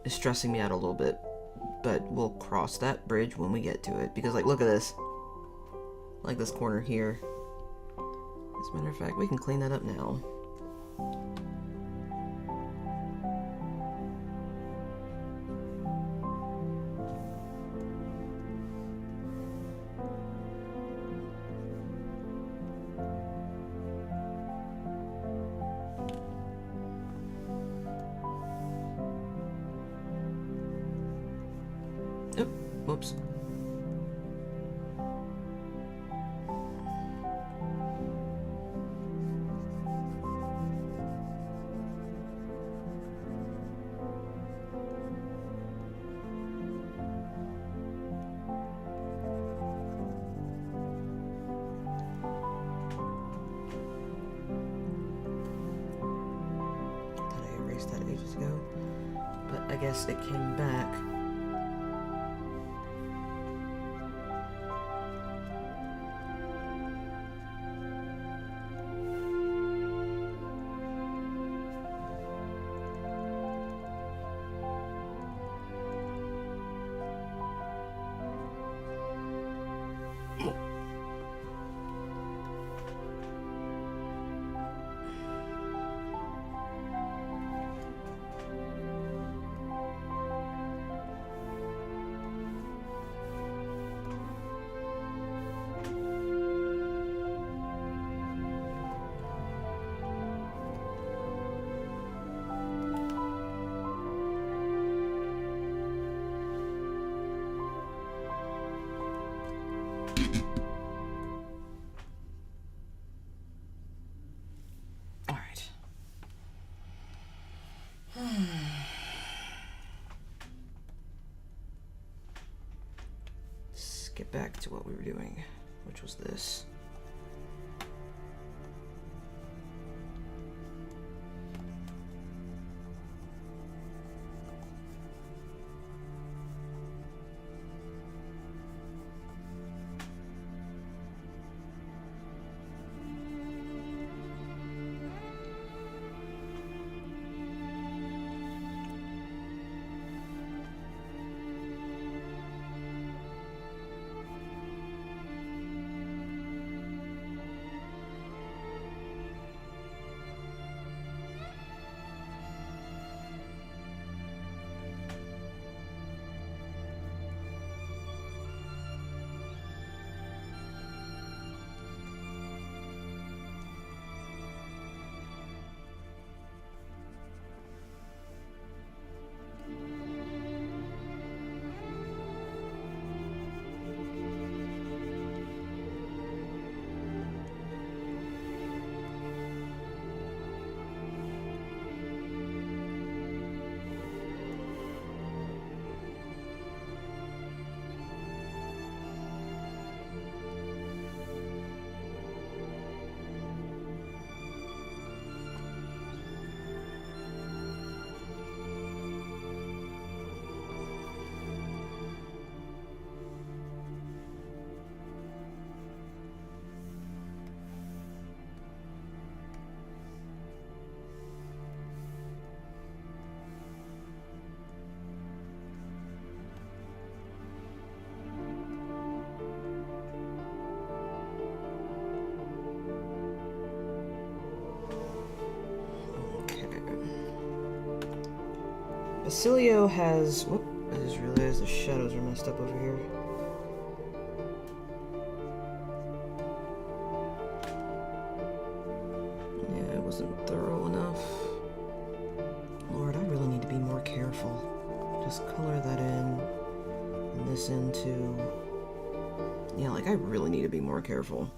is stressing me out a little bit. But we'll cross that bridge when we get to it. Because, like, look at this. Like this corner here. As a matter of fact, we can clean that up now. Oop, whoops. Thought I erased that ages ago, but I guess it came back. Let's get back to what we were doing, which was this. Basilio has... Whoop, I just realized the shadows are messed up over here. Yeah, it wasn't thorough enough. Lord, I really need to be more careful. Just color that in, and this into Yeah, like, I really need to be more careful.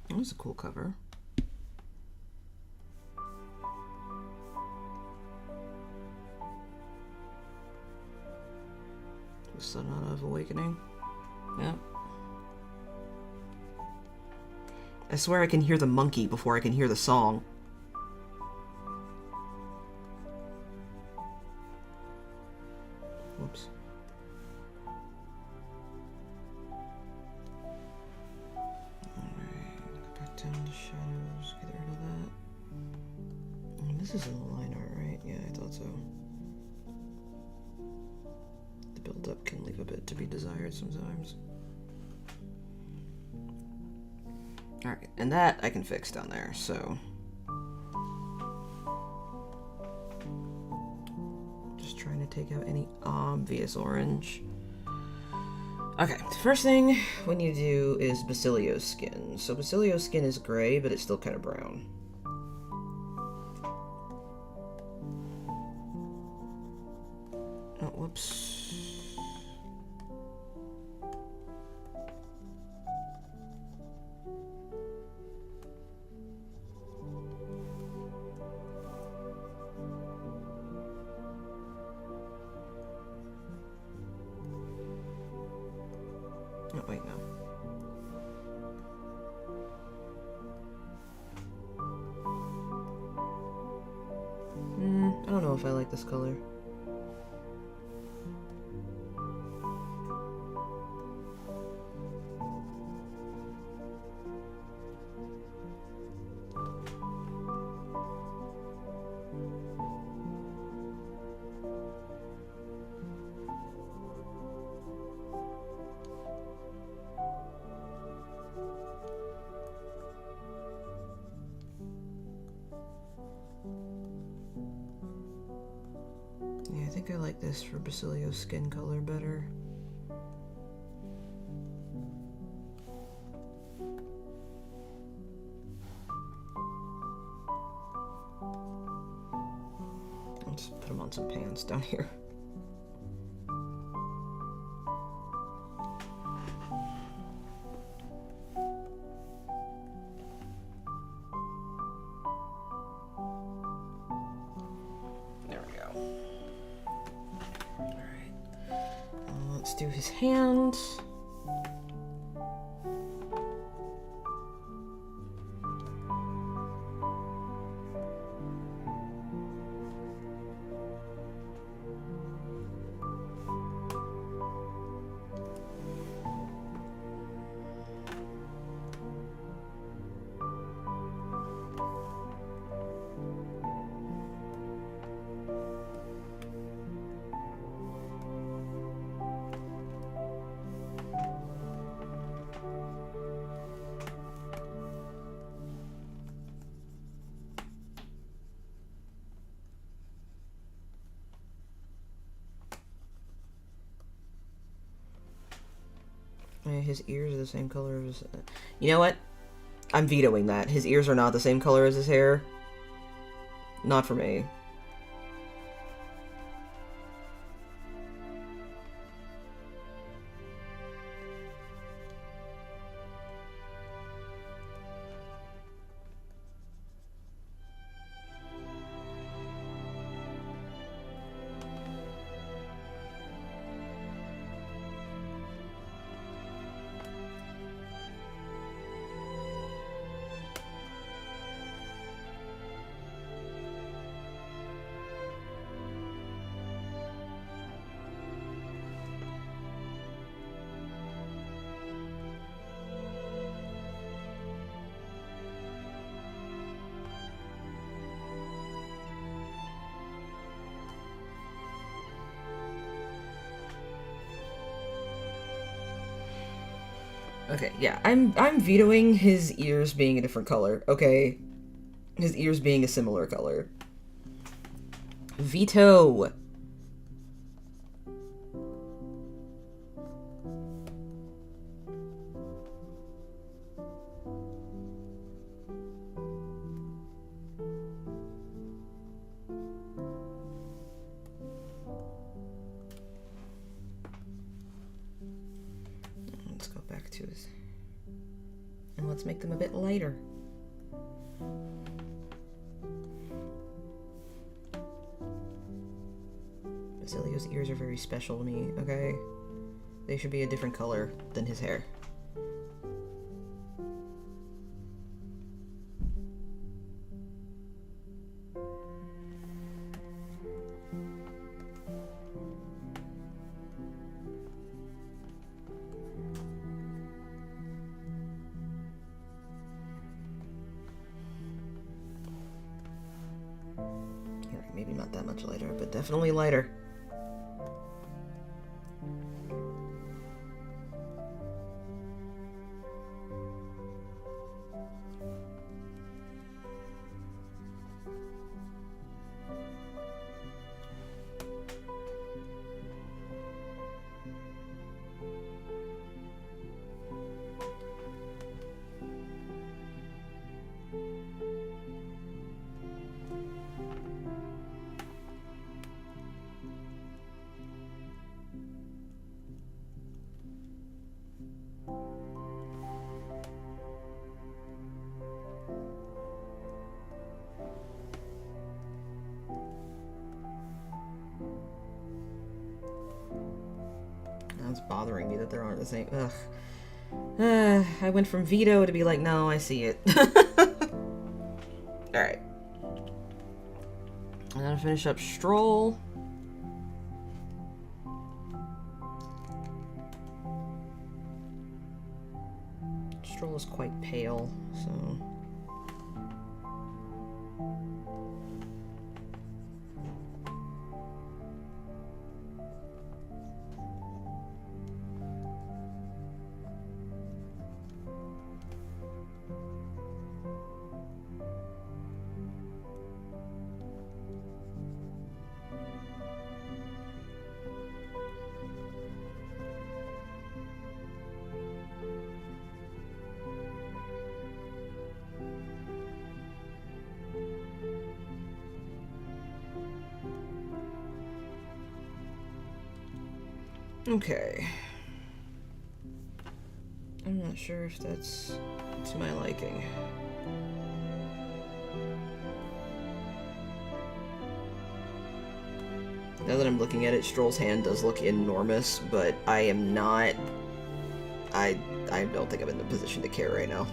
That was a cool cover. The Sonata of Awakening. Yep. I swear I can hear the monkey before I can hear the song. Whoops. Down the shadows, get rid of that. This is in the line art, right? Yeah, I thought so. The build-up can leave a bit to be desired sometimes. Alright, and that I can fix down there, so... Just trying to take out any obvious orange. Okay, the first thing we need to do is Basilio's skin. So Basilio's skin is gray, but it's still kind of brown. Oh, whoops. Oh, wait, no. I don't know if I like this color. Yeah, I think I like this for Basilio's skin color better. Let's put him on some pants down here. Do his hand. His ears are the same color as... You know what? I'm vetoing that. His ears are not the same color as his hair. Not for me. Okay, yeah, I'm vetoing his ears being a different color, okay? His ears being a similar color. Veto! Let's go back to his... And let's make them a bit lighter. Basilio's ears are very special to me, okay? They should be a different color than his hair. Alright, maybe not that much lighter, but definitely lighter. Now it's bothering me that there aren't the same. Ugh. I went from veto to be like, no, I see it. Alright. I'm gonna finish up Stroll. Stroll is quite pale, so... Okay. I'm not sure if that's to my liking. Now that I'm looking at it, Stroll's hand does look enormous, but I am not... I don't think I'm in the position to care right now.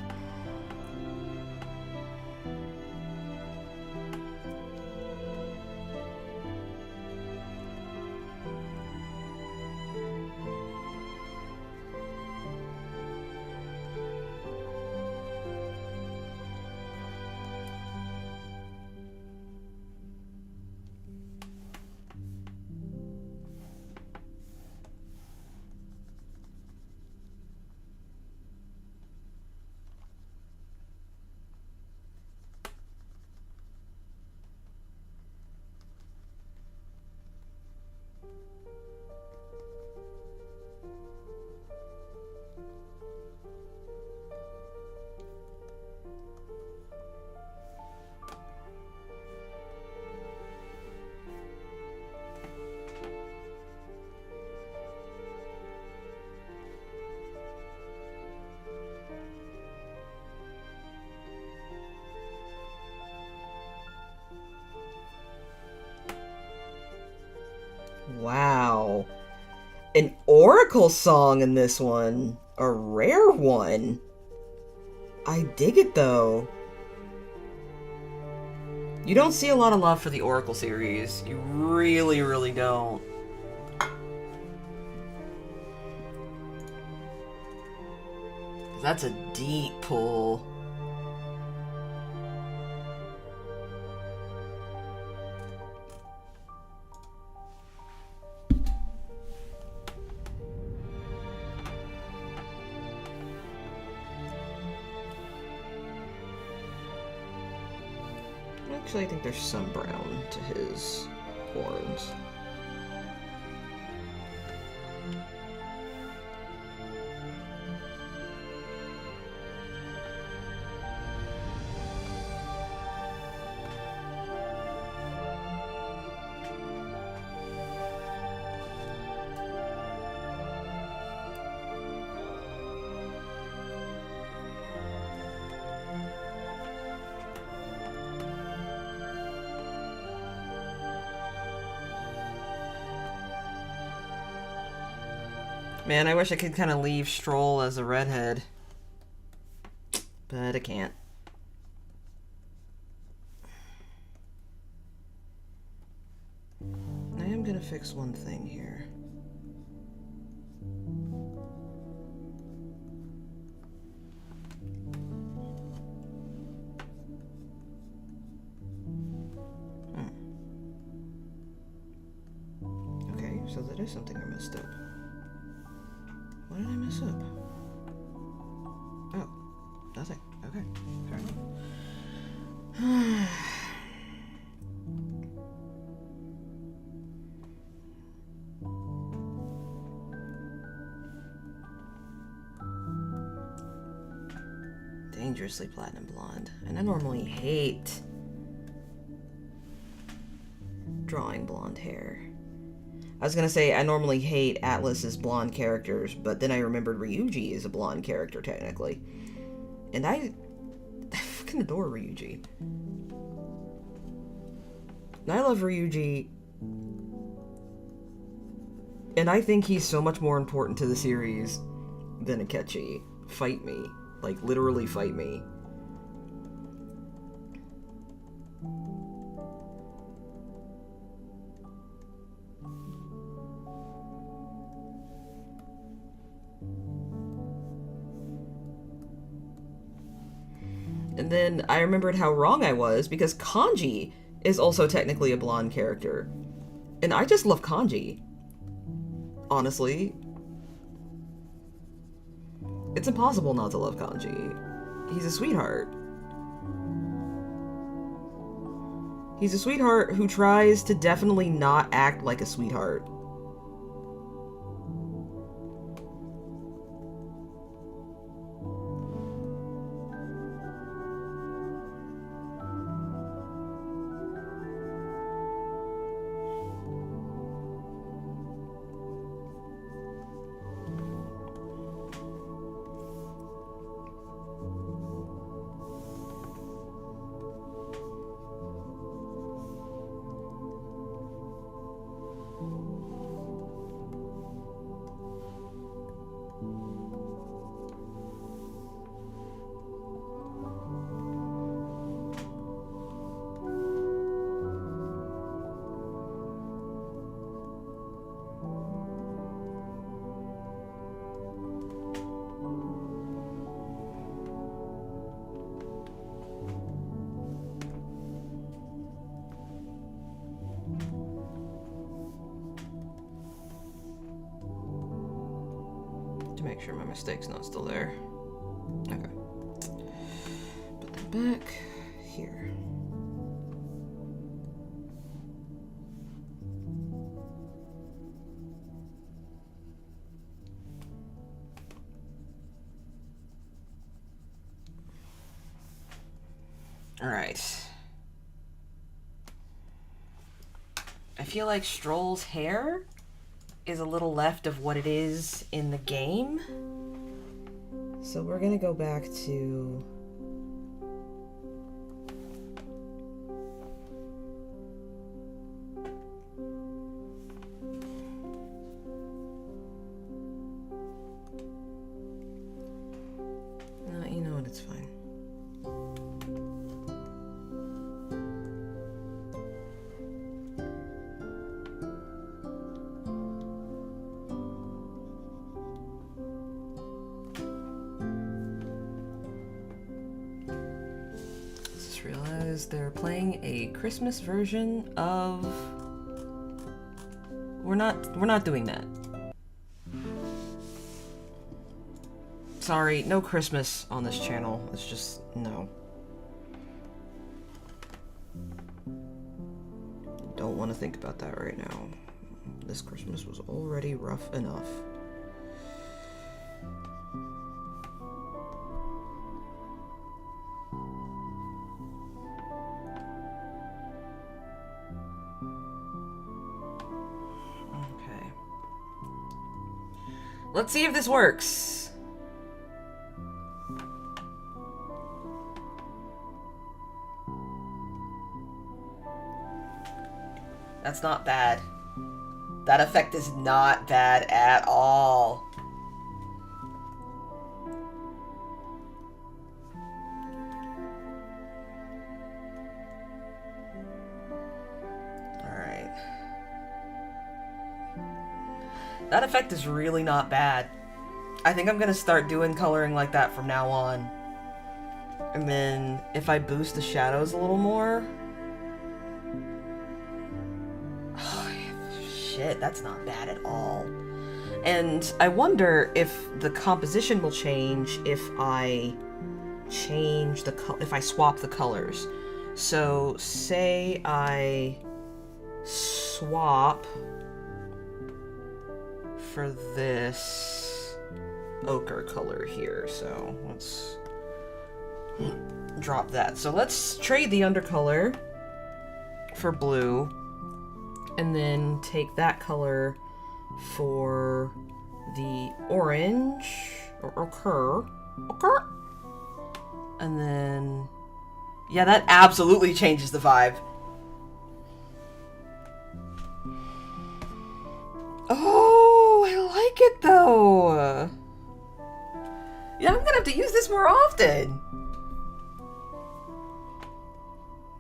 Wow. An Oracle song in this one. A rare one. I dig it, though. You don't see a lot of love for the Oracle series. You really, really don't. That's a deep pull. Actually, I think there's some brown to his horns. Man, I wish I could kind of leave Stroll as a redhead. But I can't. I am gonna fix one thing here. Okay, so that is something I messed up. What did I mess up? Oh, nothing. Okay, fair enough. Dangerously platinum blonde. And I normally hate drawing blonde hair. I was gonna say, I normally hate Atlas's blonde characters, but then I remembered Ryuji is a blonde character, technically. And I fucking adore Ryuji. And I love Ryuji. And I think he's so much more important to the series than Akechi. Fight me. Like, literally fight me. And then I remembered how wrong I was, because Kanji is also technically a blonde character. And I just love Kanji. Honestly. It's impossible not to love Kanji. He's a sweetheart. He's a sweetheart who tries to definitely not act like a sweetheart. Make sure my mistake's not still there. Okay. Put them back here. All right. I feel like Stroll's hair is a little left of what it is in the game. So we're gonna go back to you know what, it's fine. They're playing a Christmas version of... We're not doing that. Sorry, no Christmas on this channel. It's just, no. don't want to think about that right now. This Christmas was already rough enough. Okay. Let's see if this works. That's not bad. That effect is not bad at all. Alright. That effect is really not bad. I think I'm gonna start doing coloring like that from now on. And then if I boost the shadows a little more... Shit, that's not bad at all. And I wonder if the composition will change if I change if I swap the colors. So say I swap for this ochre color here. So let's drop that. So let's trade the undercolor for blue. And then take that color for the orange, or ochre. And then, yeah, that absolutely changes the vibe. Oh, I like it though. Yeah, I'm gonna have to use this more often.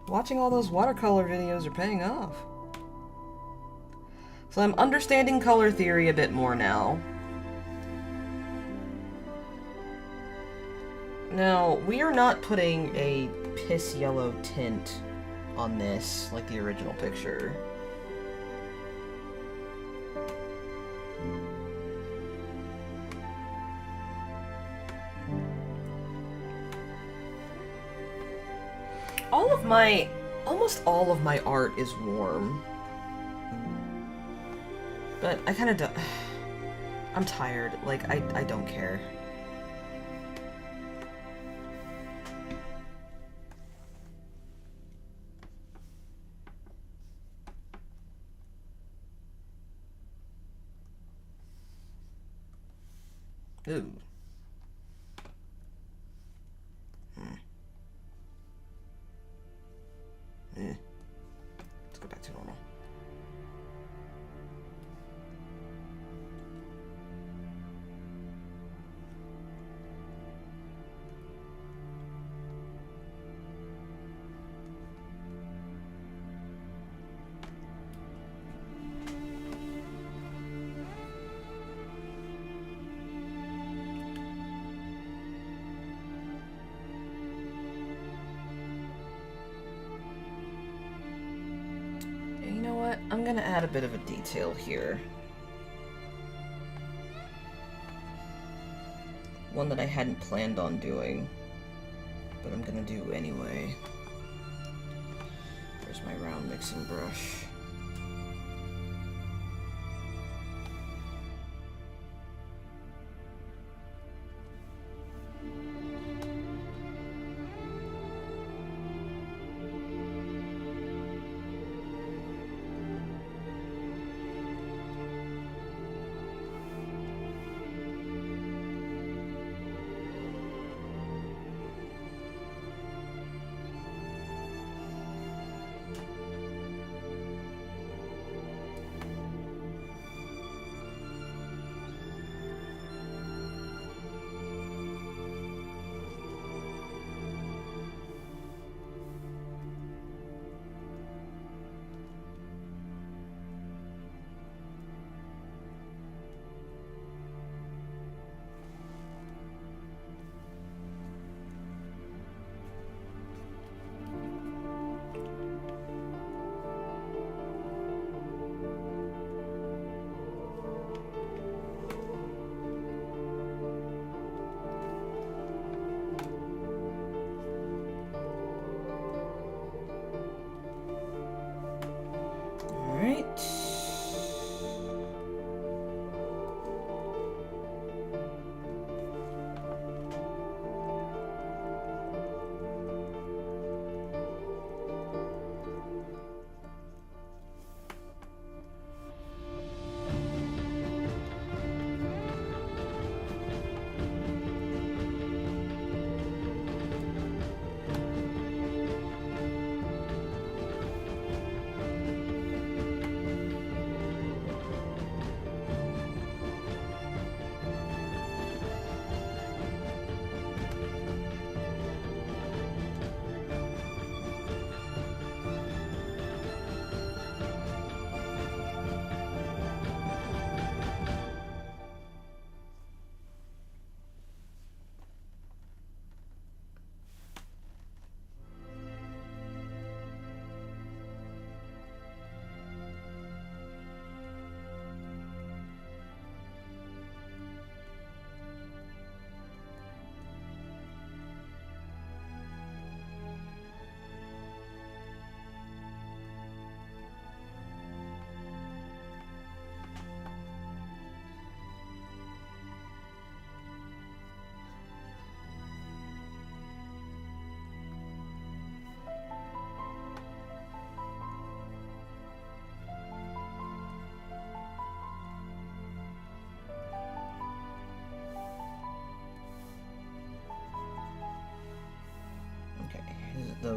Watching all those watercolor videos are paying off. So I'm understanding color theory a bit more now. Now, we are not putting a piss yellow tint on this like the original picture. Almost all of my art is warm. But I kind of don't... I'm tired. Like, I don't care. Ooh. Let's go back to normal. I'm gonna add a bit of a detail here. One that I hadn't planned on doing, but I'm gonna do anyway. Where's my round mixing brush?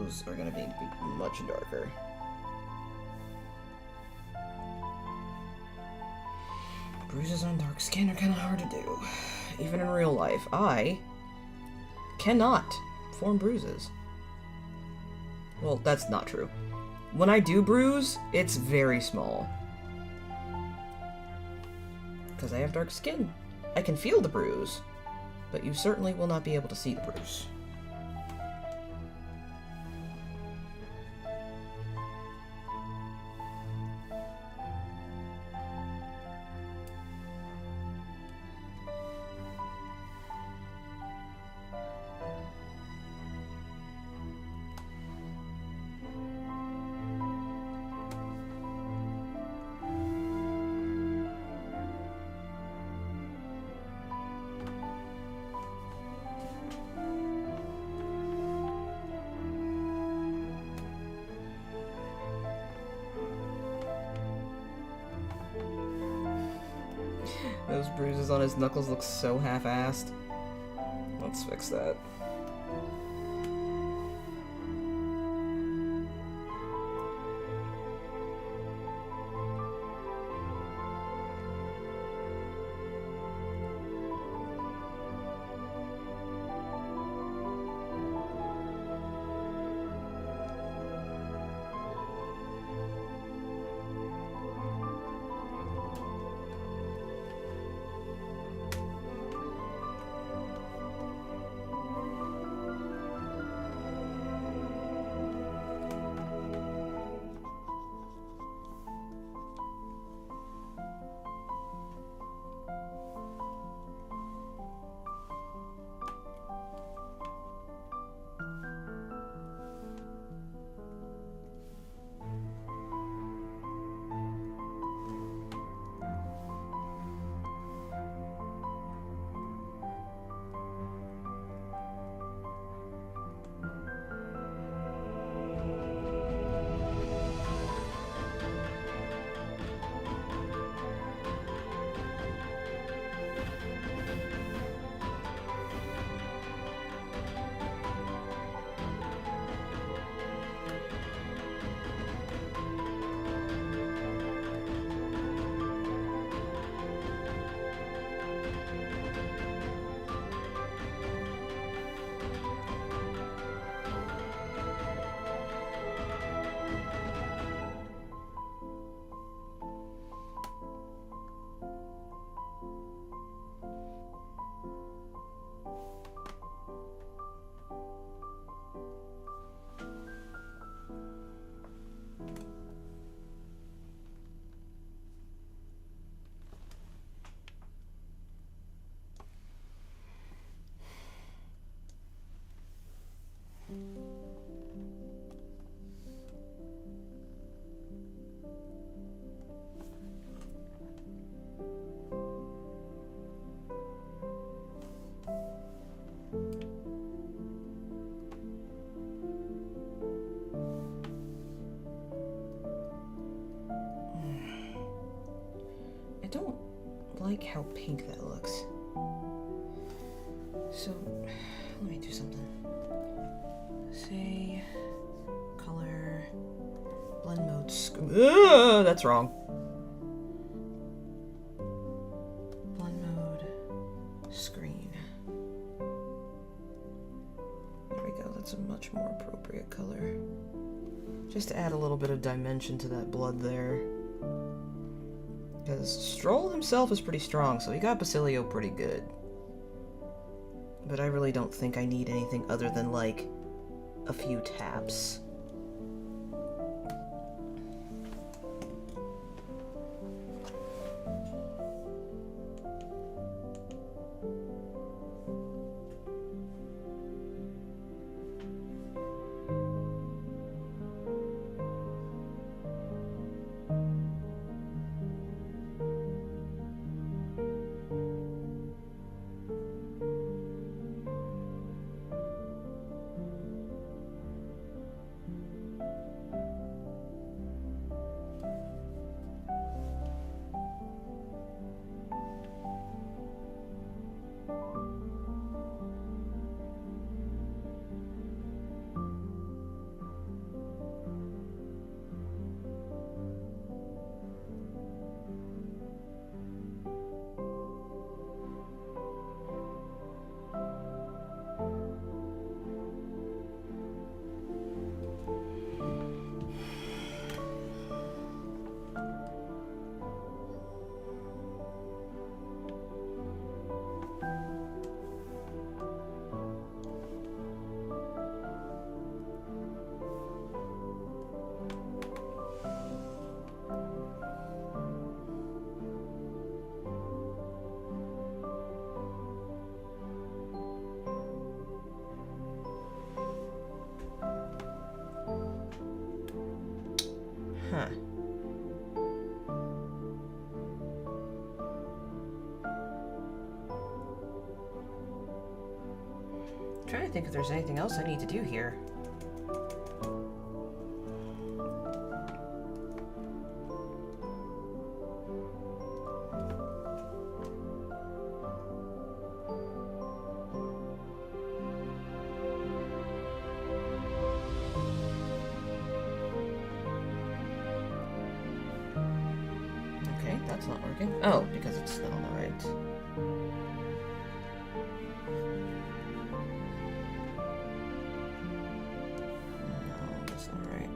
those are going to be much darker. Bruises on dark skin are kind of hard to do. Even in real life, I cannot form bruises. Well, that's not true. When I do bruise, it's very small. Because I have dark skin. I can feel the bruise, but you certainly will not be able to see the bruise. Those bruises on his knuckles look so half-assed. Let's fix that. I don't like how pink that looks. So, let me do something. Say, color, blend mode, that's wrong. Blend mode, screen. There we go, that's a much more appropriate color. Just to add a little bit of dimension to that blood there. Because Stroll himself is pretty strong, so he got Basilio pretty good. But I really don't think I need anything other than, like, a few taps. Huh. I'm trying to think if there's anything else I need to do here. Okay, that's not working. Oh, because it's not alright. No, that's not right.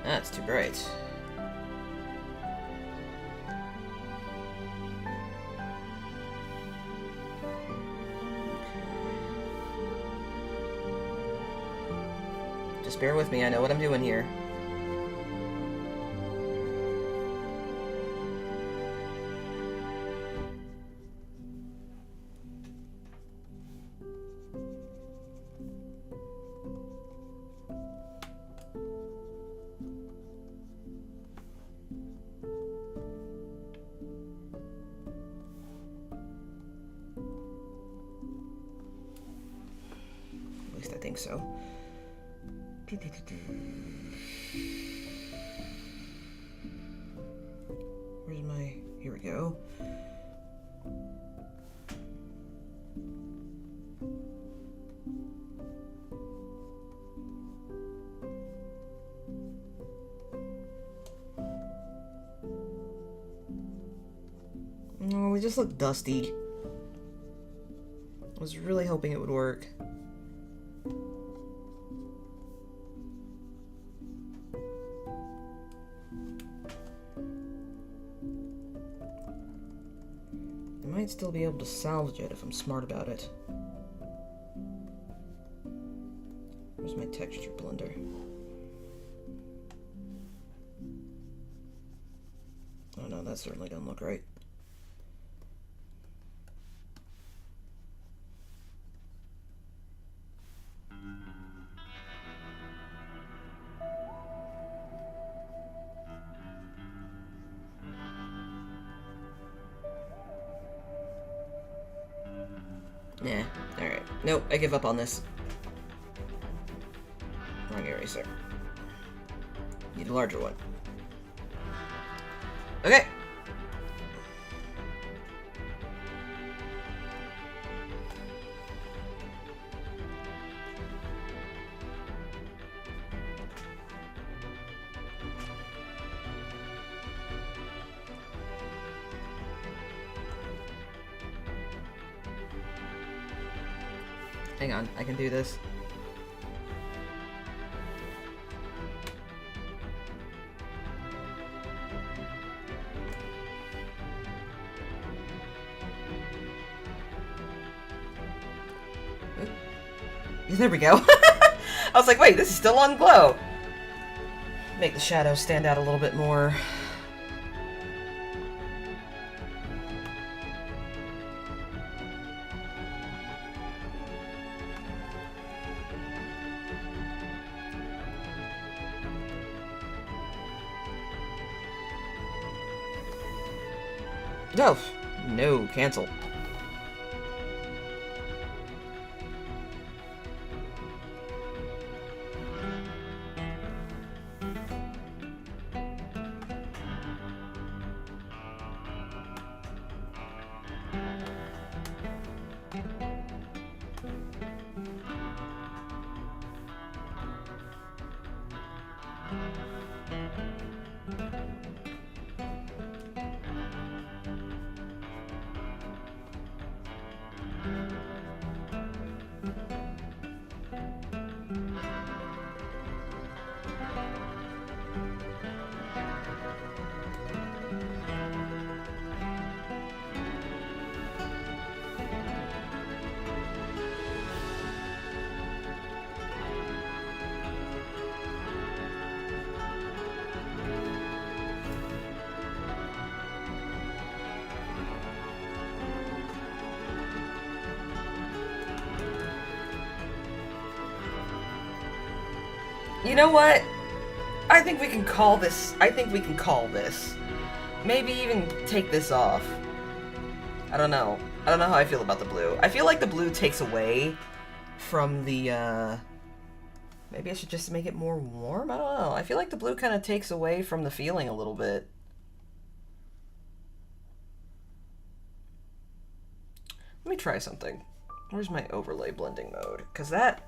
That's too bright. Just bear with me, I know what I'm doing here. At least I think so. Where's my... Here we go. Oh, we just look dusty. I was really hoping it would work. I might still be able to salvage it if I'm smart about it. Where's my texture blender? Oh no, that certainly doesn't look right. Nah, alright. Nope, I give up on this. Wrong eraser. Need a larger one. Okay! Hang on, I can do this. There we go. I was like, wait, this is still on glow. Make the shadows stand out a little bit more. No, no, cancel. You know what? I think we can call this. I think we can call this. Maybe even take this off. I don't know. I don't know how I feel about the blue. I feel like the blue takes away from the, maybe I should just make it more warm? I don't know. I feel like the blue kind of takes away from the feeling a little bit. Let me try something. Where's my overlay blending mode? Because that...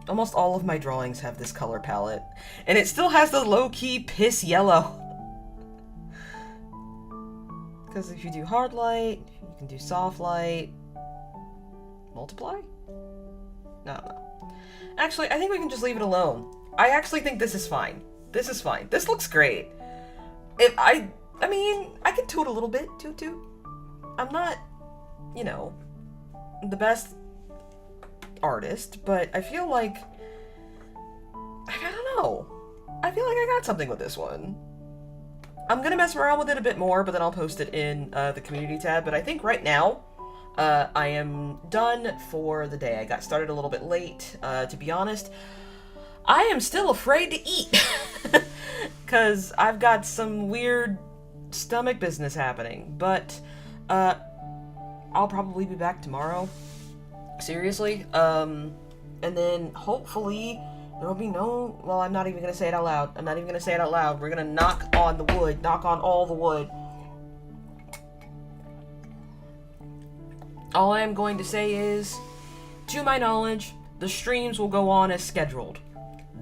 Almost all of my drawings have this color palette. And it still has the low-key piss yellow. Because if you do hard light, you can do soft light. Multiply? No. Actually, I think we can just leave it alone. I actually think this is fine. This is fine. This looks great. I mean, I can toot a little bit, toot. I'm not, you know, the best artist, but I feel like, I don't know. I feel like I got something with this one. I'm gonna mess around with it a bit more, but then I'll post it in the community tab. But I think right now, I am done for the day. I got started a little bit late, to be honest. I am still afraid to eat, because I've got some weird stomach business happening. But I'll probably be back tomorrow. Seriously. And then hopefully there will be no... Well, I'm not even going to say it out loud. I'm not even going to say it out loud. We're going to knock on the wood. Knock on all the wood. All I am going to say is, to my knowledge, the streams will go on as scheduled.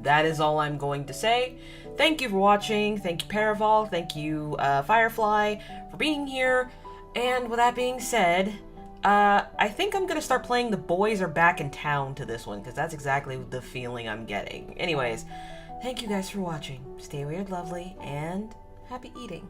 That is all I'm going to say. Thank you for watching. Thank you, Paraval. Thank you, Firefly, for being here. And with that being said... I think I'm gonna start playing The Boys Are Back in Town to this one, because that's exactly the feeling I'm getting. Anyways, thank you guys for watching. Stay weird, lovely, and happy eating.